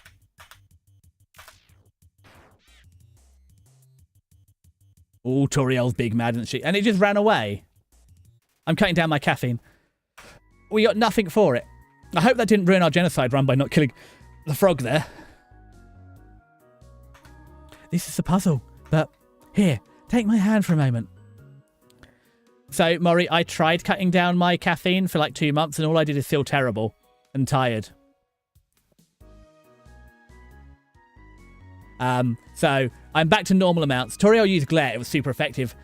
Oh, Toriel's big mad, isn't she? And it just ran away. I'm cutting down my caffeine. We got nothing for it. I hope that didn't ruin our genocide run by not killing the frog there. This is a puzzle, but here, take my hand for a moment. So, Maury, I tried cutting down my caffeine for like 2 months and all I did is feel terrible and tired. So I'm back to normal amounts. Toriel used glare. It was super effective.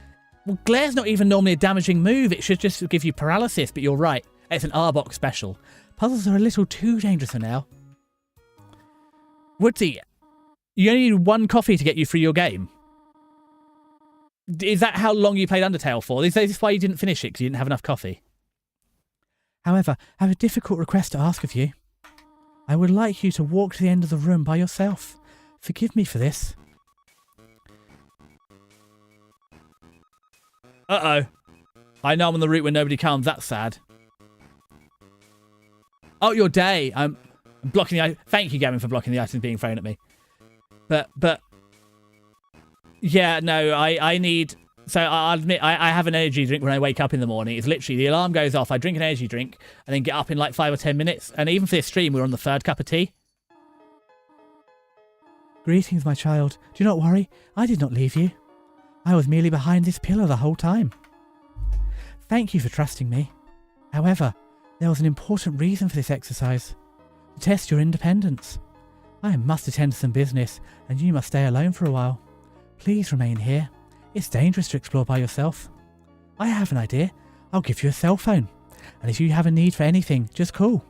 Well, glare's not even normally a damaging move. It should just give you paralysis, but you're right. It's an R-Box special. Puzzles are a little too dangerous for now. Woodsy, you only need 1 coffee to get you through your game. Is that how long you played Undertale for? Is this why you didn't finish it, because you didn't have enough coffee? However, I have a difficult request to ask of you. I would like you to walk to the end of the room by yourself. Forgive me for this. Uh-oh. I know I'm on the route where nobody comes. That's sad. Oh, your day. I'm blocking the... Thank you, Gavin, for blocking the items being thrown at me. But... Yeah, no, I need... So I'll admit, I have an energy drink when I wake up in the morning. It's literally, the alarm goes off, I drink an energy drink, and then get up in like 5 or 10 minutes. And even for this stream, we're on the 3rd cup of tea. Greetings, my child. Do not worry. I did not leave you. I was merely behind this pillar the whole time. Thank you for trusting me. However, there was an important reason for this exercise. To test your independence. I must attend to some business, and you must stay alone for a while. Please remain here. It's dangerous to explore by yourself. I have an idea. I'll give you a cell phone. And if you have a need for anything, just call.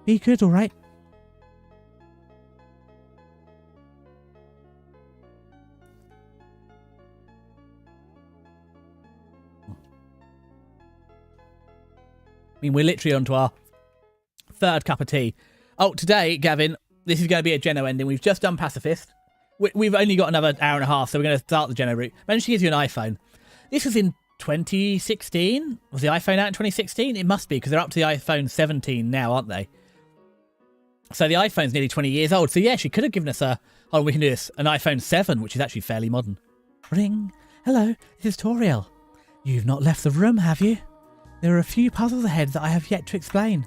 Be good, alright? I mean, we're literally onto our 3rd cup of tea. Oh, today, Gavin, this is going to be a Geno ending. We've just done Pacifist. We've only got another hour and a half, so we're going to start the Geno route. Managed to give you an iPhone. This was in 2016? Was the iPhone out in 2016? It must be, because they're up to the iPhone 17 now, aren't they? So the iPhone's nearly 20 years old. So yeah, she could have given us oh, we can do this, an iPhone 7, which is actually fairly modern. Ring. Hello, this is Toriel. You've not left the room, have you? There are a few puzzles ahead that I have yet to explain.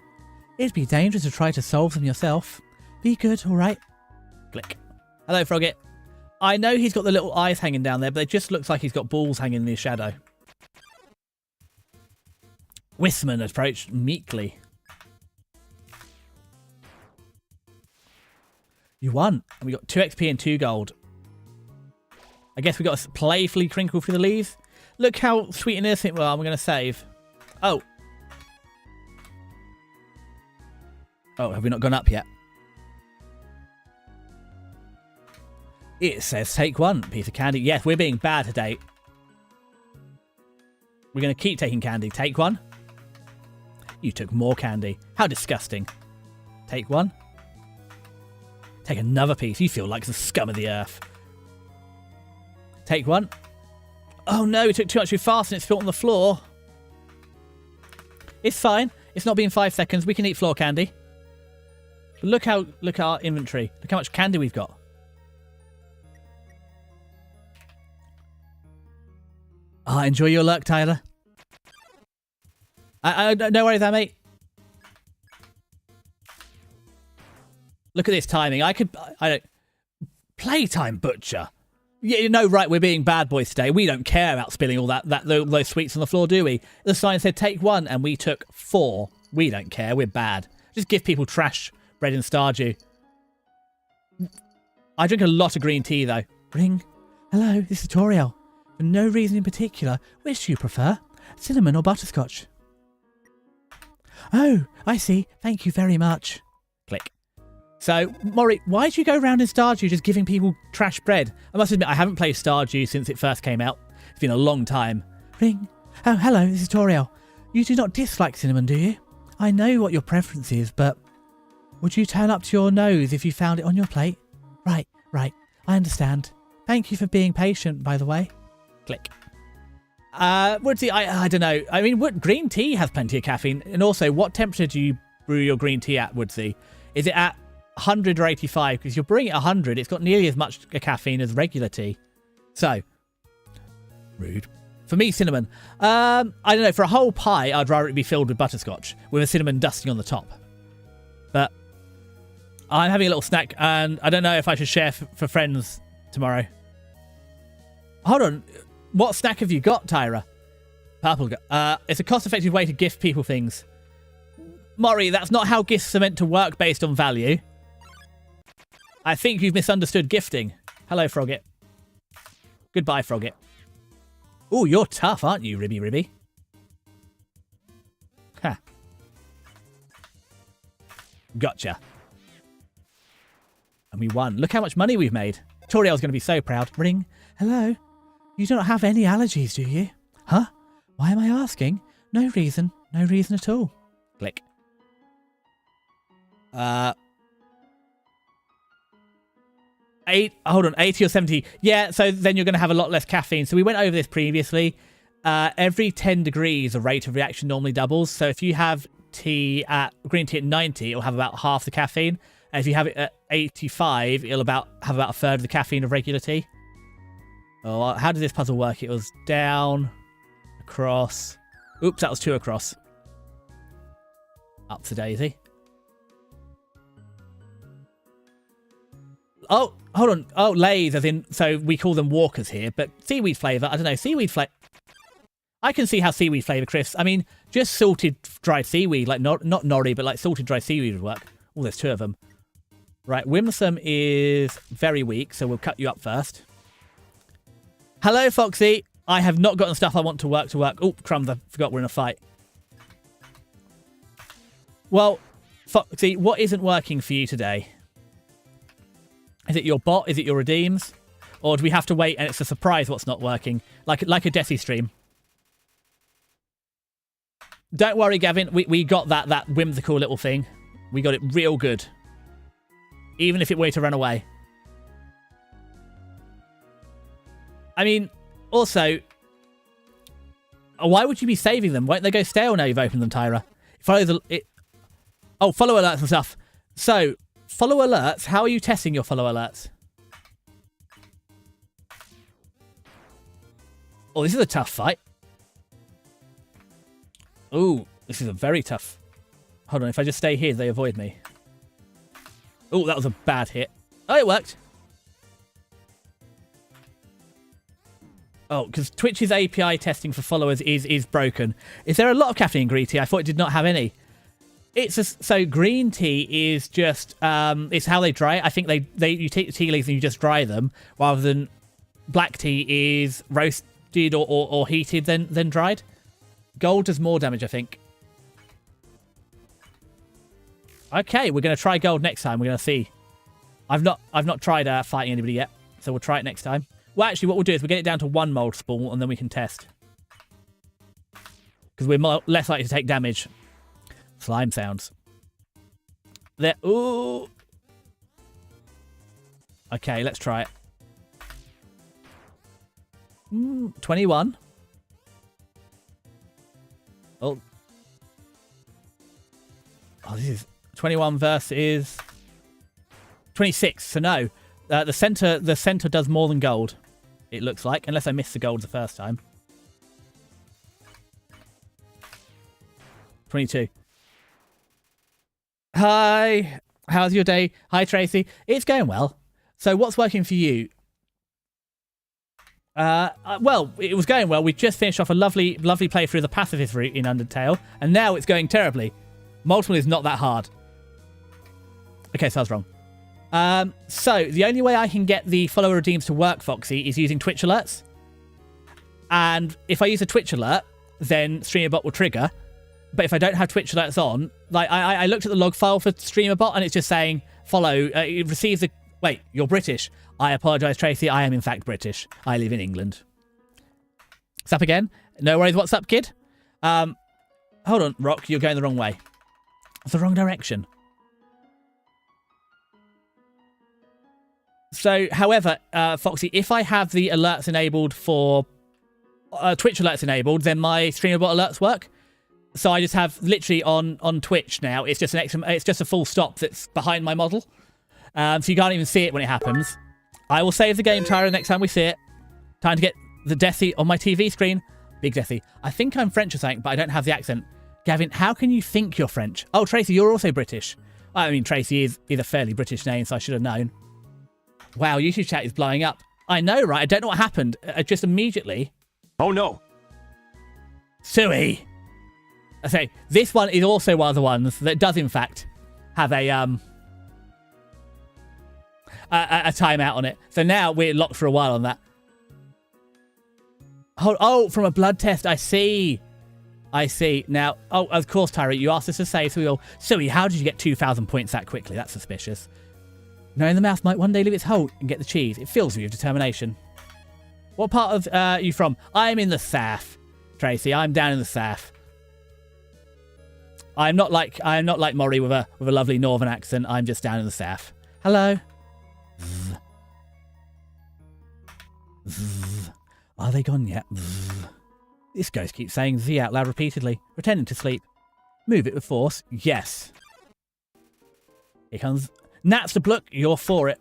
It'd be dangerous to try to solve them yourself. Be good, alright? Click. Hello, Frogget. I know he's got the little eyes hanging down there, but it just looks like he's got balls hanging in his shadow. Wisman approached meekly. You won, and we got 2 XP and 2 gold. I guess we got to playfully crinkle through the leaves. Look how sweet and innocent we are. We're going to save. Oh. Oh, have we not gone up yet? It says take 1 piece of candy. Yes, we're being bad today. We're going to keep taking candy. Take 1. You took more candy. How disgusting. Take 1. Take another piece. You feel like the scum of the earth. Take 1. Oh no, we took too much too fast and it's spilt on the floor. It's fine. It's not been 5 seconds. We can eat floor candy. Look at our inventory. Look how much candy we've got. Enjoy your luck, Tyler. No worries there, mate. Look at this timing. I don't... Playtime butcher. Yeah, you know, right, we're being bad boys today. We don't care about spilling all those sweets on the floor, do we? The sign said take 1 and we took 4. We don't care. We're bad. Just give people trash bread and stardew. I drink a lot of green tea, though. Ring. Hello, this is Toriel. For no reason in particular, which do you prefer? Cinnamon or butterscotch? Oh, I see. Thank you very much. Click. So, Maury, why do you go around in Stardew just giving people trash bread? I must admit, I haven't played Stardew since it first came out. It's been a long time. Ring. Oh, hello, this is Toriel. You do not dislike cinnamon, do you? I know what your preference is, but would you turn up to your nose if you found it on your plate? Right. I understand. Thank you for being patient, by the way. Click. Woodsy, I don't know. I mean, green tea has plenty of caffeine. And also, what temperature do you brew your green tea at, Woodsy? Is it at 100 or 85? Because you're brewing it 100, it's got nearly as much caffeine as regular tea. So, rude. For me, cinnamon. I don't know. For a whole pie, I'd rather it be filled with butterscotch with a cinnamon dusting on the top. But I'm having a little snack, and I don't know if I should share for friends tomorrow. Hold on. What snack have you got, Tyra? Purple. It's a cost-effective way to gift people things. Maury, that's not how gifts are meant to work based on value. I think you've misunderstood gifting. Hello, Frogget. Goodbye, Frogget. Oh, you're tough, aren't you, Ribby Ribby? Ha. Gotcha. And we won. Look how much money we've made. Toriel's going to be so proud. Ring. Hello. You don't have any allergies, do you? Huh? Why am I asking? No reason. No reason at all. Click. 80 or 70. Yeah, so then you're going to have a lot less caffeine. So we went over this previously. Every 10 degrees, the rate of reaction normally doubles. So if you have green tea at 90, it'll have about half the caffeine. And if you have it at 85, it'll have about a third of the caffeine of regular tea. Oh, how did this puzzle work? It was down, across. Oops, that was 2 across. Up to Daisy. Oh, hold on. Oh, Lays, as in, so we call them walkers here, but seaweed flavour, I don't know, seaweed flavour. I can see how seaweed flavour crisps. I mean, just salted dried seaweed, like not nori, but like salted dried seaweed would work. Oh, there's 2 of them. Right, Winsome is very weak, so we'll cut you up first. Hello, Foxy. I have not gotten stuff I want to work. Oh, crumbs, I forgot we're in a fight. Well, Foxy, what isn't working for you today? Is it your bot? Is it your redeems? Or do we have to wait and it's a surprise what's not working? Like a Desi stream. Don't worry, Gavin. We got that whimsical little thing. We got it real good. Even if it were to run away. I mean, also, Why would you be saving them? Won't they go stale now you've opened them, Tyra? Follow alerts and stuff. So, follow alerts. How are you testing your follow alerts? Oh, this is a tough fight. Ooh, this is a very tough... Hold on, if I just stay here, they avoid me. Oh, that was a bad hit. Oh, it worked. Oh, because Twitch's API testing for followers is broken. Is there a lot of caffeine in green tea? I thought it did not have any. So green tea is just it's how they dry it. I think you take the tea leaves and you just dry them, rather than black tea is roasted or heated then dried. Gold does more damage, I think. Okay, we're going to try gold next time. We're going to see. I've not tried fighting anybody yet, so we'll try it next time. Well, actually, what we'll do is we'll get it down to 1 mold spawn, and then we can test. Because we're less likely to take damage. Slime sounds. There. Ooh. Okay, let's try it. 21. Oh. Oh, this is 21 versus 26. So no, the center does more than gold. It looks like, unless I missed the gold the first time. 22. Hi, how's your day? Hi, Tracy. It's going well. So what's working for you? Well, it was going well. We just finished off a lovely playthrough of the pacifist route in Undertale, and now it's going terribly. Multiple is not that hard. Okay, so I was wrong. So the only way I can get the follower redeems to work, Foxy, is using Twitch alerts. And if I use a Twitch alert, then StreamerBot will trigger. But if I don't have Twitch alerts on, like I looked at the log file for StreamerBot and it's just saying follow. It receives a... Wait, you're British. I apologise, Tracy. I am in fact British. I live in England. Sup again? No worries. What's up, kid? Hold on, Rock. You're going the wrong way. It's the wrong direction. So, however, Foxy, if I have the alerts enabled for Twitch alerts enabled, then my StreamerBot alerts work. So I just have literally on Twitch now. It's just it's just a full stop that's behind my model, so you can't even see it when it happens. I will save the game, Tyra, next time we see it. Time to get the Desi on my TV screen. Big Desi. I think I'm French or something, but I don't have the accent. Gavin, how can you think you're French? Oh, Tracy, you're also British. I mean, Tracy is a fairly British name, so I should have known. Wow, YouTube chat is blowing up. I know, right? I don't know what happened. Just immediately. Oh, no. Suey. I say, this one is also one of the ones that does, in fact, have a timeout on it. So now we're locked for a while on that. Oh, from a blood test. I see. Now, oh, of course, Tyra, you asked us to say, so we all... Suey, how did you get 2,000 points that quickly? That's suspicious. Knowing the mouse might one day leave its hole and get the cheese, it fills me with determination. What part of are you from? I'm in the south, Tracy. I'm down in the south. I'm not like Maury with a lovely northern accent. I'm just down in the south. Hello. Zzz. Zzz. Are they gone yet? Zzz. This ghost keeps saying Z out loud repeatedly, pretending to sleep. Move it with force. Yes. Here comes Napster. You're for it.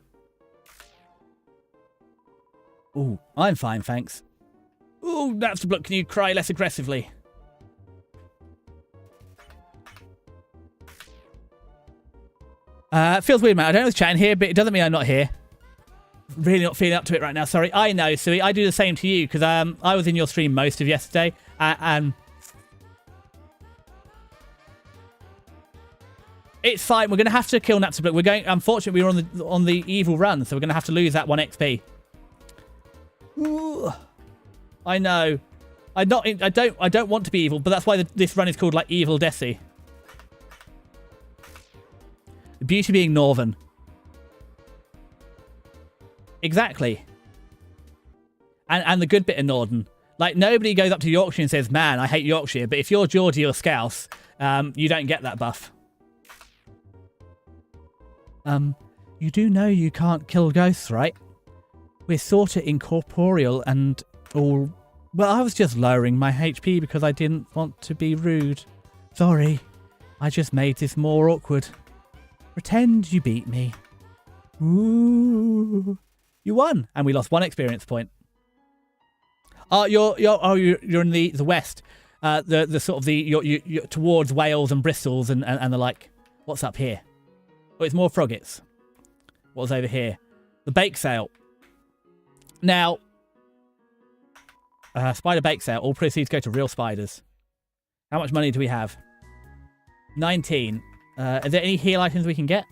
Ooh, I'm fine, thanks. Ooh, Napster, can you cry less aggressively? It feels weird, man. I don't know what's chatting here, but it doesn't mean I'm not here. Really not feeling up to it right now. Sorry. I know, Suey. I do the same to you, because I was in your stream most of yesterday, and it's fine. We're going to have to kill Napster. We're going. Unfortunately, we were on the evil run, so we're going to have to lose that 1 XP. Ooh, I know. I don't want to be evil, but that's why this run is called like Evil Desi. The beauty being northern. Exactly. And the good bit of northern. Like, nobody goes up to Yorkshire and says, man, I hate Yorkshire. But if you're Geordie or Scouse, you don't get that buff. You do know you can't kill ghosts, right? We're sort of incorporeal and all Well, I was just lowering my HP because I didn't want to be rude. Sorry. I just made this more awkward. Pretend you beat me. Ooh. You won. And we lost 1 experience point. Oh, you're in the west. The sort of you're towards Wales and Bristol and the like. What's up here? Oh, it's more Froggets. What's over here? The bake sale. Now, spider bake sale. All proceeds go to real spiders. How much money do we have? 19. Are there any heal items we can get?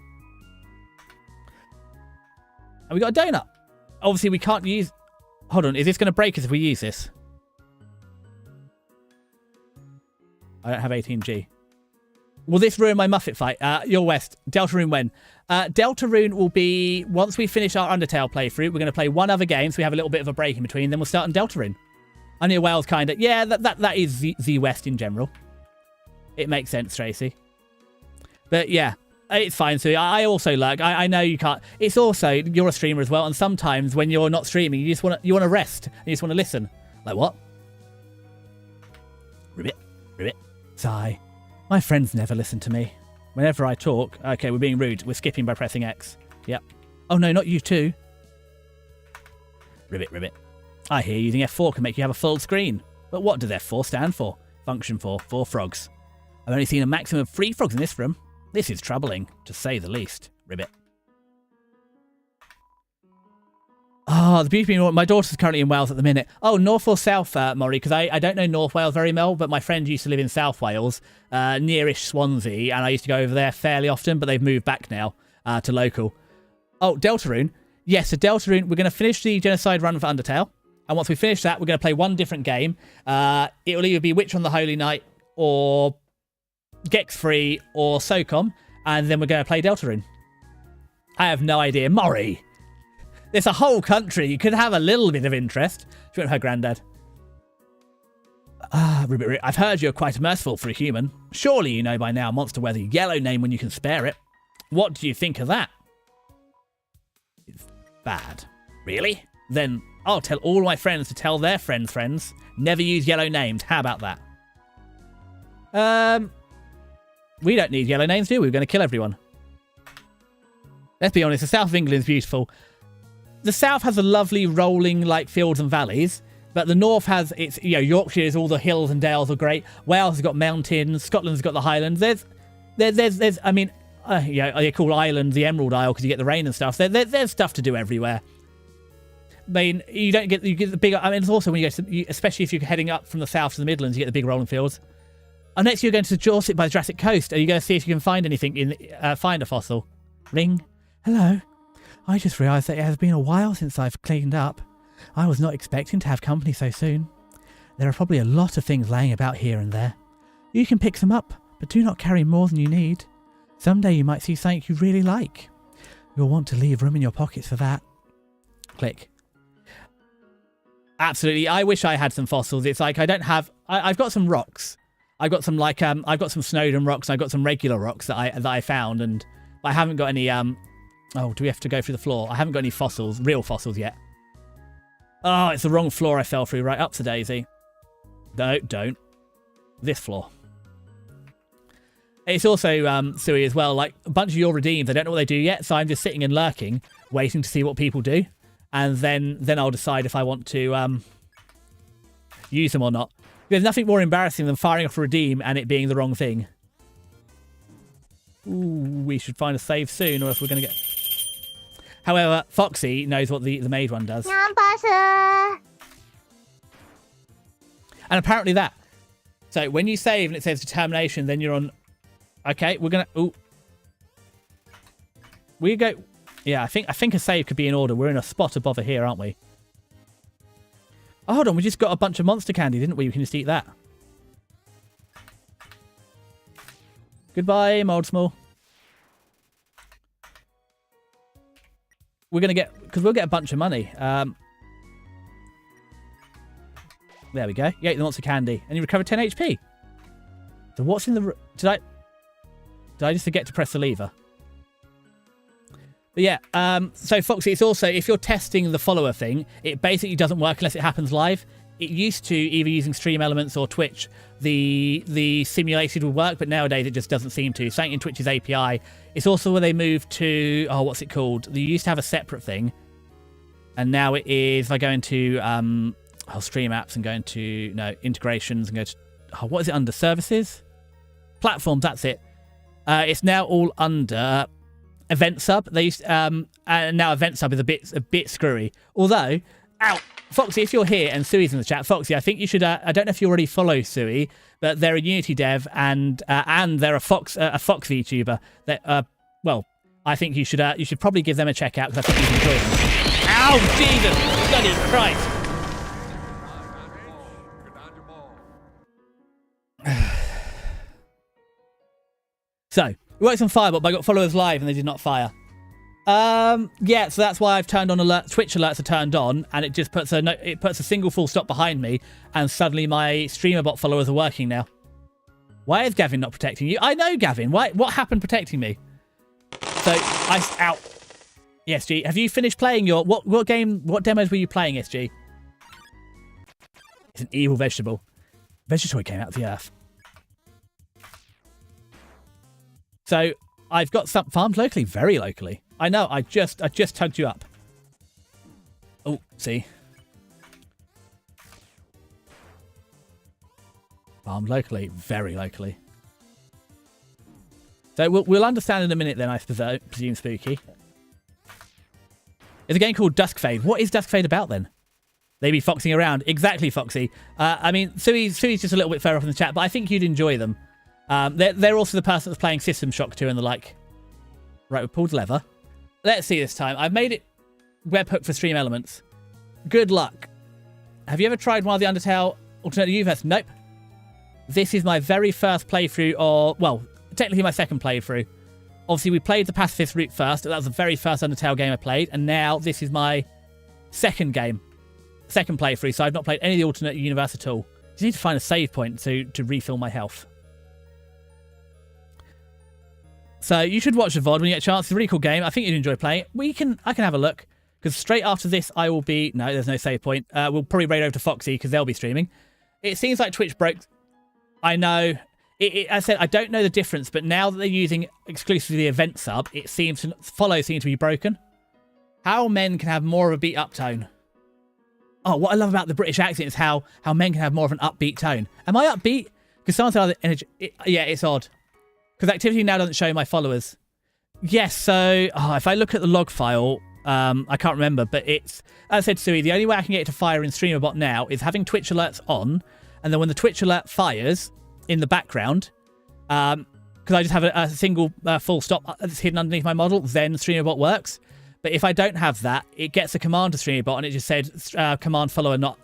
And we got a donut. Obviously, we can't use... Hold on, is this going to break us if we use this? I don't have 18G. Will this ruin my Muffet fight? You're west. Deltarune when? Deltarune will be... Once we finish our Undertale playthrough, we're going to play 1 other game, so we have a little bit of a break in between, then we'll start on Deltarune. I know Wales kind of... Yeah, that is the west in general. It makes sense, Tracy. But yeah, it's fine. So I also like... I know you can't... It's also... You're a streamer as well, and sometimes when you're not streaming, you just want to rest. And you just want to listen. Like what? Ribbit. Ribbit. Sigh. My friends never listen to me. Whenever I talk... Okay, we're being rude. We're skipping by pressing X. Yep. Oh no, not you too. Ribbit, ribbit. I hear using F4 can make you have a full screen. But what does F4 stand for? Function for 4 frogs. I've only seen a maximum of 3 frogs in this room. This is troubling, to say the least. Ribbit. Oh, the beauty of my daughter's currently in Wales at the minute. Oh, North or South, Maury? Because I don't know North Wales very well, but my friend used to live in South Wales, nearish Swansea, and I used to go over there fairly often, but they've moved back now to local. Oh, Deltarune. Yes, so Deltarune, we're going to finish the Genocide run for Undertale, and once we finish that, we're going to play 1 different game. It will either be Witch on the Holy Night, or Gex Free, or SOCOM, and then we're going to play Deltarune. I have no idea. Maury! There's a whole country. You could have a little bit of interest. She went with her granddad. I've heard you're quite merciful for a human. Surely you know by now monster wears a yellow name when you can spare it. What do you think of that? It's bad. Really? Then I'll tell all my friends to tell their friends. Never use yellow names. How about that? We don't need yellow names, do we? We're going to kill everyone. Let's be honest, the south of England is beautiful. The south has a lovely rolling like fields and valleys, but the north has its, Yorkshire is all the hills and dales are great. Wales has got mountains. Scotland's got the Highlands. There's I mean, they call Ireland the Emerald Isle because you get the rain and stuff. There's stuff to do everywhere. I mean, you get the bigger. I mean, it's also when you go to, especially if you're heading up from the south to the Midlands, you get the big rolling fields. And next you're going to Dorset by the Jurassic Coast. Are you going to see if you can find anything find a fossil? Ring. Hello. I just realised that it has been a while since I've cleaned up. I was not expecting to have company so soon. There are probably a lot of things laying about here and there. You can pick them up, but do not carry more than you need. Someday you might see something you really like. You'll want to leave room in your pockets for that. Click. Absolutely. I wish I had some fossils. It's like I don't have... I've got some rocks. I've got some I've got some Snowdon rocks. I've got some regular rocks that I found, and I haven't got any Oh, do we have to go through the floor? I haven't got any fossils, real fossils yet. Oh, it's the wrong floor I fell through. Right, up to Daisy. No, don't. This floor. It's also, Sui, as well, like, a bunch of your redeems, I don't know what they do yet, so I'm just sitting and lurking, waiting to see what people do. And then I'll decide if I want to use them or not. There's nothing more embarrassing than firing off a redeem and it being the wrong thing. Ooh, we should find a save soon, or else we're going to get... However, Foxy knows what the maid one does. And apparently that. So when you save and it says determination, then you're on... Okay, we're going to... Ooh. We go... Yeah, I think a save could be in order. We're in a spot above here, aren't we? Oh, hold on. We just got a bunch of monster candy, didn't we? We can just eat that. Goodbye, Moldsmall. We're going to get... Because we'll get a bunch of money. There we go. You ate the monster candy. And you recovered 10 HP. So what's in the... Did I just forget to press the lever? But yeah, so Foxy, it's also, if you're testing the follower thing, it basically doesn't work unless it happens live. it used to, either using Stream Elements or Twitch, the simulated would work, but nowadays it just doesn't seem to. Something in Twitch's API. It's also where they moved to, what's it called? They used to have a separate thing, and now it is, if I go into Stream Apps and go into, integrations and go to, what is it under? Services? Platforms, that's it. It's now all under Event Sub. They used and now Event Sub is a bit screwy. Although, Foxy, if you're here and Sui's in the chat, Foxy, I think you should. I don't know if you already follow Sui, but they're a Unity dev and they're a Fox VTuber. That I think you should probably give them a check out because I think you'd enjoy them. Ow, Jesus, bloody Christ! So, it works on Firebot, but I got followers live and they did not fire. Yeah, so that's why I've turned on Twitch alerts are turned on, and it just puts a single full stop behind me, and suddenly my StreamerBot followers are working now. Why is Gavin not protecting you? I know, Gavin. Why? What happened protecting me? So, Yes, G. Have you finished playing your... What game... What demos were you playing, SG? It's an evil vegetable. Vegetoid came out of the earth. So, I've got some farms locally, very locally. I know, I just tugged you up. Oh, see? Farmed locally, very locally. So we'll understand in a minute then, I presume, Spooky. It's a game called Duskfade. What is Duskfade about then? They be foxing around. Exactly, Foxy. I mean, Sui's just a little bit further up in the chat, but I think you'd enjoy them. They're also the person that's playing System Shock 2 and the like. Right, we pulled lever. Let's see this time. I've made it webhook for Stream Elements. Good luck. Have you ever tried one of the Undertale Alternate Universe? Nope. This is my very first playthrough, or, well, technically my second playthrough. Obviously, we played the pacifist route first. That was the very first Undertale game I played, and now this is my second playthrough, so I've not played any of the Alternate Universe at all. Just need to find a save point to refill my health. So you should watch the VOD when you get a chance. It's a really cool game. I think you'd enjoy playing it. I can have a look, because straight after this I will be... No, there's no save point. We'll probably raid over to Foxy, because they'll be streaming. It seems like Twitch broke... I know... I said I don't know the difference, but now that they're using exclusively the event sub, it seems to... Follow seems to be broken. How men can have more of a beat-up tone. Oh, what I love about the British accent is how men can have more of an upbeat tone. Am I upbeat? Because someone said energy... Yeah, it's odd. Because activity now doesn't show my followers. Yes, so if I look at the log file, I can't remember, but it's, as I said, Sui, the only way I can get it to fire in StreamerBot now is having Twitch alerts on, and then when the Twitch alert fires in the background, because I just have a single full stop that's hidden underneath my model, then StreamerBot works. But if I don't have that, it gets a command to StreamerBot, and it just said command follower not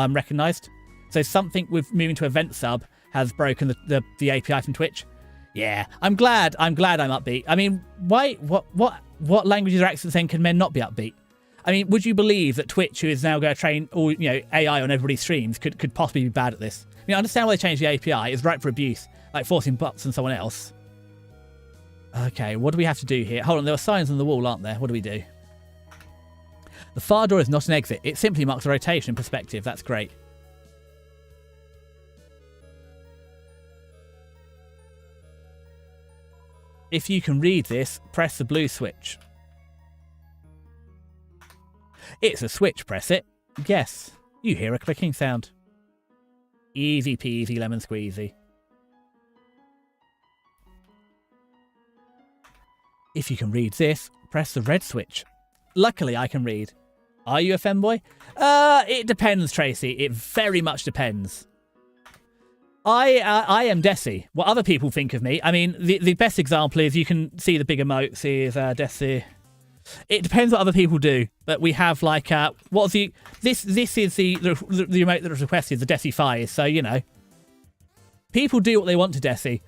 recognized. So something with moving to event sub has broken the API from Twitch. Yeah, I'm glad I'm upbeat. I mean, why? What languages or accents then can men not be upbeat? I mean, would you believe that Twitch, who is now going to train all AI on everybody's streams, could possibly be bad at this? I mean, I understand why they changed the API. It's ripe for abuse, like forcing bots on someone else. Okay, what do we have to do here? Hold on, there are signs on the wall, aren't there? What do we do? The far door is not an exit. It simply marks a rotation in perspective. That's great. If you can read this, press the blue switch. It's a switch, press it. Yes, you hear a clicking sound. Easy peasy lemon squeezy. If you can read this, press the red switch. Luckily, I can read. Are you a femboy? It depends, Tracy. It very much depends. I am Desi. What other people think of me. I mean, the best example is you can see the big emotes is Desi. It depends what other people do, but we have like what's the this is the emote that was requested, the Desi 5. So people do what they want to Desi.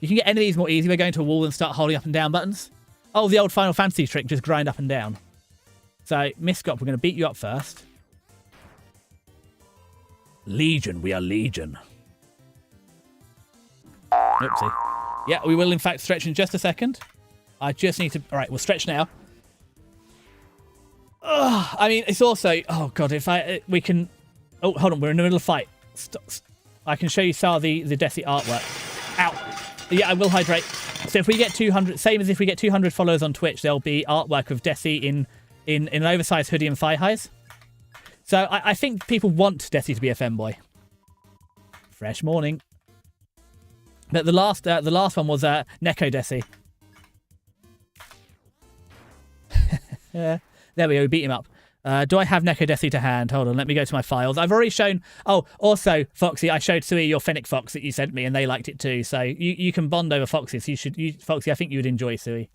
You can get any of these more easy by going to a wall and start holding up and down buttons. Oh, the old Final Fantasy trick, just grind up and down. So Miscop, we're going to beat you up first. Legion, we are Legion. Oopsie. Yeah, we will in fact stretch in just a second. I just need to... Alright, we'll stretch now. Ugh, I mean, it's also... Oh, God, if we can... Oh, hold on. We're in the middle of a fight. I can show you some of the Desi artwork. Ow. Yeah, I will hydrate. So if we get 200, same as if we get 200 followers on Twitch, there'll be artwork of Desi in an oversized hoodie and thigh highs. So I think people want Desi to be a femboy. Fresh morning. But the last one was Neko Desi. Yeah, there we go. We beat him up. Do I have Neko Desi to hand? Hold on, let me go to my files. I've already shown... Oh, also, Foxy, I showed Sui your Fennec Fox that you sent me, and they liked it too. So you can bond over Foxes. Foxy, I think you would enjoy Sui.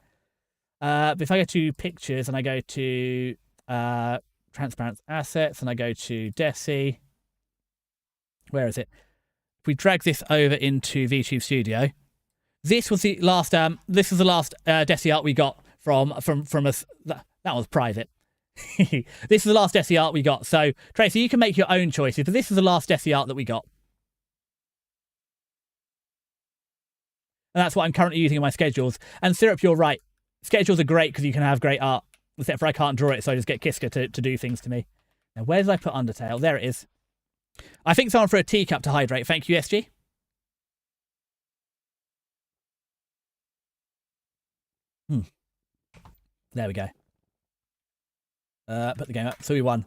But if I go to Pictures, and I go to Transparent Assets, and I go to Desi... Where is it? If we drag this over into VTube Studio, this was the last Desi art we got from us. That was private. This is the last Desi art we got. So, Tracy, you can make your own choices, but this is the last Desi art that we got. And that's what I'm currently using in my schedules. And Syrup, you're right. Schedules are great because you can have great art. Except for I can't draw it, so I just get Kiska to do things to me. Now, where did I put Undertale? There it is. I think someone for a teacup to hydrate. Thank you, SG. There we go. Put the game up. So we won.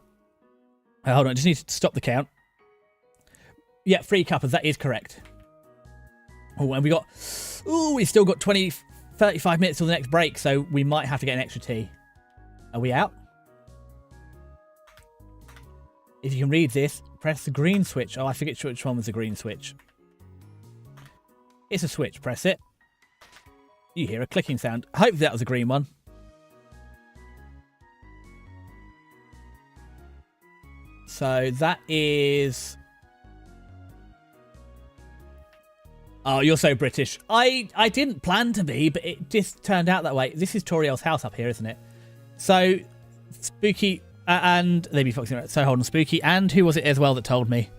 Hold on, I just need to stop the count. Yeah, 3 cuppers. That is correct. Oh, and we got... Ooh, we still got 35 minutes till the next break, so we might have to get an extra tea. Are we out? If you can read this, press the green switch. Oh, I forget which one was the green switch. It's a switch. Press it. You hear a clicking sound. Hopefully that was a green one. So that is... Oh, you're so British. I didn't plan to be, but it just turned out that way. This is Toriel's house up here, isn't it? So, Spooky and... They'd be Foxy. So, hold on. Spooky and who was it as well that told me?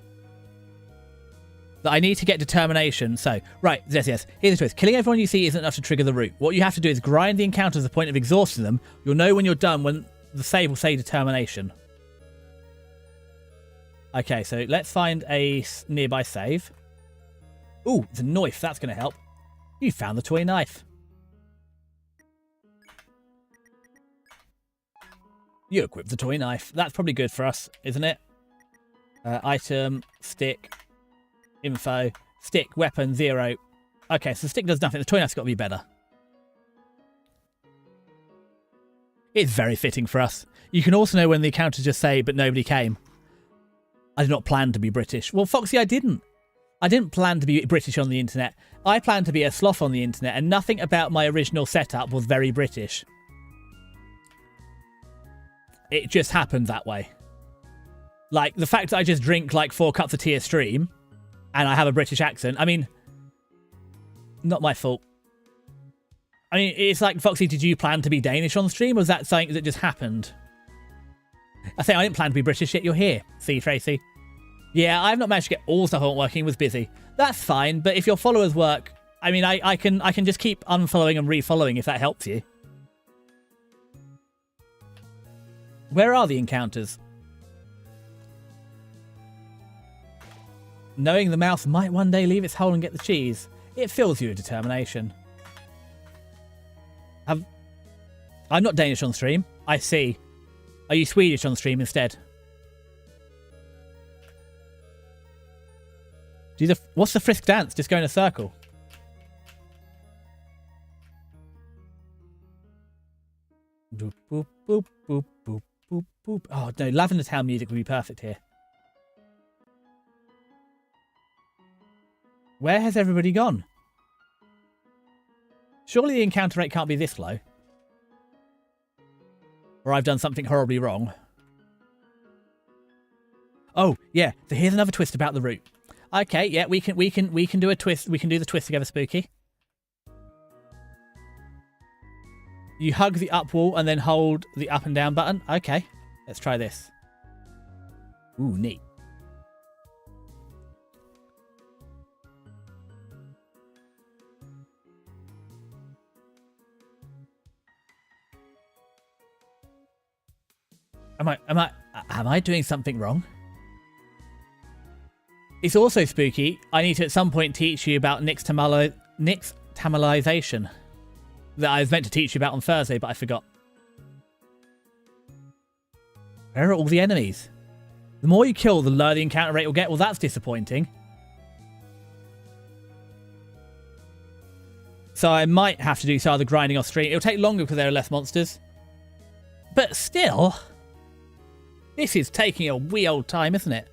That I need to get determination. So, right. Yes. Here's the twist. Killing everyone you see isn't enough to trigger the route. What you have to do is grind the encounter to the point of exhausting them. You'll know when you're done when the save will say determination. Okay, so let's find a nearby save. Ooh, it's a knife. That's going to help. You found the toy knife. You equipped the toy knife. That's probably good for us, isn't it? Item, stick, info, stick, weapon, 0. Okay, so the stick does nothing. The toy knife's got to be better. It's very fitting for us. You can also know when the encounters just say, but nobody came. I did not plan to be British. Well, Foxy, I didn't. I didn't plan to be British on the internet. I planned to be a sloth on the internet, and nothing about my original setup was very British. It just happened that way. Like, the fact that I just drink like 4 cups of tea a stream, and I have a British accent, I mean, not my fault. I mean, it's like, Foxy, did you plan to be Danish on stream, or was that something that just happened? I think I didn't plan to be British, yet you're here. See, Tracy? Yeah, I've not managed to get all stuff I want working. Was busy. That's fine, but if your followers work, I mean, I can just keep unfollowing and refollowing if that helps you. Where are the encounters? Knowing the mouse might one day leave its hole and get the cheese. It fills you with determination. I'm not Danish on stream. I see. Are you Swedish on stream instead? What's the frisk dance? Just go in a circle. Boop, boop, boop, boop, boop, boop, boop. Oh, no. Lavender Town music would be perfect here. Where has everybody gone? Surely the encounter rate can't be this low. Or I've done something horribly wrong. Oh, yeah. So here's another twist about the route. Okay, yeah, we can do a twist. We can do the twist together, Spooky. You hug the up wall and then hold the up and down button. Okay, let's try this. Ooh, neat. Am I doing something wrong? It's also spooky. I need to at some point teach you about nixtamalization that I was meant to teach you about on Thursday, but I forgot. Where are all the enemies? The more you kill, the lower the encounter rate will get. Well, that's disappointing. So I might have to do some other grinding off stream. It'll take longer because there are less monsters. But still, this is taking a wee old time, isn't it?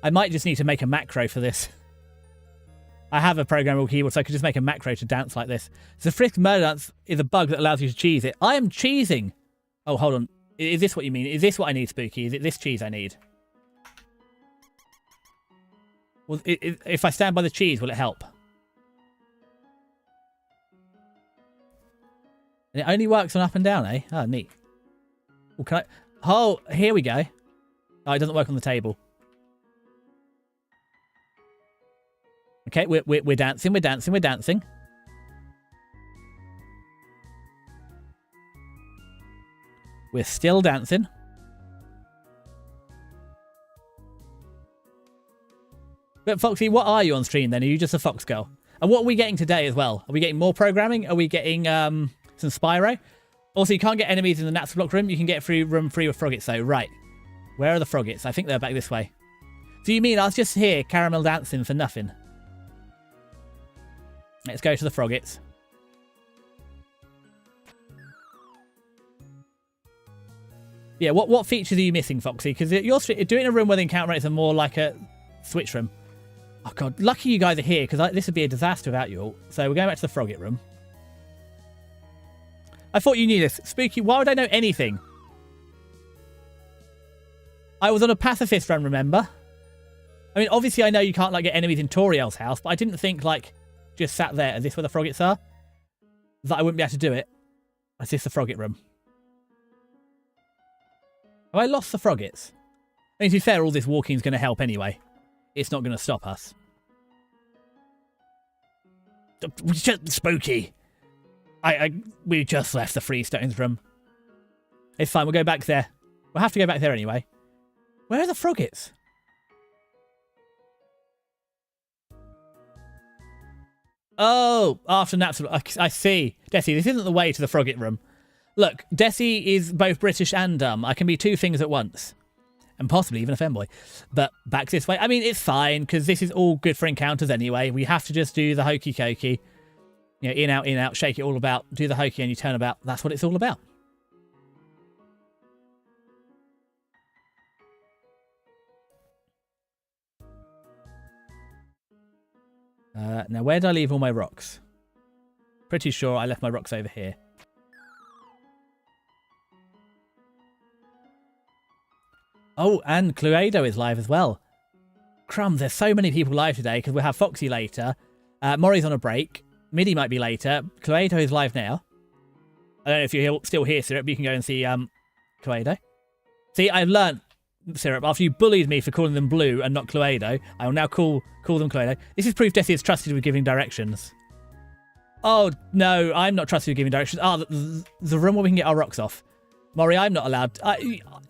I might just need to make a macro for this. I have a programmable keyboard, so I could just make a macro to dance like this. So the frisk murder dance is a bug that allows you to cheese it. I am cheesing. Oh, hold on. Is this what you mean? Is this what I need, Spooky? Is it this cheese I need? Well, if I stand by the cheese, will it help? And it only works on up and down, eh? Oh, neat. Well, can I... Oh, here we go. Oh, it doesn't work on the table. Okay, we're dancing, we're dancing, we're dancing. We're still dancing. But Foxy, what are you on stream then? Are you just a Fox girl? And what are we getting today as well? Are we getting more programming? Are we getting some Spyro? Also, you can't get enemies in the Natural Block room. You can get through room 3 with Froggets though. Right. Where are the Froggets? I think they're back this way. Do you mean I was just here caramel dancing for nothing? Let's go to the Froggets. Yeah, what features are you missing, Foxy? Because you're doing a room where the encounter rates are more like a Switch room. Oh, God. Lucky you guys are here, because this would be a disaster without you all. So we're going back to the Frogget room. I thought you knew this. Spooky, why would I know anything? I was on a pacifist run, remember? I mean, obviously I know you can't, like, get enemies in Toriel's house, but I didn't think, like, just sat there. Is this where the Froggets are? That I wouldn't be able to do it. Is this the Frogget room? Have I lost the Froggets? I mean, to be fair, all this walking is going to help anyway. It's not going to stop us. Spooky. We just left the Freestones room. It's fine. We'll go back there. We'll have to go back there anyway. Where are the Froggets? Oh, after naps. I see. Desi, this isn't the way to the Frogget room. Look, Desi is both British and dumb. I can be two things at once. And possibly even a femboy. But back this way. I mean, it's fine, because this is all good for encounters anyway. We have to just do the hokey cokey. You know, in, out, shake it all about. Do the hokey and you turn about. That's what it's all about. Now, where did I leave all my rocks? Pretty sure I left my rocks over here. Oh, and Cluedo is live as well. Crumbs, there's so many people live today because we'll have Foxy later. Mori's on a break. Midi might be later. Cluedo is live now. I don't know if you're still here, Syrup, but you can go and see Cluedo. See, I've learnt, Syrup, after you bullied me for calling them Blue and not Cluedo, I will now call them Cluedo. This is proof Desi is trusted with giving directions. Oh, no, I'm not trusted with giving directions. Ah, the room where we can get our rocks off. Mori, I'm not allowed.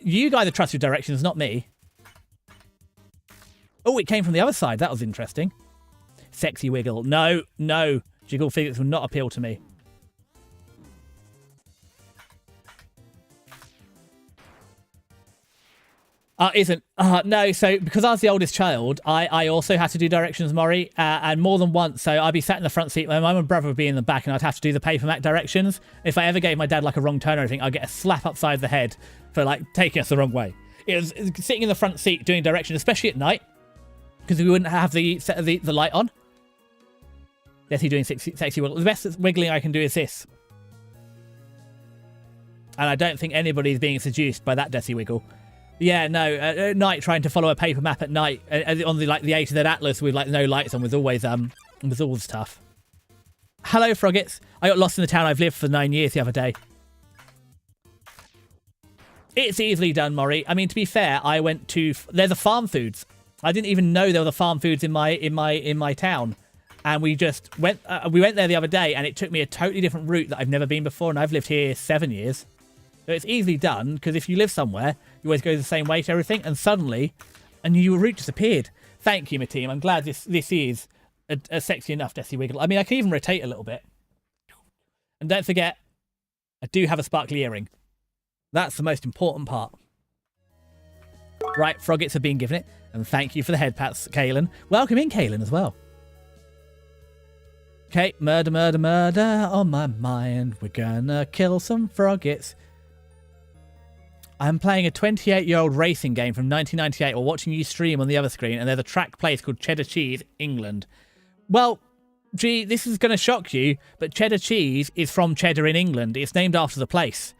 You guys are trusted with directions, not me. Oh, it came from the other side. That was interesting. Sexy wiggle. No, no. Jiggle physics will not appeal to me. No, so because I was the oldest child, I also had to do directions, Maury, and more than once. So I'd be sat in the front seat, my mum and brother would be in the back, and I'd have to do the paper map directions. If I ever gave my dad like a wrong turn or anything, I'd get a slap upside the head for like taking us the wrong way. It was sitting in the front seat doing directions, especially at night, because we wouldn't have the light on. Desi doing sexy wiggle. The best wiggling I can do is this. And I don't think anybody's being seduced by that Desi wiggle. Yeah, no. At night, trying to follow a paper map at night on the A to Z Atlas with like no lights on was always tough. Hello, Froggets. I got lost in the town I've lived for 9 years the other day. It's easily done, Maury. I mean, to be fair, I went to. There's a farm foods. I didn't even know there were the farm foods in my town, and we just went. We went there the other day, and it took me a totally different route that I've never been before, and I've lived here 7 years. So it's easily done, because if you live somewhere, You always go the same way to everything, and suddenly a new route just appeared. Thank you, my team. I'm glad this is a sexy enough Desi Wiggle. I mean, I can even rotate a little bit. And don't forget, I do have a sparkly earring. That's the most important part. Right, Froggets have been given it. And thank you for the head pats, Kaelin. Welcome in, Kaelin, as well. Okay, murder, murder, murder on my mind. We're gonna kill some Froggets. I'm playing a 28-year-old racing game from 1998 while watching you stream on the other screen, and there's a track place called Cheddar Cheese, England. Well, gee, this is going to shock you, but Cheddar Cheese is from Cheddar in England. It's named after the place.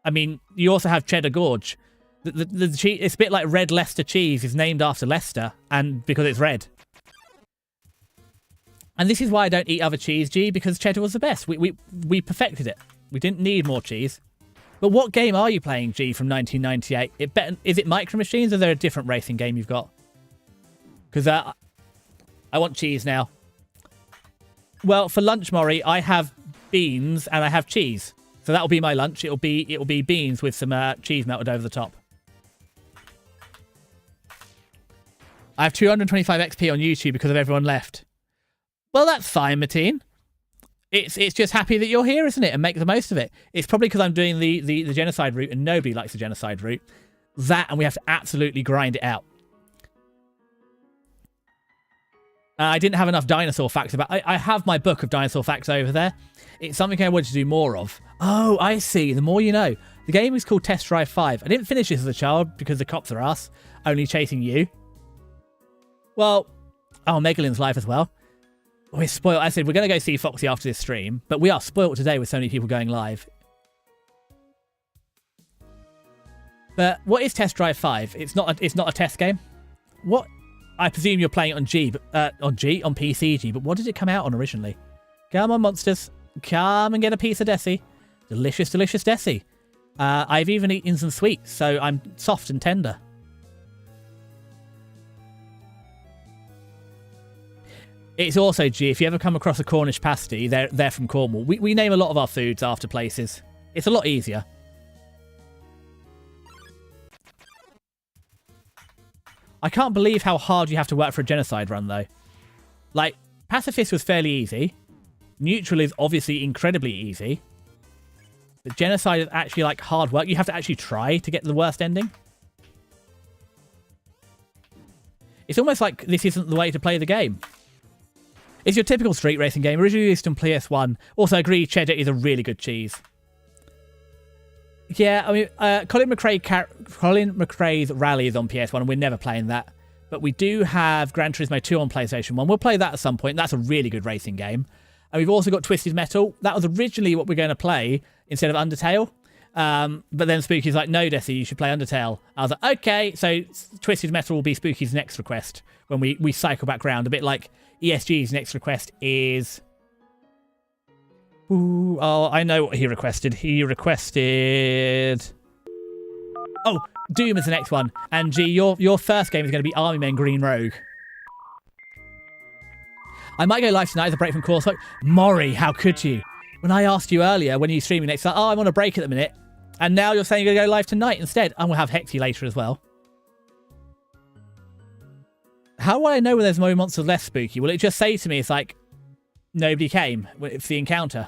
I mean, you also have Cheddar Gorge. The cheese, it's a bit like red Leicester cheese is named after Leicester, and because it's red. And this is why I don't eat other cheese, G, because cheddar was the best. We perfected it. We didn't need more cheese. But what game are you playing, G, from 1998? Is it Micro Machines, or is there a different racing game you've got? Because I want cheese now. Well, for lunch, Maury, I have beans and I have cheese. So that'll be my lunch. It'll be beans with some cheese melted over the top. I have 225 XP on YouTube because of everyone left. Well, that's fine, Mateen. It's just happy that you're here, isn't it? And make the most of it. It's probably because I'm doing the genocide route and nobody likes the genocide route. That, and we have to absolutely grind it out. I didn't have enough dinosaur facts about... I have my book of dinosaur facts over there. It's something I wanted to do more of. Oh, I see. The more you know. The game is called Test Drive 5. I didn't finish this as a child because the cops are us, only chasing you. Well, oh, Megalin's live as well. We're spoiled. I said we're going to go see Foxy after this stream, but we are spoiled today with so many people going live. But what is Test Drive 5? It's not a test game. What? I presume you're playing it on on PC, G, but what did it come out on originally? Come on, monsters. Come and get a piece of Desi. Delicious, delicious Desi. I've even eaten some sweets, so I'm soft and tender. It's also, G, if you ever come across a Cornish pasty, they're from Cornwall. We name a lot of our foods after places. It's a lot easier. I can't believe how hard you have to work for a genocide run, though. Like, pacifist was fairly easy. Neutral is obviously incredibly easy. But genocide is actually, like, hard work. You have to actually try to get the worst ending. It's almost like this isn't the way to play the game. It's your typical street racing game, originally released on PS1. Also, agree, cheddar is a really good cheese. Yeah, I mean, Colin McRae's Rally is on PS1, and we're never playing that. But we do have Gran Turismo 2 on PlayStation 1. We'll play that at some point. That's a really good racing game. And we've also got Twisted Metal. That was originally what we're going to play instead of Undertale. But then Spooky's like, no, Desi, you should play Undertale. I was like, okay, so Twisted Metal will be Spooky's next request when we cycle back round. A bit like ESG's next request is... Ooh, oh, I know what he requested. He requested... Oh, Doom is the next one. And G, your first game is going to be Army Men Green Rogue. I might go live tonight as a break from coursework. Maury, how could you? When I asked you earlier, when you streaming next, like, oh, I'm on a break at the minute. And now you're saying you're going to go live tonight instead. And we'll have Hexy later as well. How will I know when there's no monsters left, Spooky? Will it just say to me, it's like, nobody came? It's the encounter.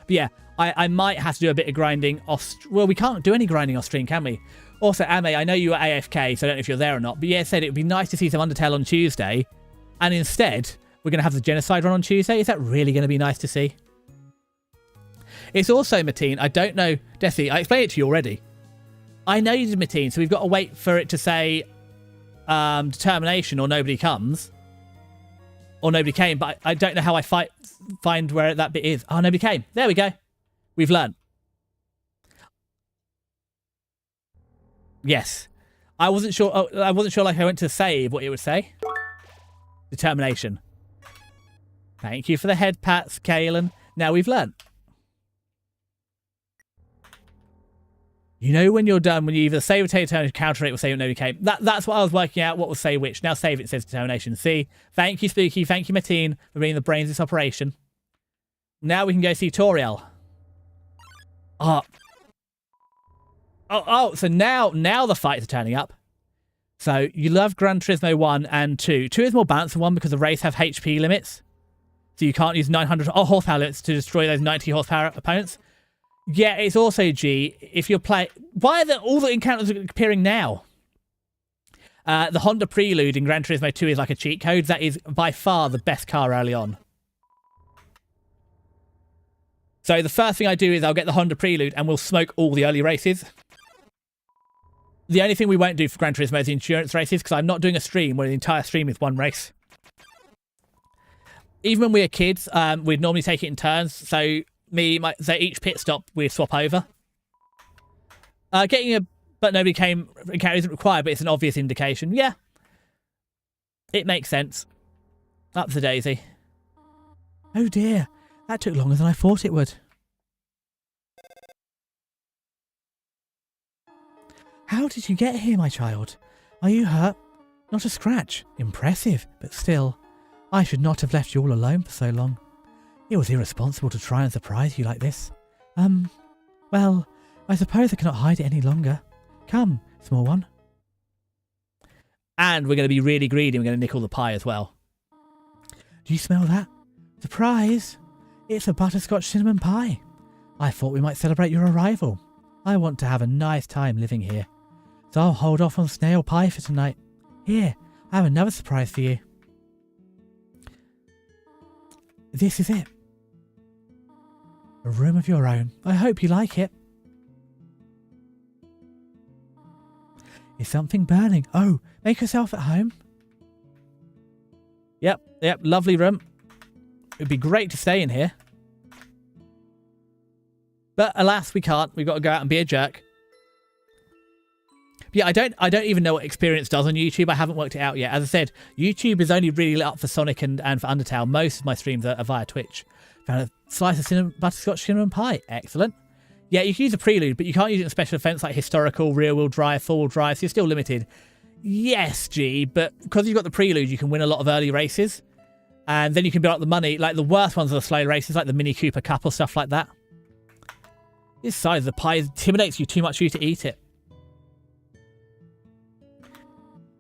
But yeah, I might have to do a bit of grinding off... Well, we can't do any grinding off stream, can we? Also, Ame, I know you were AFK, so I don't know if you're there or not. But yeah, said it would be nice to see some Undertale on Tuesday. And instead, we're going to have the genocide run on Tuesday. Is that really going to be nice to see? It's also, Mateen, I don't know... Desi, I explained it to you already. I know you did, Mateen, so we've got to wait for it to say determination or nobody comes. Or nobody came, but I don't know how I find where that bit is. Oh, nobody came. There we go. We've learned. Yes. I wasn't sure. Oh, I wasn't sure, like, I went to save what it would say. Determination. Thank you for the head pats, Kaelin. Now we've learned. You know when you're done, when you either save or take determination, counter it or save it, nobody came. That's what I was working out, what will say which. Now save it says determination. See? Thank you, Spooky. Thank you, Mateen, for being the brains of this operation. Now we can go see Toriel. Oh. So now the fights are turning up. So you love Gran Turismo 1 and 2. 2 is more balanced than 1 because the race have HP limits. So you can't use 900 horsepower limits to destroy those 90 horsepower opponents. Yeah, it's also, G, if you're playing... Why are all the encounters appearing now? The Honda Prelude in Gran Turismo 2 is like a cheat code. That is by far the best car early on. So the first thing I do is I'll get the Honda Prelude and we'll smoke all the early races. The only thing we won't do for Gran Turismo is the endurance races, because I'm not doing a stream where the entire stream is one race. Even when we were kids, we'd normally take it in turns. So so each pit stop we'd swap over. But nobody came. Encounter isn't required, but it's an obvious indication. Yeah, it makes sense. Up the daisy. Oh dear, that took longer than I thought it would. How did you get here, my child? Are you hurt? Not a scratch. Impressive, but still. I should not have left you all alone for so long. It was irresponsible to try and surprise you like this. Well, I suppose I cannot hide it any longer. Come, small one. And we're going to be really greedy. We're going to nick all the pie as well. Do you smell that? Surprise! It's a butterscotch cinnamon pie. I thought we might celebrate your arrival. I want to have a nice time living here. So I'll hold off on snail pie for tonight. Here, I have another surprise for you. This is it. A room of your own. I hope you like it. Is something burning? Oh, make yourself at home. Yep, lovely room. It'd be great to stay in here. But alas, we can't. We've got to go out and be a jerk. Yeah, I don't even know what Experience does on YouTube. I haven't worked it out yet. As I said, YouTube is only really lit up for Sonic and for Undertale. Most of my streams are via Twitch. Found a slice of butterscotch cinnamon pie. Excellent. Yeah, you can use a prelude, but you can't use it in special effects like historical, rear-wheel drive, four-wheel drive, so you're still limited. Yes, G, but because you've got the prelude, you can win a lot of early races. And then you can build up the money. Like, the worst ones are the slow races, like the Mini Cooper Cup or stuff like that. This size of the pie intimidates you too much for you to eat it.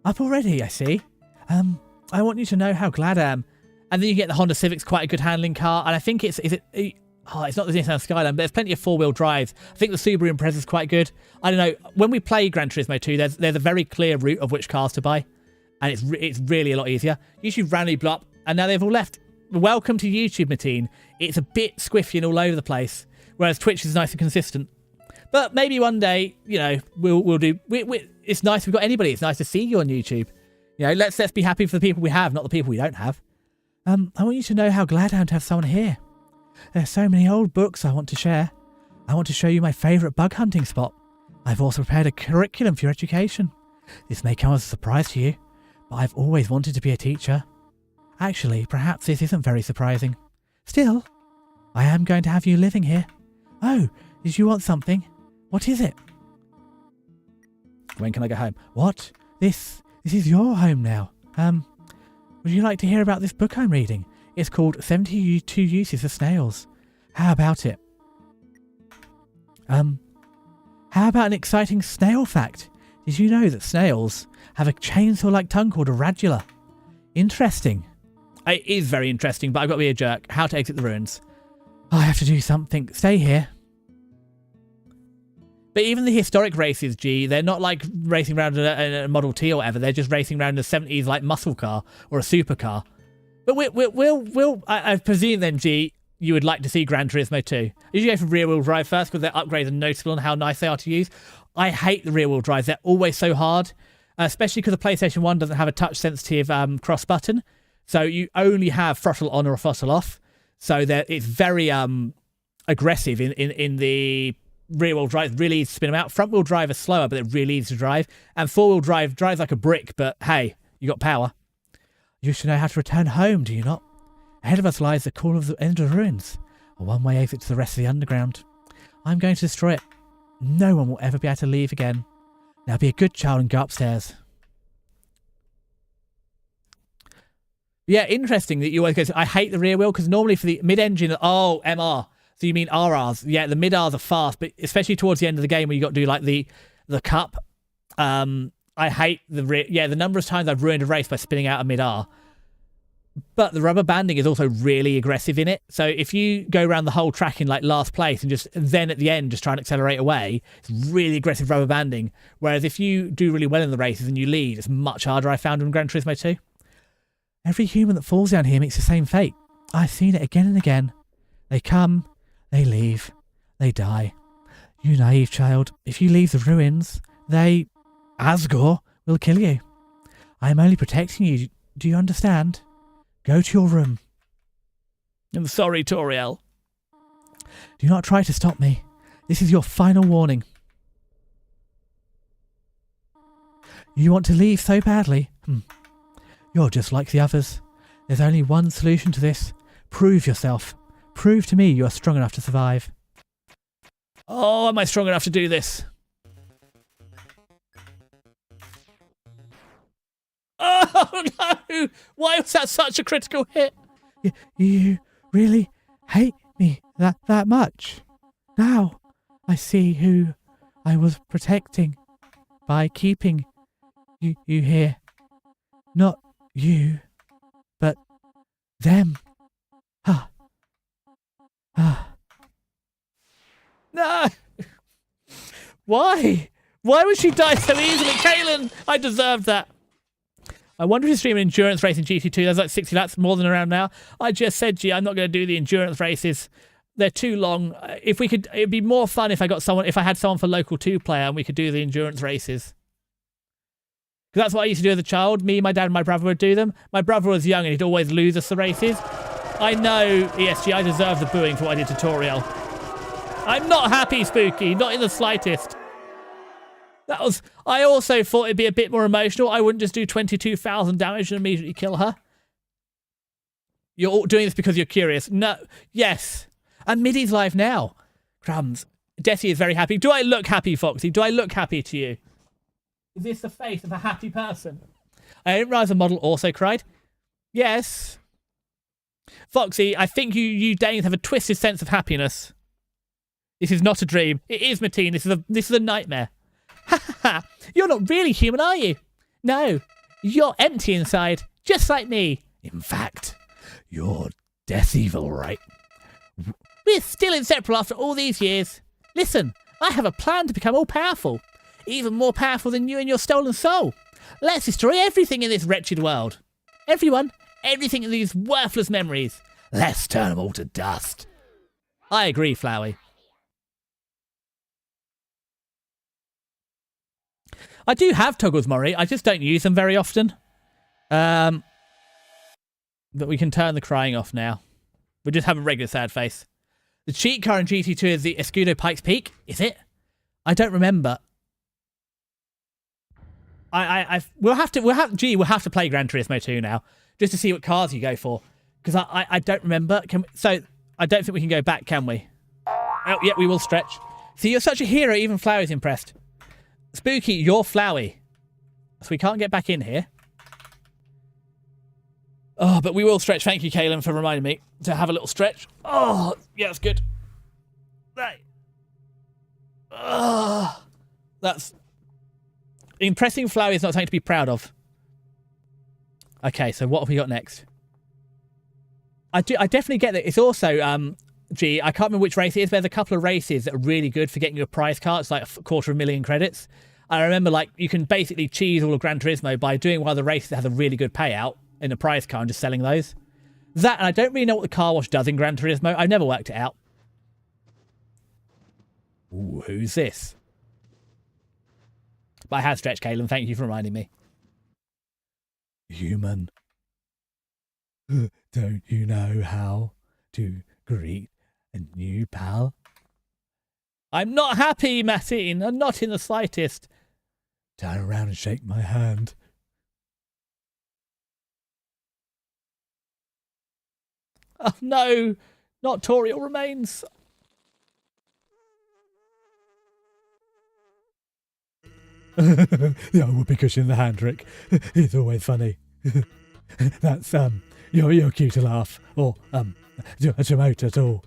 Up already, I see. I want you to know how glad I am. And then you get the Honda Civic's quite a good handling car. And I think it's not the Nissan Skyline, but there's plenty of four-wheel drives. I think the Subaru Impreza's quite good. I don't know. When we play Gran Turismo 2, there's a very clear route of which cars to buy. And it's really a lot easier. YouTube randomly blew up, and now they've all left. Welcome to YouTube, Mateen. It's a bit squiffy and all over the place. Whereas Twitch is nice and consistent. But maybe one day, you know, we'll do... it's nice we've got anybody. It's nice to see you on YouTube. You know, let's be happy for the people we have, not the people we don't have. I want you to know how glad I am to have someone here. There's so many old books I want to share. I want to show you my favourite bug hunting spot. I've also prepared a curriculum for your education. This may come as a surprise to you, but I've always wanted to be a teacher. Actually, perhaps this isn't very surprising. Still, I am going to have you living here. Oh, did you want something? What is it? When can I go home? What? This is your home now. Would you like to hear about this book I'm reading? It's called 72 Uses of Snails. How about it? How about an exciting snail fact? Did you know that snails have a chainsaw-like tongue called a radula? Interesting. It is very interesting, but I've got to be a jerk. How to exit the ruins. I have to do something. Stay here. But even the historic races, G, they're not like racing around in a Model T or whatever. They're just racing around in a 70s like muscle car or a supercar. But I presume then, G, you would like to see Gran Turismo 2. Usually go for rear-wheel drive first because their upgrades are noticeable and how nice they are to use. I hate the rear-wheel drives. They're always so hard, especially because the PlayStation 1 doesn't have a touch-sensitive cross button. So you only have throttle on or throttle off. So it's very aggressive in the rear-wheel drive. Really easy to spin them out. Front-wheel drive is slower, but they're really easy to drive. And four-wheel drive drives like a brick, but hey, you got power. You should know how to return home, do you not? Ahead of us lies the call of the end of the ruins, a one-way exit to the rest of the underground. I'm going to destroy it. No one will ever be able to leave again. Now be a good child and go upstairs. Yeah, interesting that you always go, I hate the rear wheel, because normally for the mid-engine, MR. So you mean RRs? Yeah, the mid Rs are fast, but especially towards the end of the game where you got to do like the cup. I hate the number of times I've ruined a race by spinning out a mid R. But the rubber banding is also really aggressive in it. So if you go around the whole track in like last place and then at the end just try and accelerate away, it's really aggressive rubber banding. Whereas if you do really well in the races and you lead, it's much harder, I found, in Gran Turismo 2. Every human that falls down here meets the same fate. I've seen it again and again. They come, they leave, they die. You naive child, if you leave the ruins, Asgore will kill you. I am only protecting you. Do you understand? Go to your room. I'm sorry, Toriel. Do not try to stop me. This is your final warning. You want to leave so badly? You're just like the others. There's only one solution to this. Prove yourself. Prove to me you are strong enough to survive. Oh, am I strong enough to do this? Oh no! Why was that such a critical hit? You really hate me that much? Now I see who I was protecting by keeping you here. Not you, but them. No! Why? Why would she die so easily? Kaylin, I deserved that. I wonder if you stream an endurance race in GT2. There's like 60 laps, more than around now. I just said, gee, I'm not going to do the endurance races. They're too long. If we could, it'd be more fun if I had someone for local 2 player and we could do the endurance races. Because that's what I used to do as a child. Me, my dad, and my brother would do them. My brother was young and he'd always lose us the races. I know, ESG, I deserve the booing for what I did to Toriel. I'm not happy, Spooky. Not in the slightest. I also thought it'd be a bit more emotional. I wouldn't just do 22,000 damage and immediately kill her. You're all doing this because you're curious. No. Yes. And Middy's live now. Crumbs. Desi is very happy. Do I look happy, Foxy? Do I look happy to you? Is this the face of a happy person? I didn't realize the model also cried. Yes. Foxy, I think you Danes have a twisted sense of happiness. This is not a dream. It is, Mateen. This is a nightmare. Ha ha ha! You're not really human, are you? No, you're empty inside, just like me. In fact, you're death evil, right? We're still inseparable after all these years. Listen, I have a plan to become all powerful. Even more powerful than you and your stolen soul. Let's destroy everything in this wretched world. Everyone, everything in these worthless memories. Let's turn them all to dust. I agree, Flowey. I do have toggles, Murray. I just don't use them very often. But we can turn the crying off now. We just have a regular sad face. The cheat car in GT2 is the Escudo Pikes Peak, is it? I don't remember. We'll have to play Gran Turismo 2 now, just to see what cars you go for, because I don't remember. So I don't think we can go back, can we? Oh yeah, we will stretch. See, you're such a hero. Even Flowy's impressed. Spooky, you're Flowey. So we can't get back in here. Oh, but we will stretch. Thank you, Kaylin, for reminding me to have a little stretch. Oh, yeah, that's good. That's... Impressing Flowey is not something to be proud of. Okay, so what have we got next? I definitely get that. It's also... I can't remember which race it is. There's a couple of races that are really good for getting you a prize card. It's like 250,000 credits. I remember, like, you can basically cheese all of Gran Turismo by doing one of the races that has a really good payout in a prize car and just selling those. That, and I don't really know what the car wash does in Gran Turismo. I've never worked it out. Ooh, who's this? But I have stretched, Kaylin. Thank you for reminding me. Human. Don't you know how to greet a new pal? I'm not happy, Mateen. I'm not in the slightest. Turn around and shake my hand. Oh no, not Toriel remains. The old whoopee cushion in the hand trick. It's always funny. That's you're cute to laugh, or a moat at all.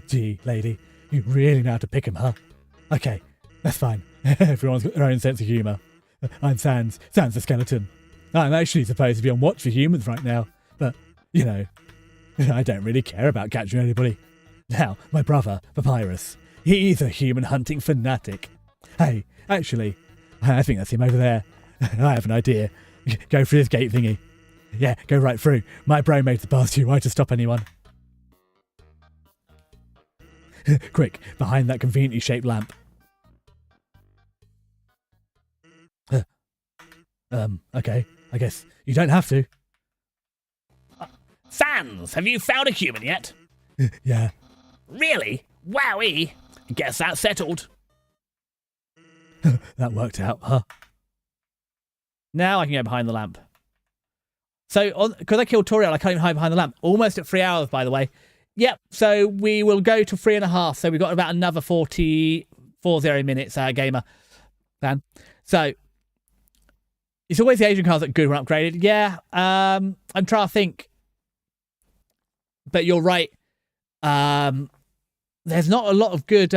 Gee, lady, you really know how to pick 'em, huh? Okay, that's fine. Everyone's got their own sense of humour. I'm Sans the skeleton. I'm actually supposed to be on watch for humans right now, but, you know, I don't really care about catching anybody. Now, my brother, Papyrus, he's a human hunting fanatic. Hey, actually, I think that's him over there. I have an idea. Go through this gate thingy. Yeah, go right through. My bro made the path too wide to stop anyone. Quick, behind that conveniently shaped lamp. Okay, I guess you don't have to. Sans, have you found a human yet? Yeah. Really? Wowee! Guess that's settled. That worked out, huh? Now I can go behind the lamp. So, because I killed Toriel, I can't even hide behind the lamp. Almost at 3 hours, by the way. Yep, so we will go to 3.5. So we've got about another 40 minutes, gamer plan. So, it's always the Asian cards that are good when upgraded. Yeah, I'm trying to think. But you're right. There's not a lot of good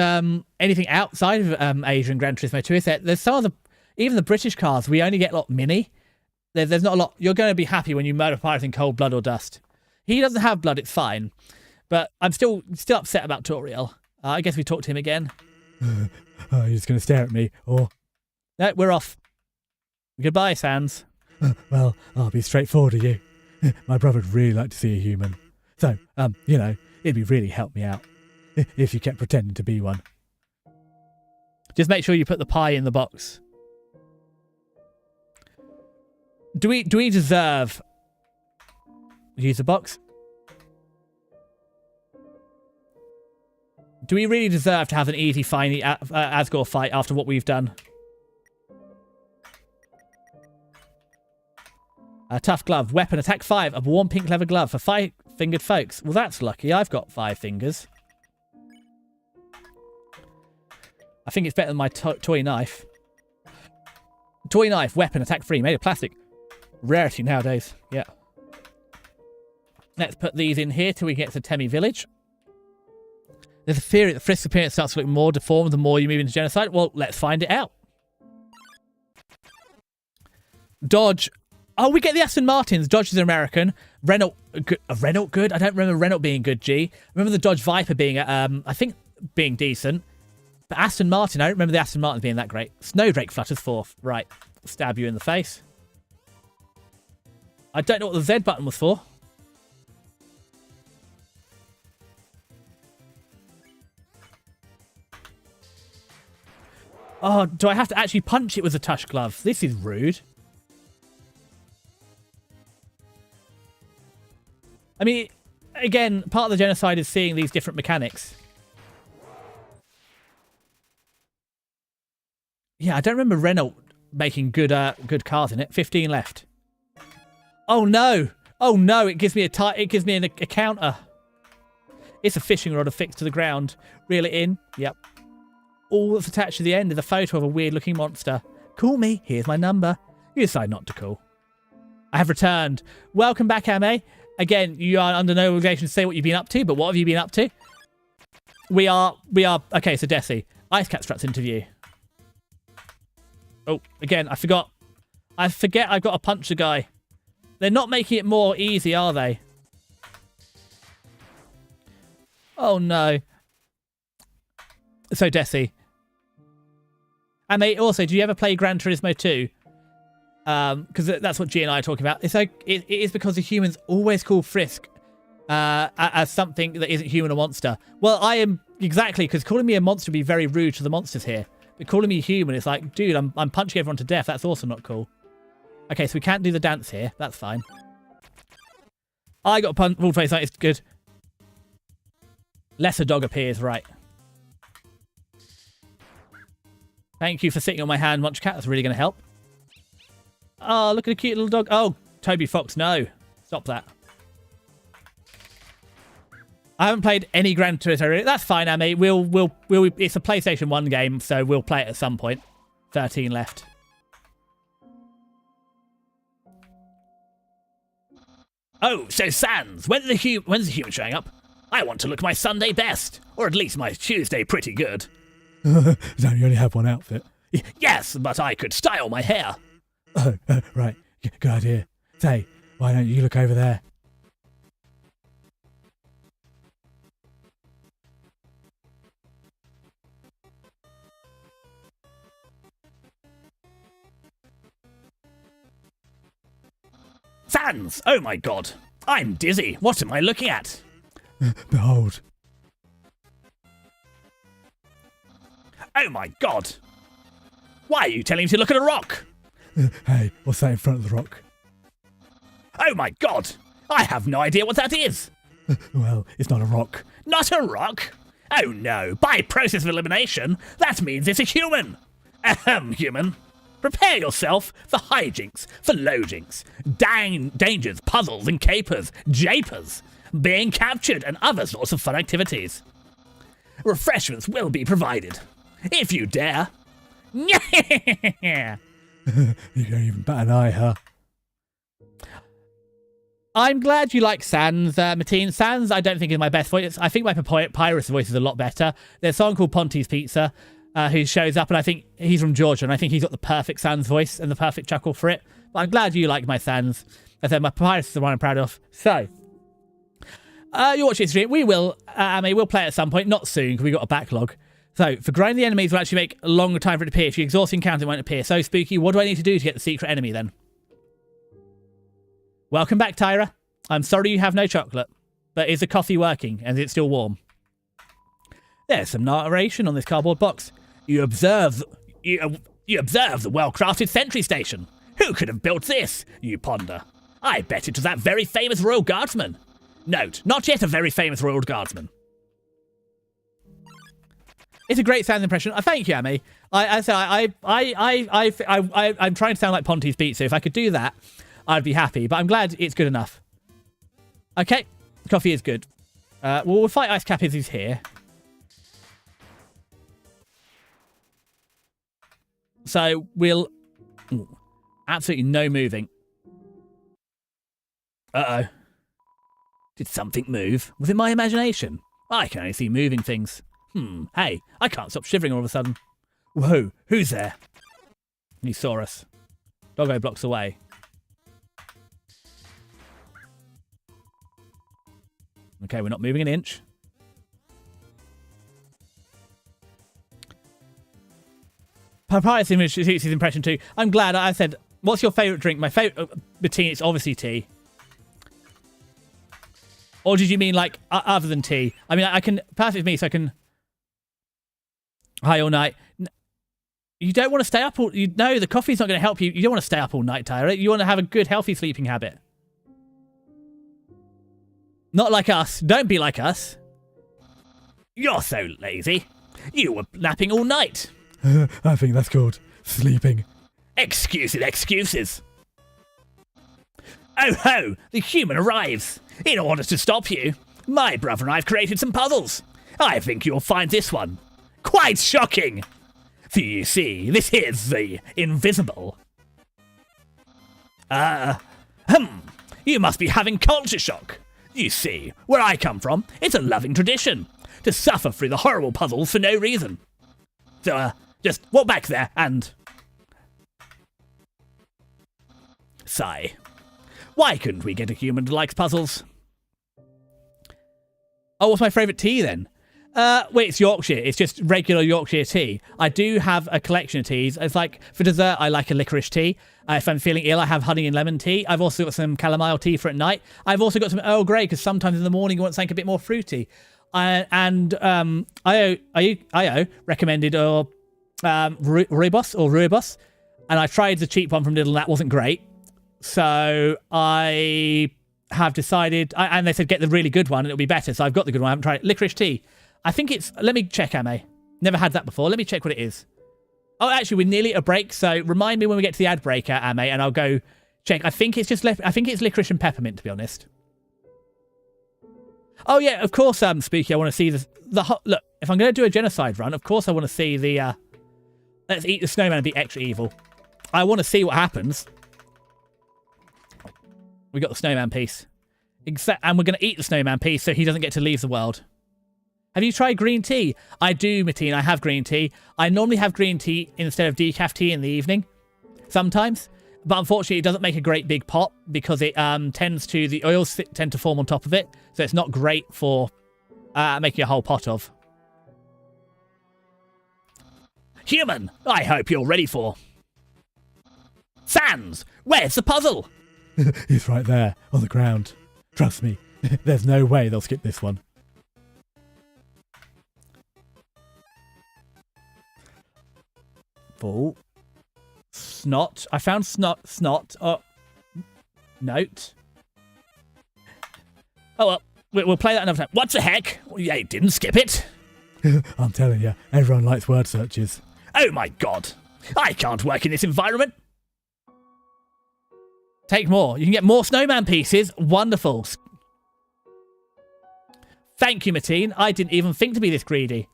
anything outside of Asia and Gran Turismo 2, is there? There's some of the, even the British cars, we only get a lot mini. There's not a lot. You're going to be happy when you murder pirates in cold blood or dust. He doesn't have blood, it's fine. But I'm still upset about Toriel. I guess we talk to him again. You're just going to stare at me, or... No, we're off. Goodbye, Sans. Well, I'll be straightforward with you. My brother would really like to see a human. So, you know, it'd be really help me out. If you kept pretending to be one. Just make sure you put the pie in the box. Do we deserve... Use the box? Do we really deserve to have an easy, finally Asgore fight after what we've done? A tough glove. Weapon. Attack 5. A warm pink leather glove for 5-fingered folks. Well, that's lucky. I've got 5 fingers. I think it's better than my toy knife. Toy knife. Weapon. Attack 3. Made of plastic. Rarity nowadays. Yeah. Let's put these in here till we get to Temi Village. There's a theory that Frisk's appearance starts to look more deformed the more you move into genocide. Well, let's find it out. Dodge. Oh, we get the Aston Martins. Dodge is American. Renault good? I don't remember Renault being good, G. I remember the Dodge Viper being, I think, being decent. But Aston Martin, I don't remember the Aston Martin being that great. Snowdrake flutters forth. Right. Stab you in the face. I don't know what the Z button was for. Oh, do I have to actually punch it with a tush glove? This is rude. I mean, again, part of the genocide is seeing these different mechanics. Yeah, I don't remember Renault making good cars in it. 15 left. Oh no! Oh no! It gives me a counter. It's a fishing rod affixed to the ground. Reel it in. Yep. All that's attached to the end is a photo of a weird-looking monster. Call me. Here's my number. You decide not to call. I have returned. Welcome back, Ame. Again, you are under no obligation to say what you've been up to, but what have you been up to? We are... Okay, so Desi. Ice Cat struts into view. Oh, again, I forgot. I forget I've got to punch the guy. They're not making it more easy, are they? Oh, no. So, Desi. And also, do you ever play Gran Turismo 2? Because that's what G and I are talking about. It's like, it is because the humans always call Frisk as something that isn't human or monster. Well, I am exactly, because calling me a monster would be very rude to the monsters here. But calling me human, it's like, dude, I'm punching everyone to death. That's also not cool. Okay, so we can't do the dance here. That's fine. I got a pulled face. That is good. Lesser dog appears, right. Thank you for sitting on my hand, Munch Cat. That's really going to help. Oh, look at a cute little dog. Oh, Toby Fox, no. Stop that. I haven't played any Gran Turismo really. That's fine, Amy. It's a PlayStation 1 game, so we'll play it at some point. 13 left. Oh, so Sans. When's the human showing up? I want to look my Sunday best, or at least my Tuesday pretty good. You only have one outfit. Yes, but I could style my hair. Oh, right. Good idea. Say, why don't you look over there? Sans! Oh my god! I'm dizzy. What am I looking at? Behold. Oh my god! Why are you telling me to look at a rock? Hey, what's that in front of the rock? Oh my god! I have no idea what that is! Well, it's not a rock. Not a rock? Oh no, by process of elimination, that means it's a human! Ahem, human. Prepare yourself for hijinks, for loadings, dangers, puzzles and capers, japers, being captured and other sorts of fun activities. Refreshments will be provided, if you dare. You don't even bat an eye, huh? I'm glad you like Sans, Mateen. Sans, I don't think is my best voice. I think my Papyrus voice is a lot better. There's a song called Ponty's Pizza, who shows up, and I think he's from Georgia, and I think he's got the perfect Sans voice and the perfect chuckle for it. But I'm glad you like my Sans. I said my Papyrus is the one I'm proud of. So, you watch it stream. We will, we'll play it at some point. Not soon, because we've got a backlog. So, for grinding the enemies will actually make a longer time for it to appear. If you exhaust the encounter, it won't appear. So, Spooky, what do I need to do to get the secret enemy, then? Welcome back, Tyra. I'm sorry you have no chocolate. But is the coffee working, and is it still warm? There's some narration on this cardboard box. You observe the well-crafted sentry station. Who could have built this, you ponder? I bet it was that very famous Royal Guardsman. Note, not yet a very famous Royal Guardsman. It's a great sound impression. Thank you, Amy. I'm trying to sound like Ponty's Pizza. If I could do that, I'd be happy. But I'm glad it's good enough. Okay, coffee is good. We'll fight Ice Cap if he's here. So we'll... Ooh, absolutely no moving. Uh-oh. Did something move? Was it my imagination? I can only see moving things. Hey, I can't stop shivering all of a sudden. Whoa, who's there? He saw us. Doggo blocks away. Okay, we're not moving an inch. Papyrus image suits his impression too. I'm glad. I said, what's your favourite drink? My favourite tea is obviously tea. Or did you mean like other than tea? I mean, I can pass it with me so I can high all night. You don't want to stay up all... No, the coffee's not going to help you. You don't want to stay up all night, Tyra. You want to have a good, healthy sleeping habit. Not like us. Don't be like us. You're so lazy. You were napping all night. I think that's called sleeping. Excuses. Oh ho! The human arrives. In order to stop you, my brother and I have created some puzzles. I think you'll find this one quite shocking. For you see, this is the invisible. You must be having culture shock. You see, where I come from, it's a loving tradition to suffer through the horrible puzzles for no reason. So, just walk back there and... sigh. Why couldn't we get a human that likes puzzles? Oh, what's my favourite tea then? Wait, it's Yorkshire. It's just regular Yorkshire tea. I do have a collection of teas. It's like, for dessert, I like a licorice tea. If I'm feeling ill, I have honey and lemon tea. I've also got some chamomile tea for at night. I've also got some Earl Grey, because sometimes in the morning you want something a bit more fruity. IO recommended Rooibos, and I tried the cheap one from Lidl, and that wasn't great. So I have decided, and they said get the really good one and it'll be better. So I've got the good one. I haven't tried it. Licorice tea. I think it's, let me check, Ame. Never had that before. Let me check what it is. Oh, actually, we're nearly at a break. So remind me when we get to the ad break, Ame, and I'll go check. I think it's licorice and peppermint, to be honest. Oh yeah, of course, Spooky. I want to see look, if I'm going to do a genocide run, of course I want to see the, let's eat the snowman and be extra evil. I want to see what happens. We got the snowman piece. And we're going to eat the snowman piece so he doesn't get to leave the world. Have you tried green tea? I do, Mateen. I have green tea. I normally have green tea instead of decaf tea in the evening. Sometimes. But unfortunately, it doesn't make a great big pot because it the oils tend to form on top of it. So it's not great for making a whole pot of. Human, I hope you're ready for... Sans, where's the puzzle? It's right there, on the ground. Trust me, there's no way they'll skip this one. Ball. Snot. I found snot. Oh. Note. Oh, well. We'll play that another time. What the heck? Yeah, you didn't skip it. I'm telling you, everyone likes word searches. Oh my god. I can't work in this environment. Take more. You can get more snowman pieces. Wonderful. Thank you, Mateen. I didn't even think to be this greedy.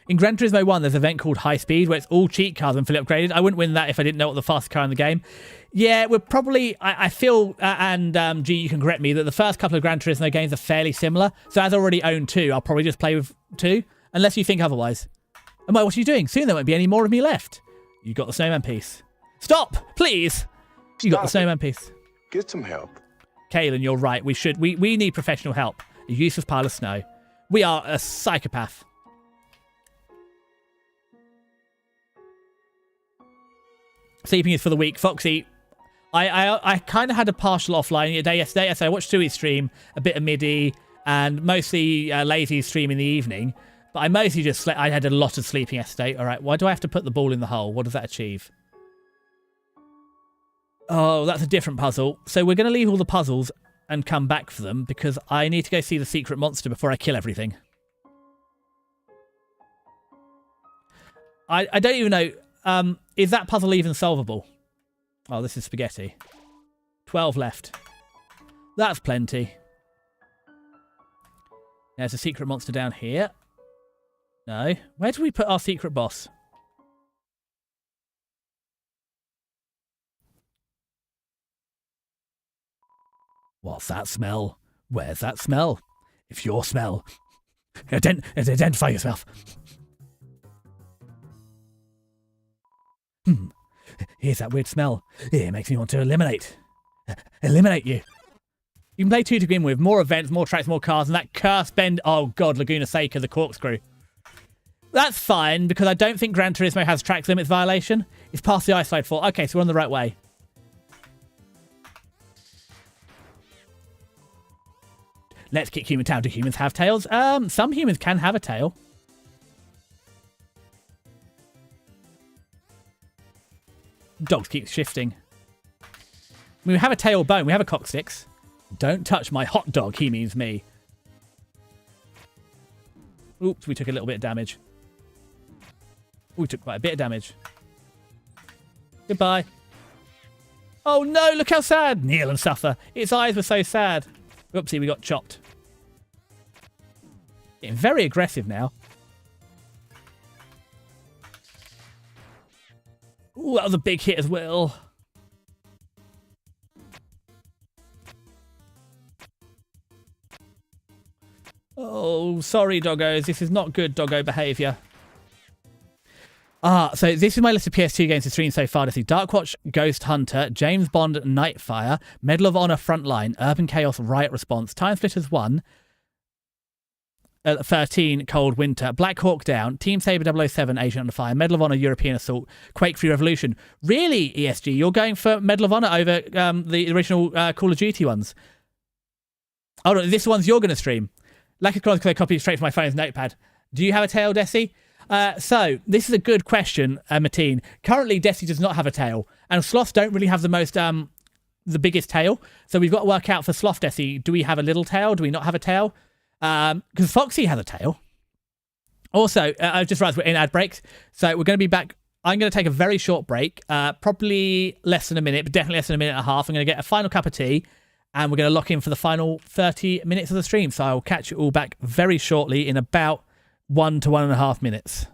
In Gran Turismo 1, there's an event called High Speed where it's all cheat cars and fully upgraded. I wouldn't win that if I didn't know what the fastest car in the game. Yeah, we're probably... I feel, G, you can correct me, that the first couple of Gran Turismo games are fairly similar. So as I already own 2, I'll probably just play with 2, unless you think otherwise. Am I? What are you doing? Soon there won't be any more of me left. You got the snowman piece. Stop, please! You got the snowman piece. Get some help. Kaylin, you're right. We need professional help. A useless pile of snow. We are a psychopath. Sleeping is for the weak. Foxy, I kind of had a partial offline day yesterday. So I watched Tui's stream, a bit of MIDI, and mostly Lazy's stream in the evening. But I mostly just slept. I had a lot of sleeping yesterday. All right, why do I have to put the ball in the hole? What does that achieve? Oh, that's a different puzzle. So we're going to leave all the puzzles and come back for them because I need to go see the secret monster before I kill everything. I don't even know... is that puzzle even solvable? Oh, this is spaghetti. 12 left. That's plenty. There's a secret monster down here. No. Where do we put our secret boss? What's that smell? Where's that smell? It's your smell. Identify yourself. Here's that weird smell. It makes me want to eliminate. Eliminate you. You can play 2 to begin with. More events, more tracks, more cars, and that cursed bend... Oh, God, Laguna Seca, the corkscrew. That's fine, because I don't think Gran Turismo has track limits violation. It's past the ice slide fault. Okay, so we're on the right way. Let's kick human town. Do humans have tails? Some humans can have a tail. Dogs keep shifting. I mean, we have a tail bone. We have a coccyx. Don't touch my hot dog. He means me. Oops, we took a little bit of damage. We took quite a bit of damage. Goodbye. Oh no, look how sad. Kneel and suffer. Its eyes were so sad. Oopsie, we got chopped. Getting very aggressive now. Ooh, that was a big hit as well. Oh, sorry, doggos. This is not good doggo behaviour. So this is my list of PS2 games to stream so far. To see Darkwatch, Ghost Hunter, James Bond, Nightfire, Medal of Honor Frontline, Urban Chaos, Riot Response, Time Splitters 1, 13, Cold Winter, Black Hawk Down, Team Saber 007, Agent Under Fire, Medal of Honor, European Assault, Quake Free Revolution. Really, ESG, you're going for Medal of Honor over the original Call of Duty ones? Oh, no, this one's you're going to stream. Lack of Chronicles, I copied straight from my phone's notepad. Do you have a tail, Desi? So, this is a good question, Mateen. Currently, Desi does not have a tail, and sloths don't really have the most, the biggest tail. So we've got to work out for sloth, Desi, do we have a little tail? Do we not have a tail? Because Foxy has a tail. Also, I've just realised we're in ad breaks, so we're going to be back. I'm going to take a very short break, probably less than a minute, but definitely less than a minute and a half. I'm going to get a final cup of tea, and we're going to lock in for the final 30 minutes of the stream. So I will catch you all back very shortly in about 1 to 1.5 minutes.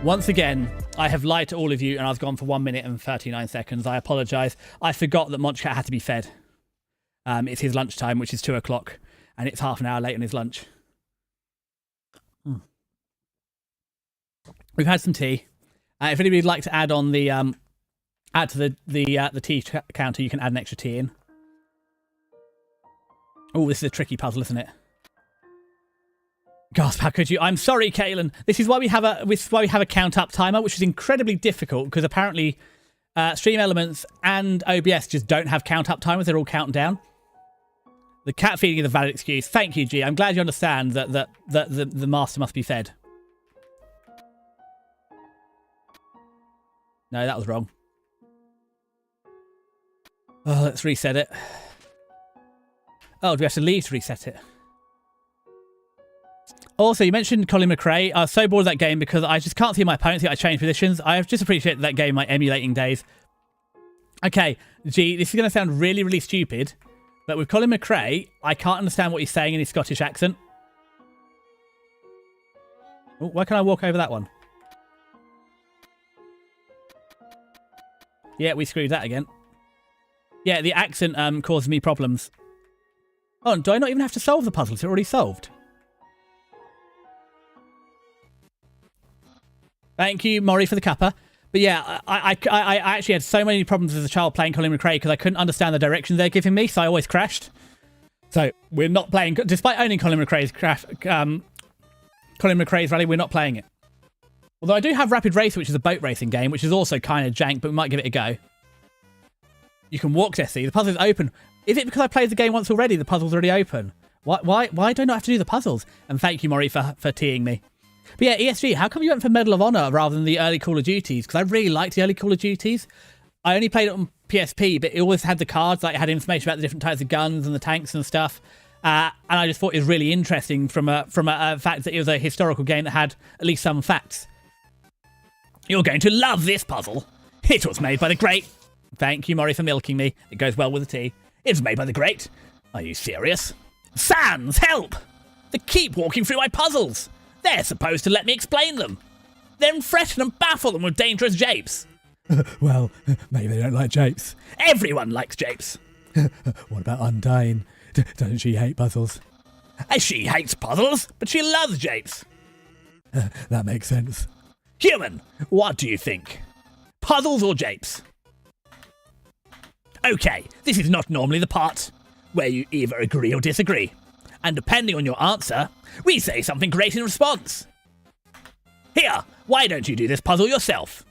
Once again, I have lied to all of you and I've gone for 1 minute and 39 seconds. I apologise. I forgot that Monchcat had to be fed. It's his lunchtime, which is 2 o'clock, and it's half an hour late on his lunch. We've had some tea. If anybody would like to add on the add to the tea counter, you can add an extra tea in. Oh, this is a tricky puzzle, isn't it? Gasp! How could you? I'm sorry, Kaylin. This is why we have a count up timer, which is incredibly difficult because apparently Stream Elements and OBS just don't have count up timers. They're all counting down. The cat feeding is a valid excuse. Thank you, G. I'm glad you understand that the master must be fed. No, that was wrong. Oh, let's reset it. Oh, do we have to leave to reset it? Also, you mentioned Colin McRae. I was so bored of that game because I just can't see my opponents. I changed positions. I've just appreciated that game in my emulating days. Okay, G, this is going to sound really, really stupid, but with Colin McRae, I can't understand what he's saying in his Scottish accent. Oh, why can't I walk over that one? Yeah, we screwed that again. Yeah, the accent caused me problems. Oh, do I not even have to solve the puzzle? It's already solved. Thank you, Maury, for the cuppa. But yeah, I actually had so many problems as a child playing Colin McRae because I couldn't understand the directions they're giving me, so I always crashed. So we're not playing, despite owning Colin McRae's Rally, we're not playing it. Although I do have Rapid Racer, which is a boat racing game, which is also kind of jank, but we might give it a go. You can walk, Tessie. The puzzle's open. Is it because I played the game once already? The puzzle's already open. Why do I not have to do the puzzles? And thank you, Maury, for teeing me. But yeah, ESG, how come you went for Medal of Honor rather than the early Call of Duties? Because I really liked the early Call of Duties. I only played it on PSP, but it always had the cards, like it had information about the different types of guns and the tanks and stuff. And I just thought it was really interesting from a fact that it was a historical game that had at least some facts. You're going to love this puzzle. It was made by the great... Thank you, Maury, for milking me. It goes well with the tea. It was made by the great... Are you serious? Sans, help! They keep walking through my puzzles. They're supposed to let me explain them. Then threaten and baffle them with dangerous japes. Well, maybe they don't like japes. Everyone likes japes. What about Undyne? Doesn't she hate puzzles? She hates puzzles, but she loves japes. That makes sense. Human, what do you think? Puzzles or japes? Okay, this is not normally the part where you either agree or disagree. And depending on your answer, we say something great in response. Here, why don't you do this puzzle yourself?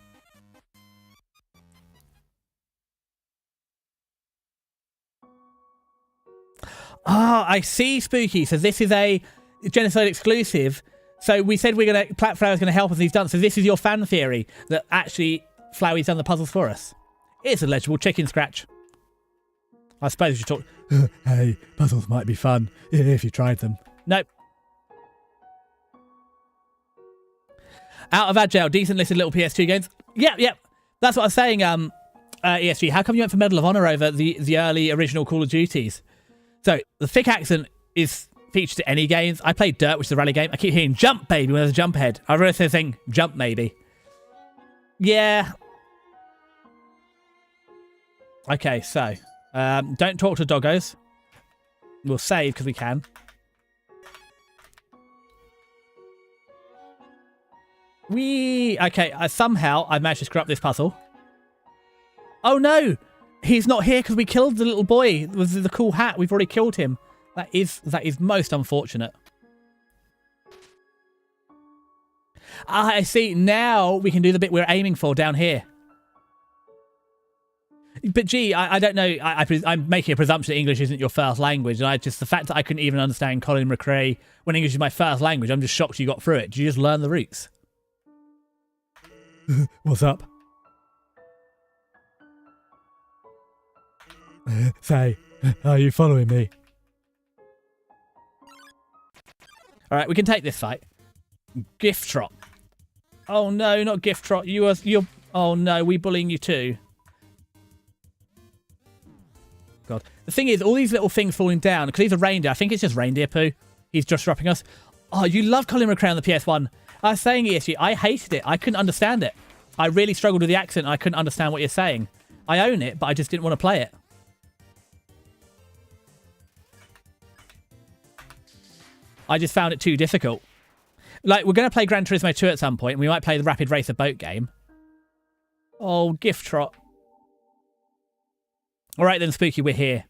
Ah, I see, Spooky. So this is a Genocide exclusive. So we said Flower's gonna help us, and he's done. So this is your fan theory that actually Flowey's done the puzzles for us. It's a legible chicken scratch. I suppose we should talk. Hey, puzzles might be fun if you tried them. Nope. Out of Agile, decent listed little PS2 games. Yep. That's what I was saying, ESG. How come you went for Medal of Honor over the early original Call of Duties? So, the thick accent is featured in any games. I played Dirt, which is a rally game. I keep hearing jump, baby, when there's a jump ahead. I really say saying jump, maybe. Yeah. Okay, so... don't talk to doggos. We'll save because we can. Okay, somehow I managed to screw up this puzzle. Oh no! He's not here because we killed the little boy with the cool hat. We've already killed him. That is most unfortunate. I see. Now we can do the bit we're aiming for down here. But gee, I don't know. I'm making a presumption that English isn't your first language, and the fact that I couldn't even understand Colin McRae when English is my first language, I'm just shocked you got through it. Did you just learn the roots? What's up? Say, are you following me? All right, we can take this fight. Gift Trot. Oh no, not Gift Trot. You're. Oh no, we bullying you too. God. The thing is, all these little things falling down, because he's a reindeer. I think it's just reindeer poo. He's just dropping us. Oh, you love Colin McRae on the PS1. I was saying ESG, I hated it. I couldn't understand it. I really struggled with the accent. I couldn't understand what you're saying. I own it, but I just didn't want to play it. I just found it too difficult. Like, we're going to play Gran Turismo 2 at some point, and we might play the Rapid Racer boat game. Oh, gift trot. All right then, Spooky, we're here.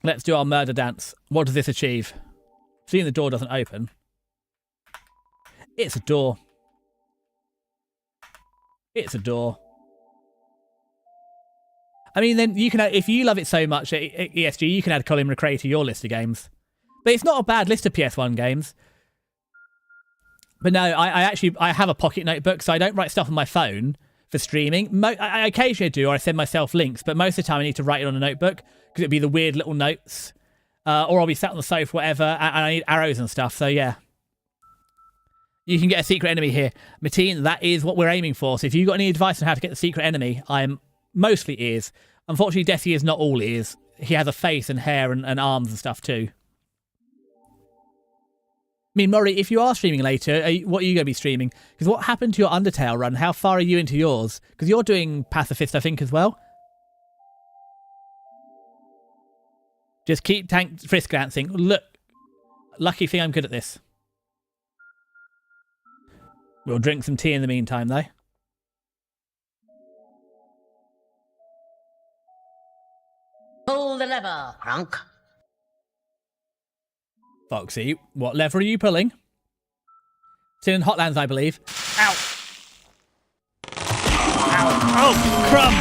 Let's do our murder dance. What does this achieve? Seeing the door doesn't open. It's a door. It's a door. I mean, then you can, if you love it so much at ESG, you can add Colin McRae to your list of games. But it's not a bad list of PS1 games. But no, I have a pocket notebook, so I don't write stuff on my phone for streaming. I occasionally do, or I send myself links, but most of the time I need to write it on a notebook, because it'd be the weird little notes. Or I'll be sat on the sofa, whatever, and I need arrows and stuff, so yeah. You can get a secret enemy here. Mateen, that is what we're aiming for. So if you've got any advice on how to get the secret enemy, I'm mostly ears. Unfortunately, Desi is not all ears. He has a face and hair and arms and stuff too. I mean, Murray, if you are streaming later, what are you going to be streaming? Because what happened to your Undertale run? How far are you into yours? Because you're doing Pacifist, I think, as well. Just keep frisk dancing. Look, lucky thing I'm good at this. We'll drink some tea in the meantime, though. Pull the lever, Crunk. Foxy, what lever are you pulling? It's in Hotlands, I believe. Ow! Ow! Oh, crumb!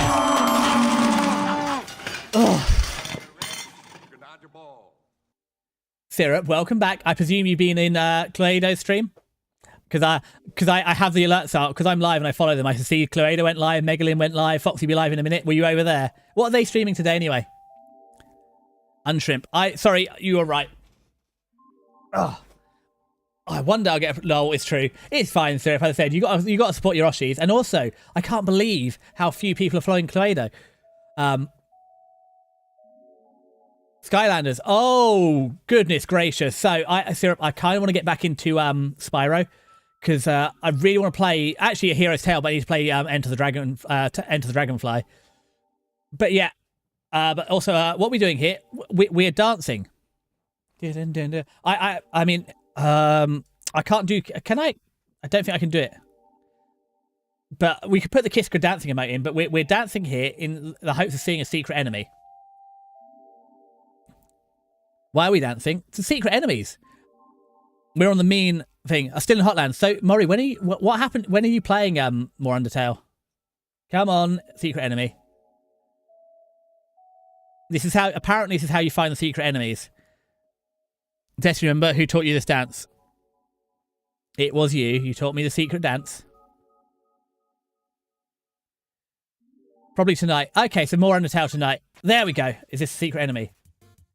Oh. Syrup, welcome back. I presume you've been in Cluedo's stream? Because I have the alerts out, because I'm live and I follow them. I can see Cluedo went live, Megalyn went live, Foxy be live in a minute. Were you over there? What are they streaming today anyway? Unshrimp. Sorry, you were right. Oh, one day I'll get. No, it's true. It's fine, Syrup. As I said, you got to support your Oshis, and also I can't believe how few people are following Cluedo. Skylanders. Oh goodness gracious! So Syrup, I kind of want to get back into Spyro because I really want to play actually a Hero's Tale, but I need to play Enter the Dragonfly. But yeah, but also what we're doing here, we're dancing. I mean, I can't do. Can I? I don't think I can do it. But we could put the Kiska dancing emote in. But we're dancing here in the hopes of seeing a secret enemy. Why are we dancing? It's the secret enemies. We're on the mean thing. Still in Hotlands. So Maury, when are you? What happened? When are you playing more Undertale? Come on, secret enemy. This is how. Apparently, this is how you find the secret enemies. Destiny, remember who taught you this dance? It was you. You taught me the secret dance. Probably tonight. Okay, so more Undertale tonight. There we go. Is this a secret enemy?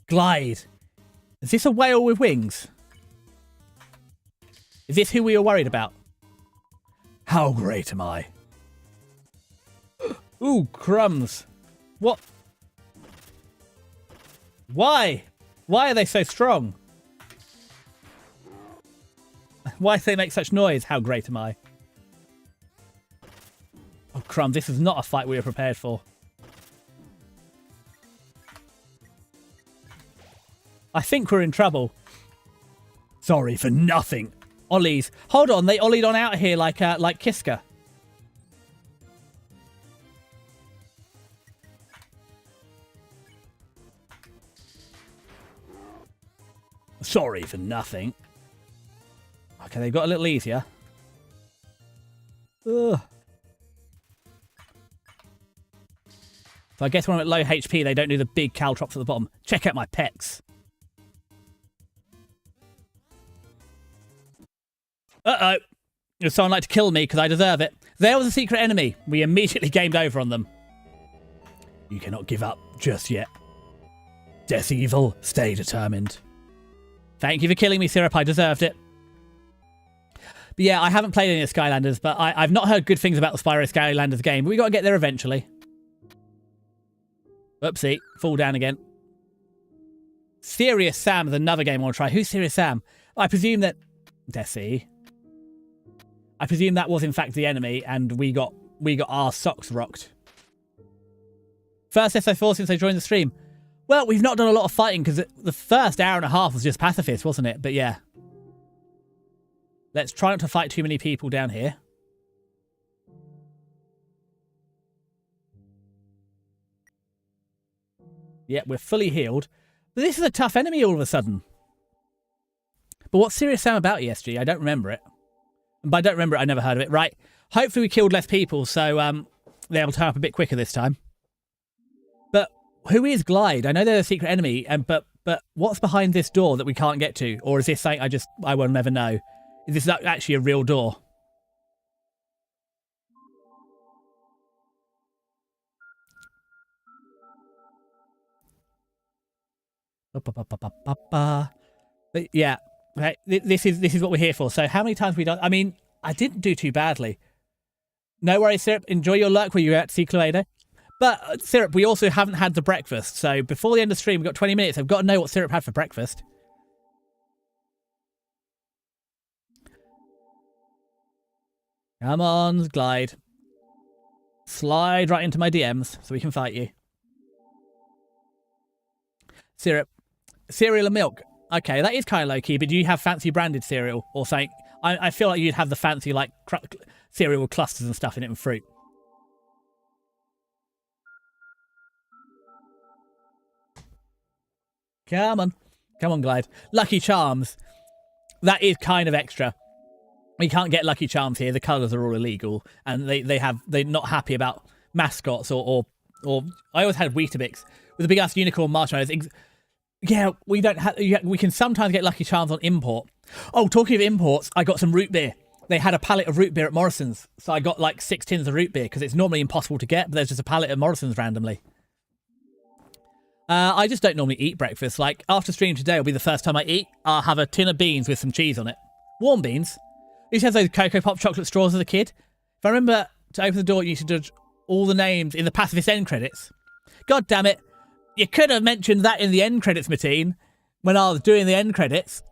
Glide. Is this a whale with wings? Is this who we were worried about? How great am I? Ooh, crumbs. What? Why? Why are they so strong? Why do they make such noise? How great am I? Oh, crumbs. This is not a fight we were prepared for. I think we're in trouble. Sorry for nothing. Ollies. Hold on. They ollied on out of here like Kiska. Sorry for nothing. Okay, they've got a little easier. Ugh. So I guess when I'm at low HP, they don't do the big caltrops at the bottom. Check out my pecs. Uh-oh. If someone like to kill me because I deserve it. There was a secret enemy. We immediately gamed over on them. You cannot give up just yet. Death evil, stay determined. Thank you for killing me, Syrup. I deserved it. But yeah, I haven't played any of Skylanders, but I've not heard good things about the Spyro Skylanders game. But we got to get there eventually. Oopsie. Fall down again. Serious Sam is another game I want to try. Who's Serious Sam? I presume that Desi. I presume that was in fact the enemy, and we got our socks rocked. First SO4 since I joined the stream. Well, we've not done a lot of fighting because the first hour and a half was just pacifist, wasn't it? But yeah. Let's try not to fight too many people down here. Yeah, we're fully healed. But this is a tough enemy all of a sudden. But what's Serious Sam about ESG? I don't remember it. And by I don't remember it, I never heard of it. Right. Hopefully we killed less people, so they're able to turn up a bit quicker this time. But who is Glide? I know they're a secret enemy, but what's behind this door that we can't get to? Or is this something I will never know? Is this actually a real door? But yeah, okay, this is what we're here for. So how many times have we done? I mean, I didn't do too badly. No worries, Syrup. Enjoy your luck where you're at, see Cluedo. But Syrup, we also haven't had the breakfast. So before the end of the stream, we've got 20 minutes. I've got to know what Syrup had for breakfast. Come on, Glide. Slide right into my DMs so we can fight you. Syrup. Cereal and milk. Okay, that is kind of low-key, but do you have fancy branded cereal or something? I feel like you'd have the fancy, like, cereal with clusters and stuff in it and fruit. Come on. Come on, Glide. Lucky Charms. That is kind of extra. We can't get Lucky Charms here. The colours are all illegal. And they're not happy about mascots or I always had Weetabix with the big-ass unicorn marshmallows. Yeah, we don't have. We can sometimes get Lucky Charms on import. Oh, talking of imports, I got some root beer. They had a pallet of root beer at Morrison's, so I got like 6 tins of root beer because it's normally impossible to get. But there's just a pallet at Morrison's randomly. I just don't normally eat breakfast. Like after stream today will be the first time I eat. I'll have a tin of beans with some cheese on it. Warm beans. I used to have those Cocoa Pop chocolate straws as a kid. If I remember to open the door, you used to do all the names in the pacifist end credits. God damn it. You could have mentioned that in the end credits, Mateen, when I was doing the end credits.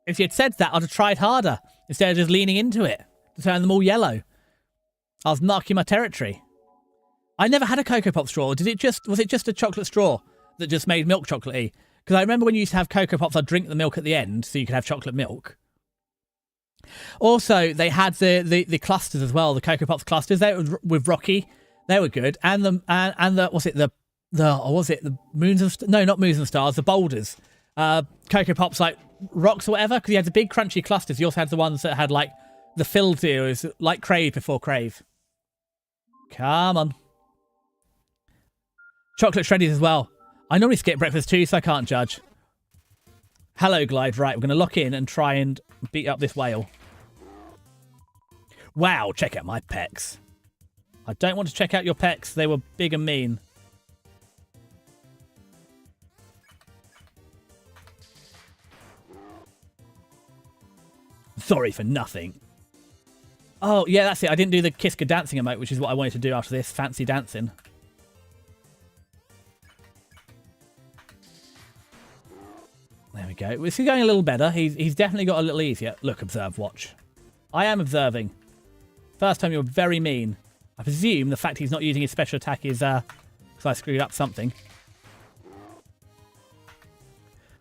If you'd said that, I'd have tried harder instead of just leaning into it to turn them all yellow. I was marking my territory. I never had a Cocoa Pop straw. Was it just a chocolate straw that just made milk chocolatey? Because I remember when you used to have Cocoa Pops, I'd drink the milk at the end so you could have chocolate milk. Also, they had the clusters as well, the Cocoa Pops clusters. They were with Rocky. They were good. And the moons and no, not moons and stars, the boulders. Cocoa Pops like rocks or whatever, because you had the big crunchy clusters. You also had the ones that had like the filled zeros, like Crave before Crave. Come on. Chocolate shreddies as well. I normally skip breakfast too, so I can't judge. Hello, Glide. Right, we're going to lock in and try and beat up this whale. Wow, check out my pecs. I don't want to check out your pecs. They were big and mean. Sorry for nothing. Oh, yeah, that's it. I didn't do the Kiska dancing emote, which is what I wanted to do after this. Fancy dancing. There we go. This is going a little better. He's definitely got a little easier. Look, observe, watch. I am observing. First time you were very mean. I presume the fact he's not using his special attack is because I screwed up something.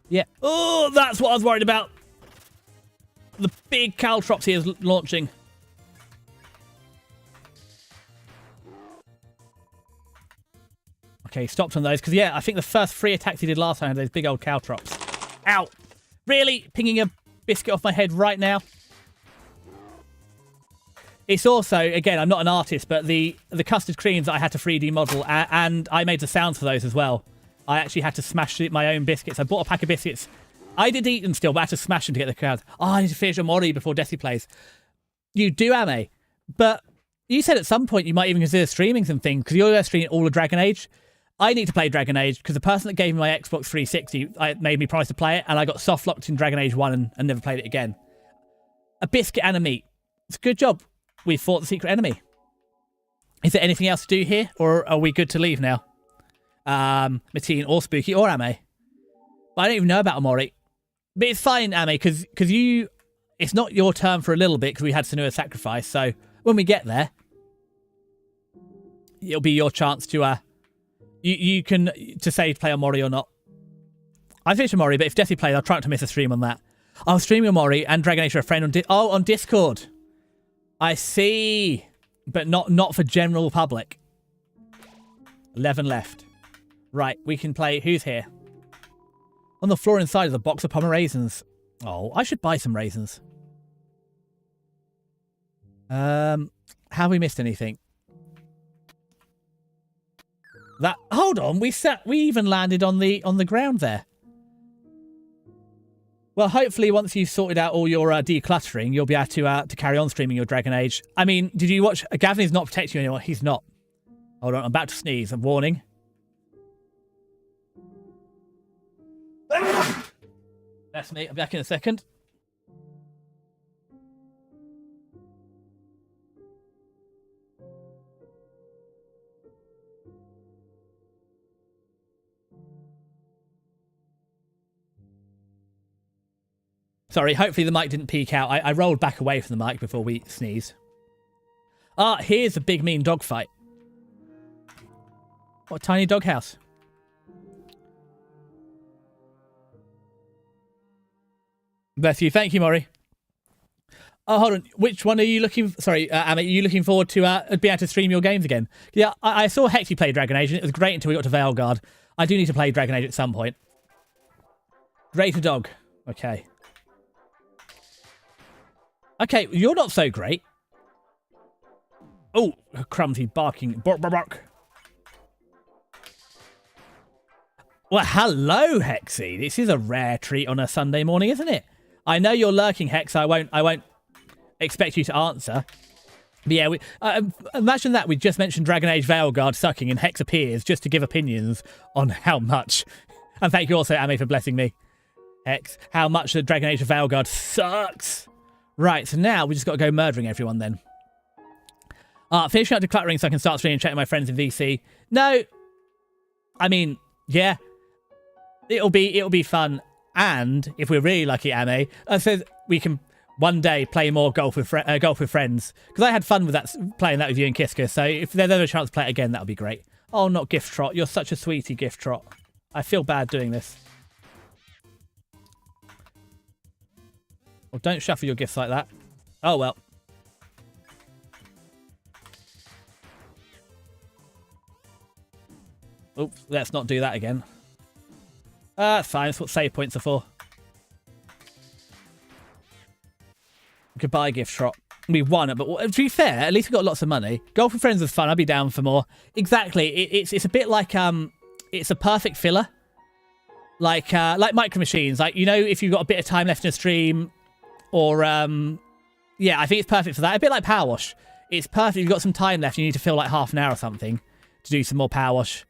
Yeah. Oh, that's what I was worried about. The big caltrops he is launching. Okay, stopped on those. Because, yeah, I think the first 3 attacks he did last time had those big old caltrops. Ow. Really? Pinging a biscuit off my head right now? It's also, again, I'm not an artist, but the custard creams I had to 3D model, and I made the sounds for those as well. I actually had to smash my own biscuits. I bought a pack of biscuits. I did eat them still, but I had to smash them to get the crowd. Oh, I need to finish a Mori before Desi plays. You do, Ame. But you said at some point you might even consider streaming some things, because you're going to stream all of Dragon Age. I need to play Dragon Age, because the person that gave me my Xbox 360 made me promise to play it, and I got soft-locked in Dragon Age 1 and never played it again. A biscuit and a meat. It's a good job. We fought the secret enemy. Is there anything else to do here, or are we good to leave now? Mateen or Spooky or Ame. But I don't even know about Amori. But it's fine, Ame, because you It's not your turn for a little bit because we had Senua's sacrifice. So when we get there, it'll be your chance to you can to say to play on Mori or not. I finished Mori, but if Desi plays, I'll try not to miss a stream on that. I'll stream on Mori and Dragon Age for a friend on on Discord. I see, but not for general public. 11 left. Right, we can play. Who's here? On the floor inside is a box of Pomer raisins. Oh, I should buy some raisins. Have we missed anything? That hold on, we even landed on the ground there. Well, hopefully once you've sorted out all your decluttering, you'll be able to carry on streaming your Dragon Age. I mean, did you watch? Gavin is not protecting you anymore. He's not. Hold on, I'm about to sneeze. A warning. That's me. I'll be back in a second. Sorry, hopefully the mic didn't peek out. I rolled back away from the mic before we sneeze. Ah, here's a big mean dog fight. What a tiny doghouse. Bless you. Thank you, Maury. Oh, hold on. Which one are you looking... Sorry, Amit, are you looking forward to being able to stream your games again? Yeah, I saw Hexy play Dragon Age, and it was great until we got to Veilguard. I do need to play Dragon Age at some point. Great a dog. Okay. Okay, you're not so great. Oh, clumsy barking. Bark, bark, bark. Well, hello, Hexy. This is a rare treat on a Sunday morning, isn't it? I know you're lurking, Hex. I won't expect you to answer. But yeah, imagine that we just mentioned Dragon Age Veilguard sucking and Hex appears just to give opinions on how much. And thank you also, Ame, for blessing me. Hex, how much the Dragon Age of Veilguard sucks. Right, so now we just got to go murdering everyone then. Finishing up decluttering so I can start streaming and chatting with my friends in VC. No, I mean, yeah, it'll be fun. And if we're really lucky, Ame, so we can one day play more golf with friends. Because I had fun with that, playing that with you and Kiska. So if there's ever a chance to play it again, that would be great. Oh, not Gift Trot. You're such a sweetie, Gift Trot. I feel bad doing this. Well, don't shuffle your gifts like that. Oh, well. Oops, let's not do that again. That's fine. That's what save points are for. Goodbye, Gift Trot. We won it, but to be fair, at least we got lots of money. Golf with friends was fun. I'd be down for more. Exactly. It's a bit like it's a perfect filler. Like Micro Machines. Like, you know, if you've got a bit of time left in a stream, or yeah, I think it's perfect for that. A bit like Power Wash. It's perfect. If you've got some time left, you need to fill like half an hour or something to do some more Power Wash.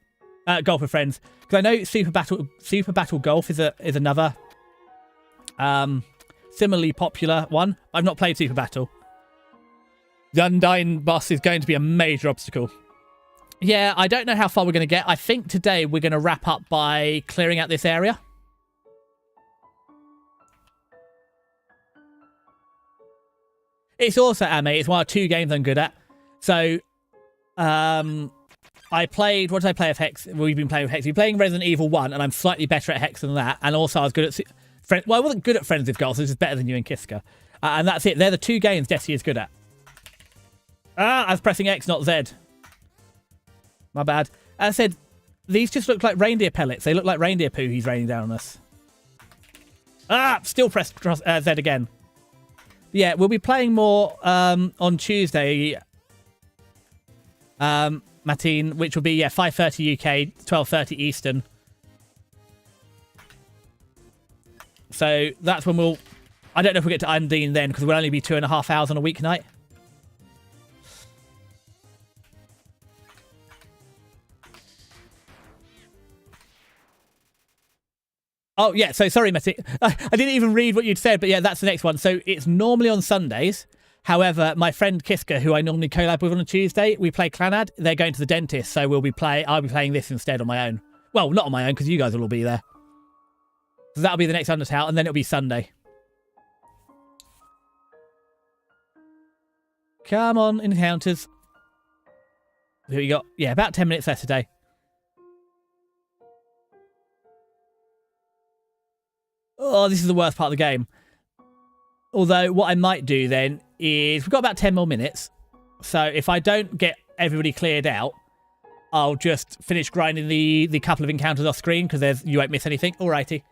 Golf with friends, because I know Super Battle Golf is another similarly popular one. I've not played Super Battle. The Undyne boss is going to be a major obstacle. Yeah, I don't know how far we're going to get. I think today we're going to wrap up by clearing out this area. It's also, Ame, it's one of 2 games I'm good at. So, I played... What did I play with Hex? We've been playing with Hex. We've been playing Resident Evil 1, and I'm slightly better at Hex than that. And also, I was good at... Well, I wasn't good at Friends with Girls, so this is better than you and Kiska. And that's it. They're the 2 games Desi is good at. I was pressing X, not Z. My bad. As I said, these just look like reindeer pellets. They look like reindeer poo he's raining down on us. Still pressed Z again. Yeah, we'll be playing more on Tuesday, Mateen, which will be 5:30 UK, 12:30 Eastern. So that's when we'll... I don't know if we'll get to Undine then, because we'll only be 2.5 hours on a weeknight. Oh, yeah, so sorry, Matty. I didn't even read what you'd said, but yeah, that's the next one. So it's normally on Sundays. However, my friend Kiska, who I normally collab with on a Tuesday, we play Clanad. They're going to the dentist, so I'll be playing this instead on my own. Well, not on my own, because you guys will all be there. So that'll be the next Undertale, and then it'll be Sunday. Come on, encounters. Here we got, yeah, about 10 minutes left today. Oh, this is the worst part of the game. Although, what I might do then is, we've got about 10 more minutes. So, if I don't get everybody cleared out, I'll just finish grinding the couple of encounters off screen, because you won't miss anything. Alrighty.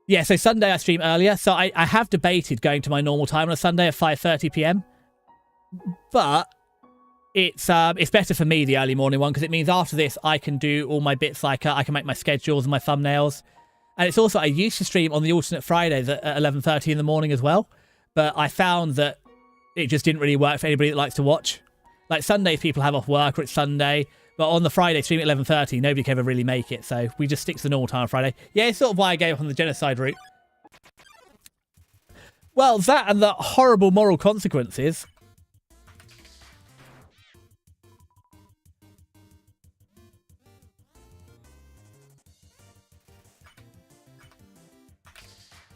Yeah, so Sunday I stream earlier, so I have debated going to my normal time on a Sunday at 5:30 PM. But it's better for me, the early morning one, because it means after this I can do all my bits, like I can make my schedules and my thumbnails. And it's also, I used to stream on the alternate Fridays at 11:30 in the morning as well, but I found that it just didn't really work for anybody that likes to watch. Like Sundays people have off work or it's Sunday, but on the Friday stream at 11:30 nobody can ever really make it, so we just stick to the normal time on Friday. Yeah, it's sort of why I gave up on the genocide route. Well, that and the horrible moral consequences.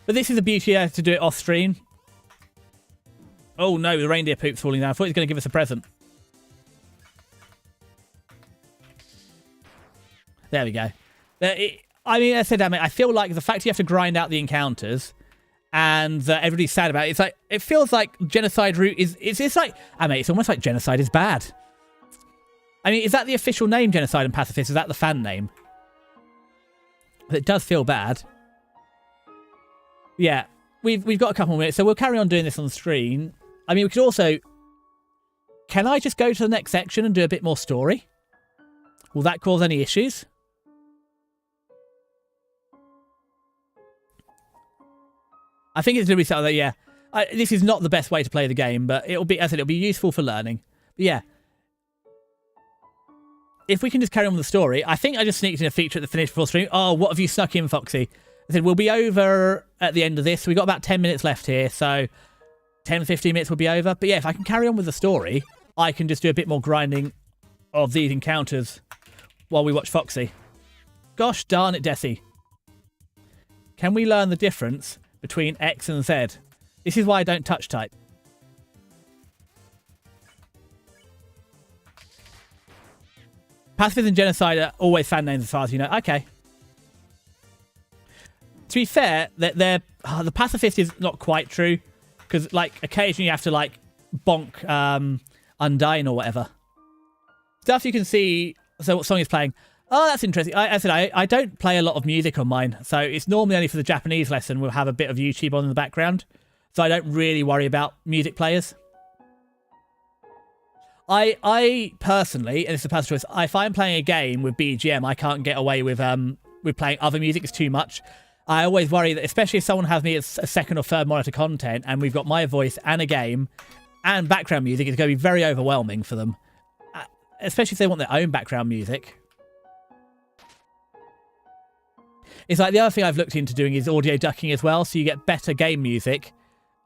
But this is the beauty to do it off stream. Oh no, the reindeer poop's falling down. I thought he was going to give us a present. There we go. I mean, I said, I feel like the fact you have to grind out the encounters and everybody's sad about it, it's like, it feels like genocide route is, it's like, it's almost like genocide is bad. I mean, is that the official name, genocide and pacifist? Is that the fan name? But it does feel bad. Yeah, we've got a couple more minutes, so we'll carry on doing this on the screen. I mean, we could also... Can I just go to the next section and do a bit more story? Will that cause any issues? I think it's going to be something that, yeah, this is not the best way to play the game, but it'll be, as I said, it'll be useful for learning. But yeah. If we can just carry on with the story, I think I just sneaked in a feature at the finish before stream. Oh, what have you snuck in, Foxy? I said, we'll be over at the end of this. So we've got about 10 minutes left here, so 10, 15 minutes will be over. But yeah, if I can carry on with the story, I can just do a bit more grinding of these encounters while we watch Foxy. Gosh darn it, Desi. Can we learn the difference between X and Z? This is why I don't touch type. Pacifist and genocide are always fan names as far as you know. Okay. To be fair, the pacifist is not quite true, because like occasionally you have to like bonk Undyne or whatever. Stuff you can see. So what song is playing? Oh, that's interesting. I don't play a lot of music on mine, so it's normally only for the Japanese lesson. We'll have a bit of YouTube on in the background, so I don't really worry about music players. I personally, and it's a personal choice, if I'm playing a game with BGM, I can't get away with playing other music. It's too much. I always worry that, especially if someone has me as a second or third monitor content, and we've got my voice and a game and background music, it's going to be very overwhelming for them. Especially if they want their own background music. It's like the other thing I've looked into doing is audio ducking as well, so you get better game music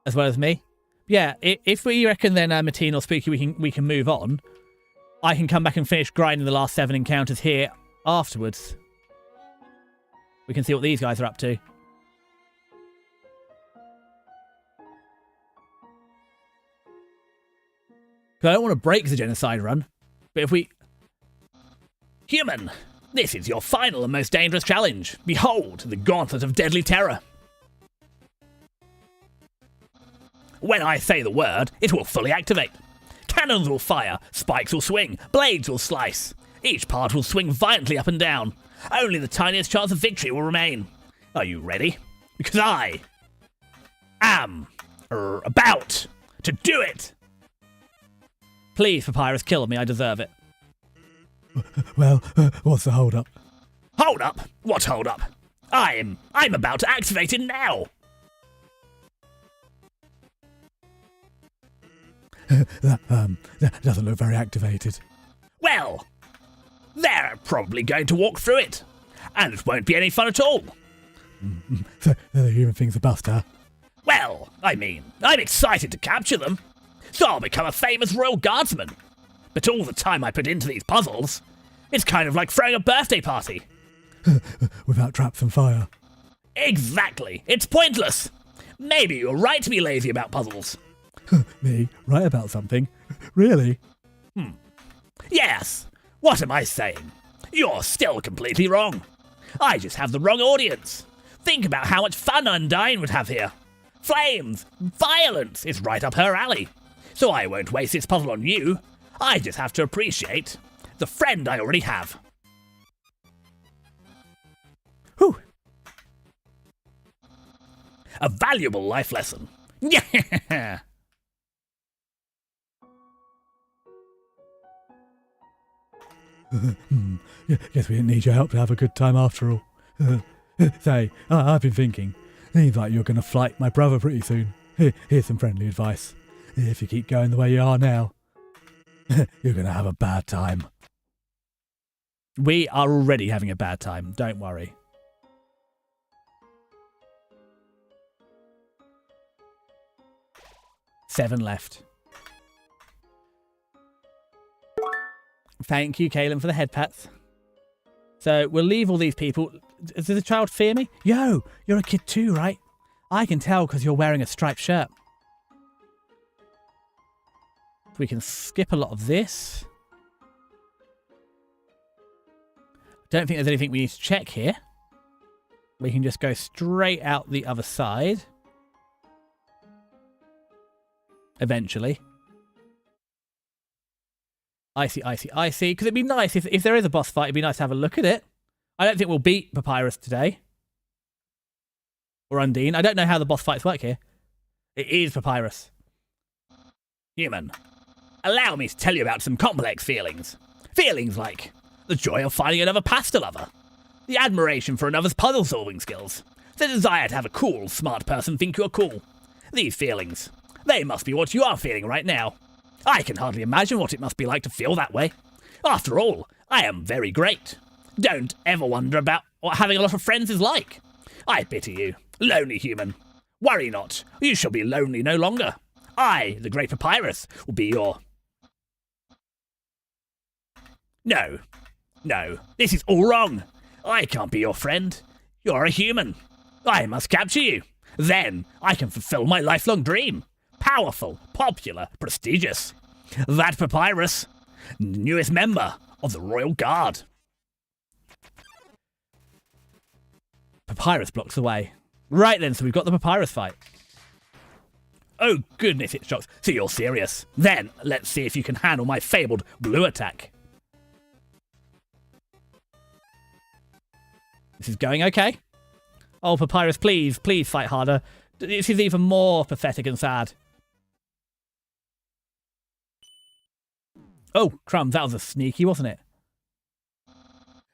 as well as me. Yeah, if we reckon then Mateen or Spooky we can move on, I can come back and finish grinding the last 7 encounters here afterwards. We can see what these guys are up to. I don't want to break the genocide run, but if we... Human, this is your final and most dangerous challenge. Behold, the gauntlet of deadly terror. When I say the word, it will fully activate. Cannons will fire, spikes will swing, blades will slice. Each part will swing violently up and down. Only the tiniest chance of victory will remain. Are you ready? Because I am about to do it. Please, Papyrus, kill me. I deserve it. Well, what's the hold-up? Hold up? What hold up? I'm about to activate it now. That doesn't look very activated. Well, they're probably going to walk through it, and it won't be any fun at all. So the human thing's a buster. Well, I mean, I'm excited to capture them, so I'll become a famous royal guardsman. But all the time I put into these puzzles, it's kind of like throwing a birthday party. Without traps and fire. Exactly. It's pointless. Maybe you're right to be lazy about puzzles. Me? Write about something? Really? Yes! What am I saying? You're still completely wrong. I just have the wrong audience. Think about how much fun Undyne would have here. Flames, violence is right up her alley. So I won't waste this puzzle on you. I just have to appreciate the friend I already have. Whew. A valuable life lesson. Yeah! Guess we didn't need your help to have a good time after all. Say, I've been thinking. Seems like you're going to flight my brother pretty soon. Here's some friendly advice. If you keep going the way you are now, you're going to have a bad time. We are already having a bad time, don't worry. Seven left. Thank you, Kaelin, for the head pats. So we'll leave all these people. Does the child fear me? Yo, you're a kid too, right? I can tell because you're wearing a striped shirt. We can skip a lot of this. Don't think there's anything we need to check here. We can just go straight out the other side. Eventually. Icy. Because it'd be nice if there is a boss fight, it'd be nice to have a look at it. I don't think we'll beat Papyrus today. Or Undine. I don't know how the boss fights work here. It is Papyrus. Human, allow me to tell you about some complex feelings. Feelings like the joy of finding another pasta lover, the admiration for another's puzzle-solving skills, the desire to have a cool, smart person think you're cool. These feelings, they must be what you are feeling right now. I can hardly imagine what it must be like to feel that way. After all, I am very great. Don't ever wonder about what having a lot of friends is like. I pity you, lonely human. Worry not, you shall be lonely no longer. I, the great Papyrus, will be your... No, this is all wrong. I can't be your friend. You're a human. I must capture you. Then I can fulfill my lifelong dream. Powerful, popular, prestigious. That Papyrus, newest member of the Royal Guard. Papyrus blocks the way. Right then, so we've got the Papyrus fight. Oh goodness, it shocks. So you're serious. Then, let's see if you can handle my fabled blue attack. This is going okay. Oh, Papyrus, please fight harder. This is even more pathetic and sad. Oh, crumbs, that was a sneaky, wasn't it?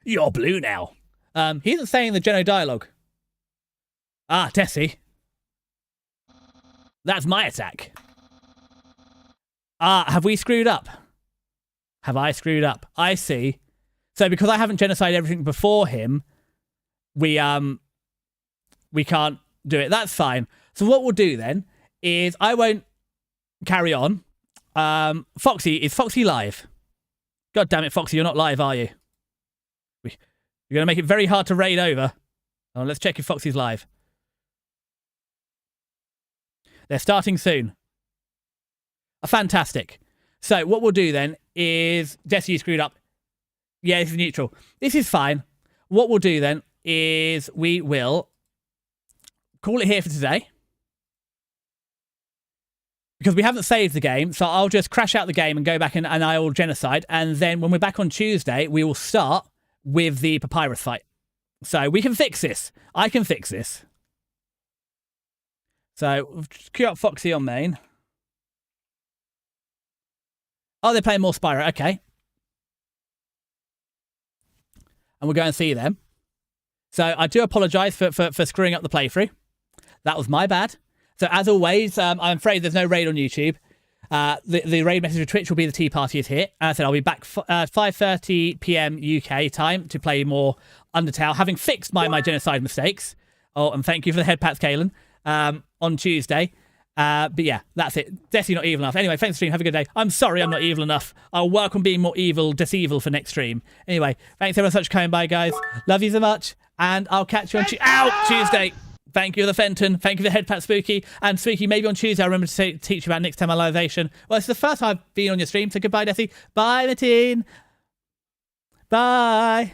You're blue now. He isn't saying the Geno dialogue. Ah, Tessie. That's my attack. Ah, have we screwed up? Have I screwed up? I see. So because I haven't genocided everything before him, we can't do it. That's fine. So what we'll do then is I won't carry on. Foxy, is Foxy live? God damn it, Foxy, you're not live, are you? You're going to make it very hard to raid over. Oh, let's check if Foxy's live. They're starting soon. Fantastic. So what we'll do then is... Jesse, you screwed up. Yeah, this is neutral. This is fine. What we'll do then is we will call it here for today. Because we haven't saved the game, so I'll just crash out the game and go back and I will genocide. And then when we're back on Tuesday, we will start with the Papyrus fight. So we can fix this. I can fix this. So, queue up Foxy on main. Oh, they're playing more Spyro. Okay. And we'll go and see them. So, I do apologise for screwing up the playthrough. That was my bad. So, as always, I'm afraid there's no raid on YouTube. The raid message for Twitch will be the tea party is here. As I said, I'll be back 5:30 p.m. UK time to play more Undertale, having fixed my genocide mistakes. Oh, and thank you for the head pats, Kaelin. On Tuesday. But yeah, that's it. Definitely not evil enough. Anyway, thanks for stream. Have a good day. I'm sorry I'm not evil enough. I'll work on being more evil, dis-evil for next stream. Anyway, thanks everyone so much for coming by, guys. Love you so much. And I'll catch you on Tuesday. Thank you for the Fenton. Thank you for the head pat, Spooky. And Spooky, maybe on Tuesday I'll remember to teach you about nixtamalization. Well, it's the first time I've been on your stream, so goodbye, Desi. Bye, Mateen. Bye.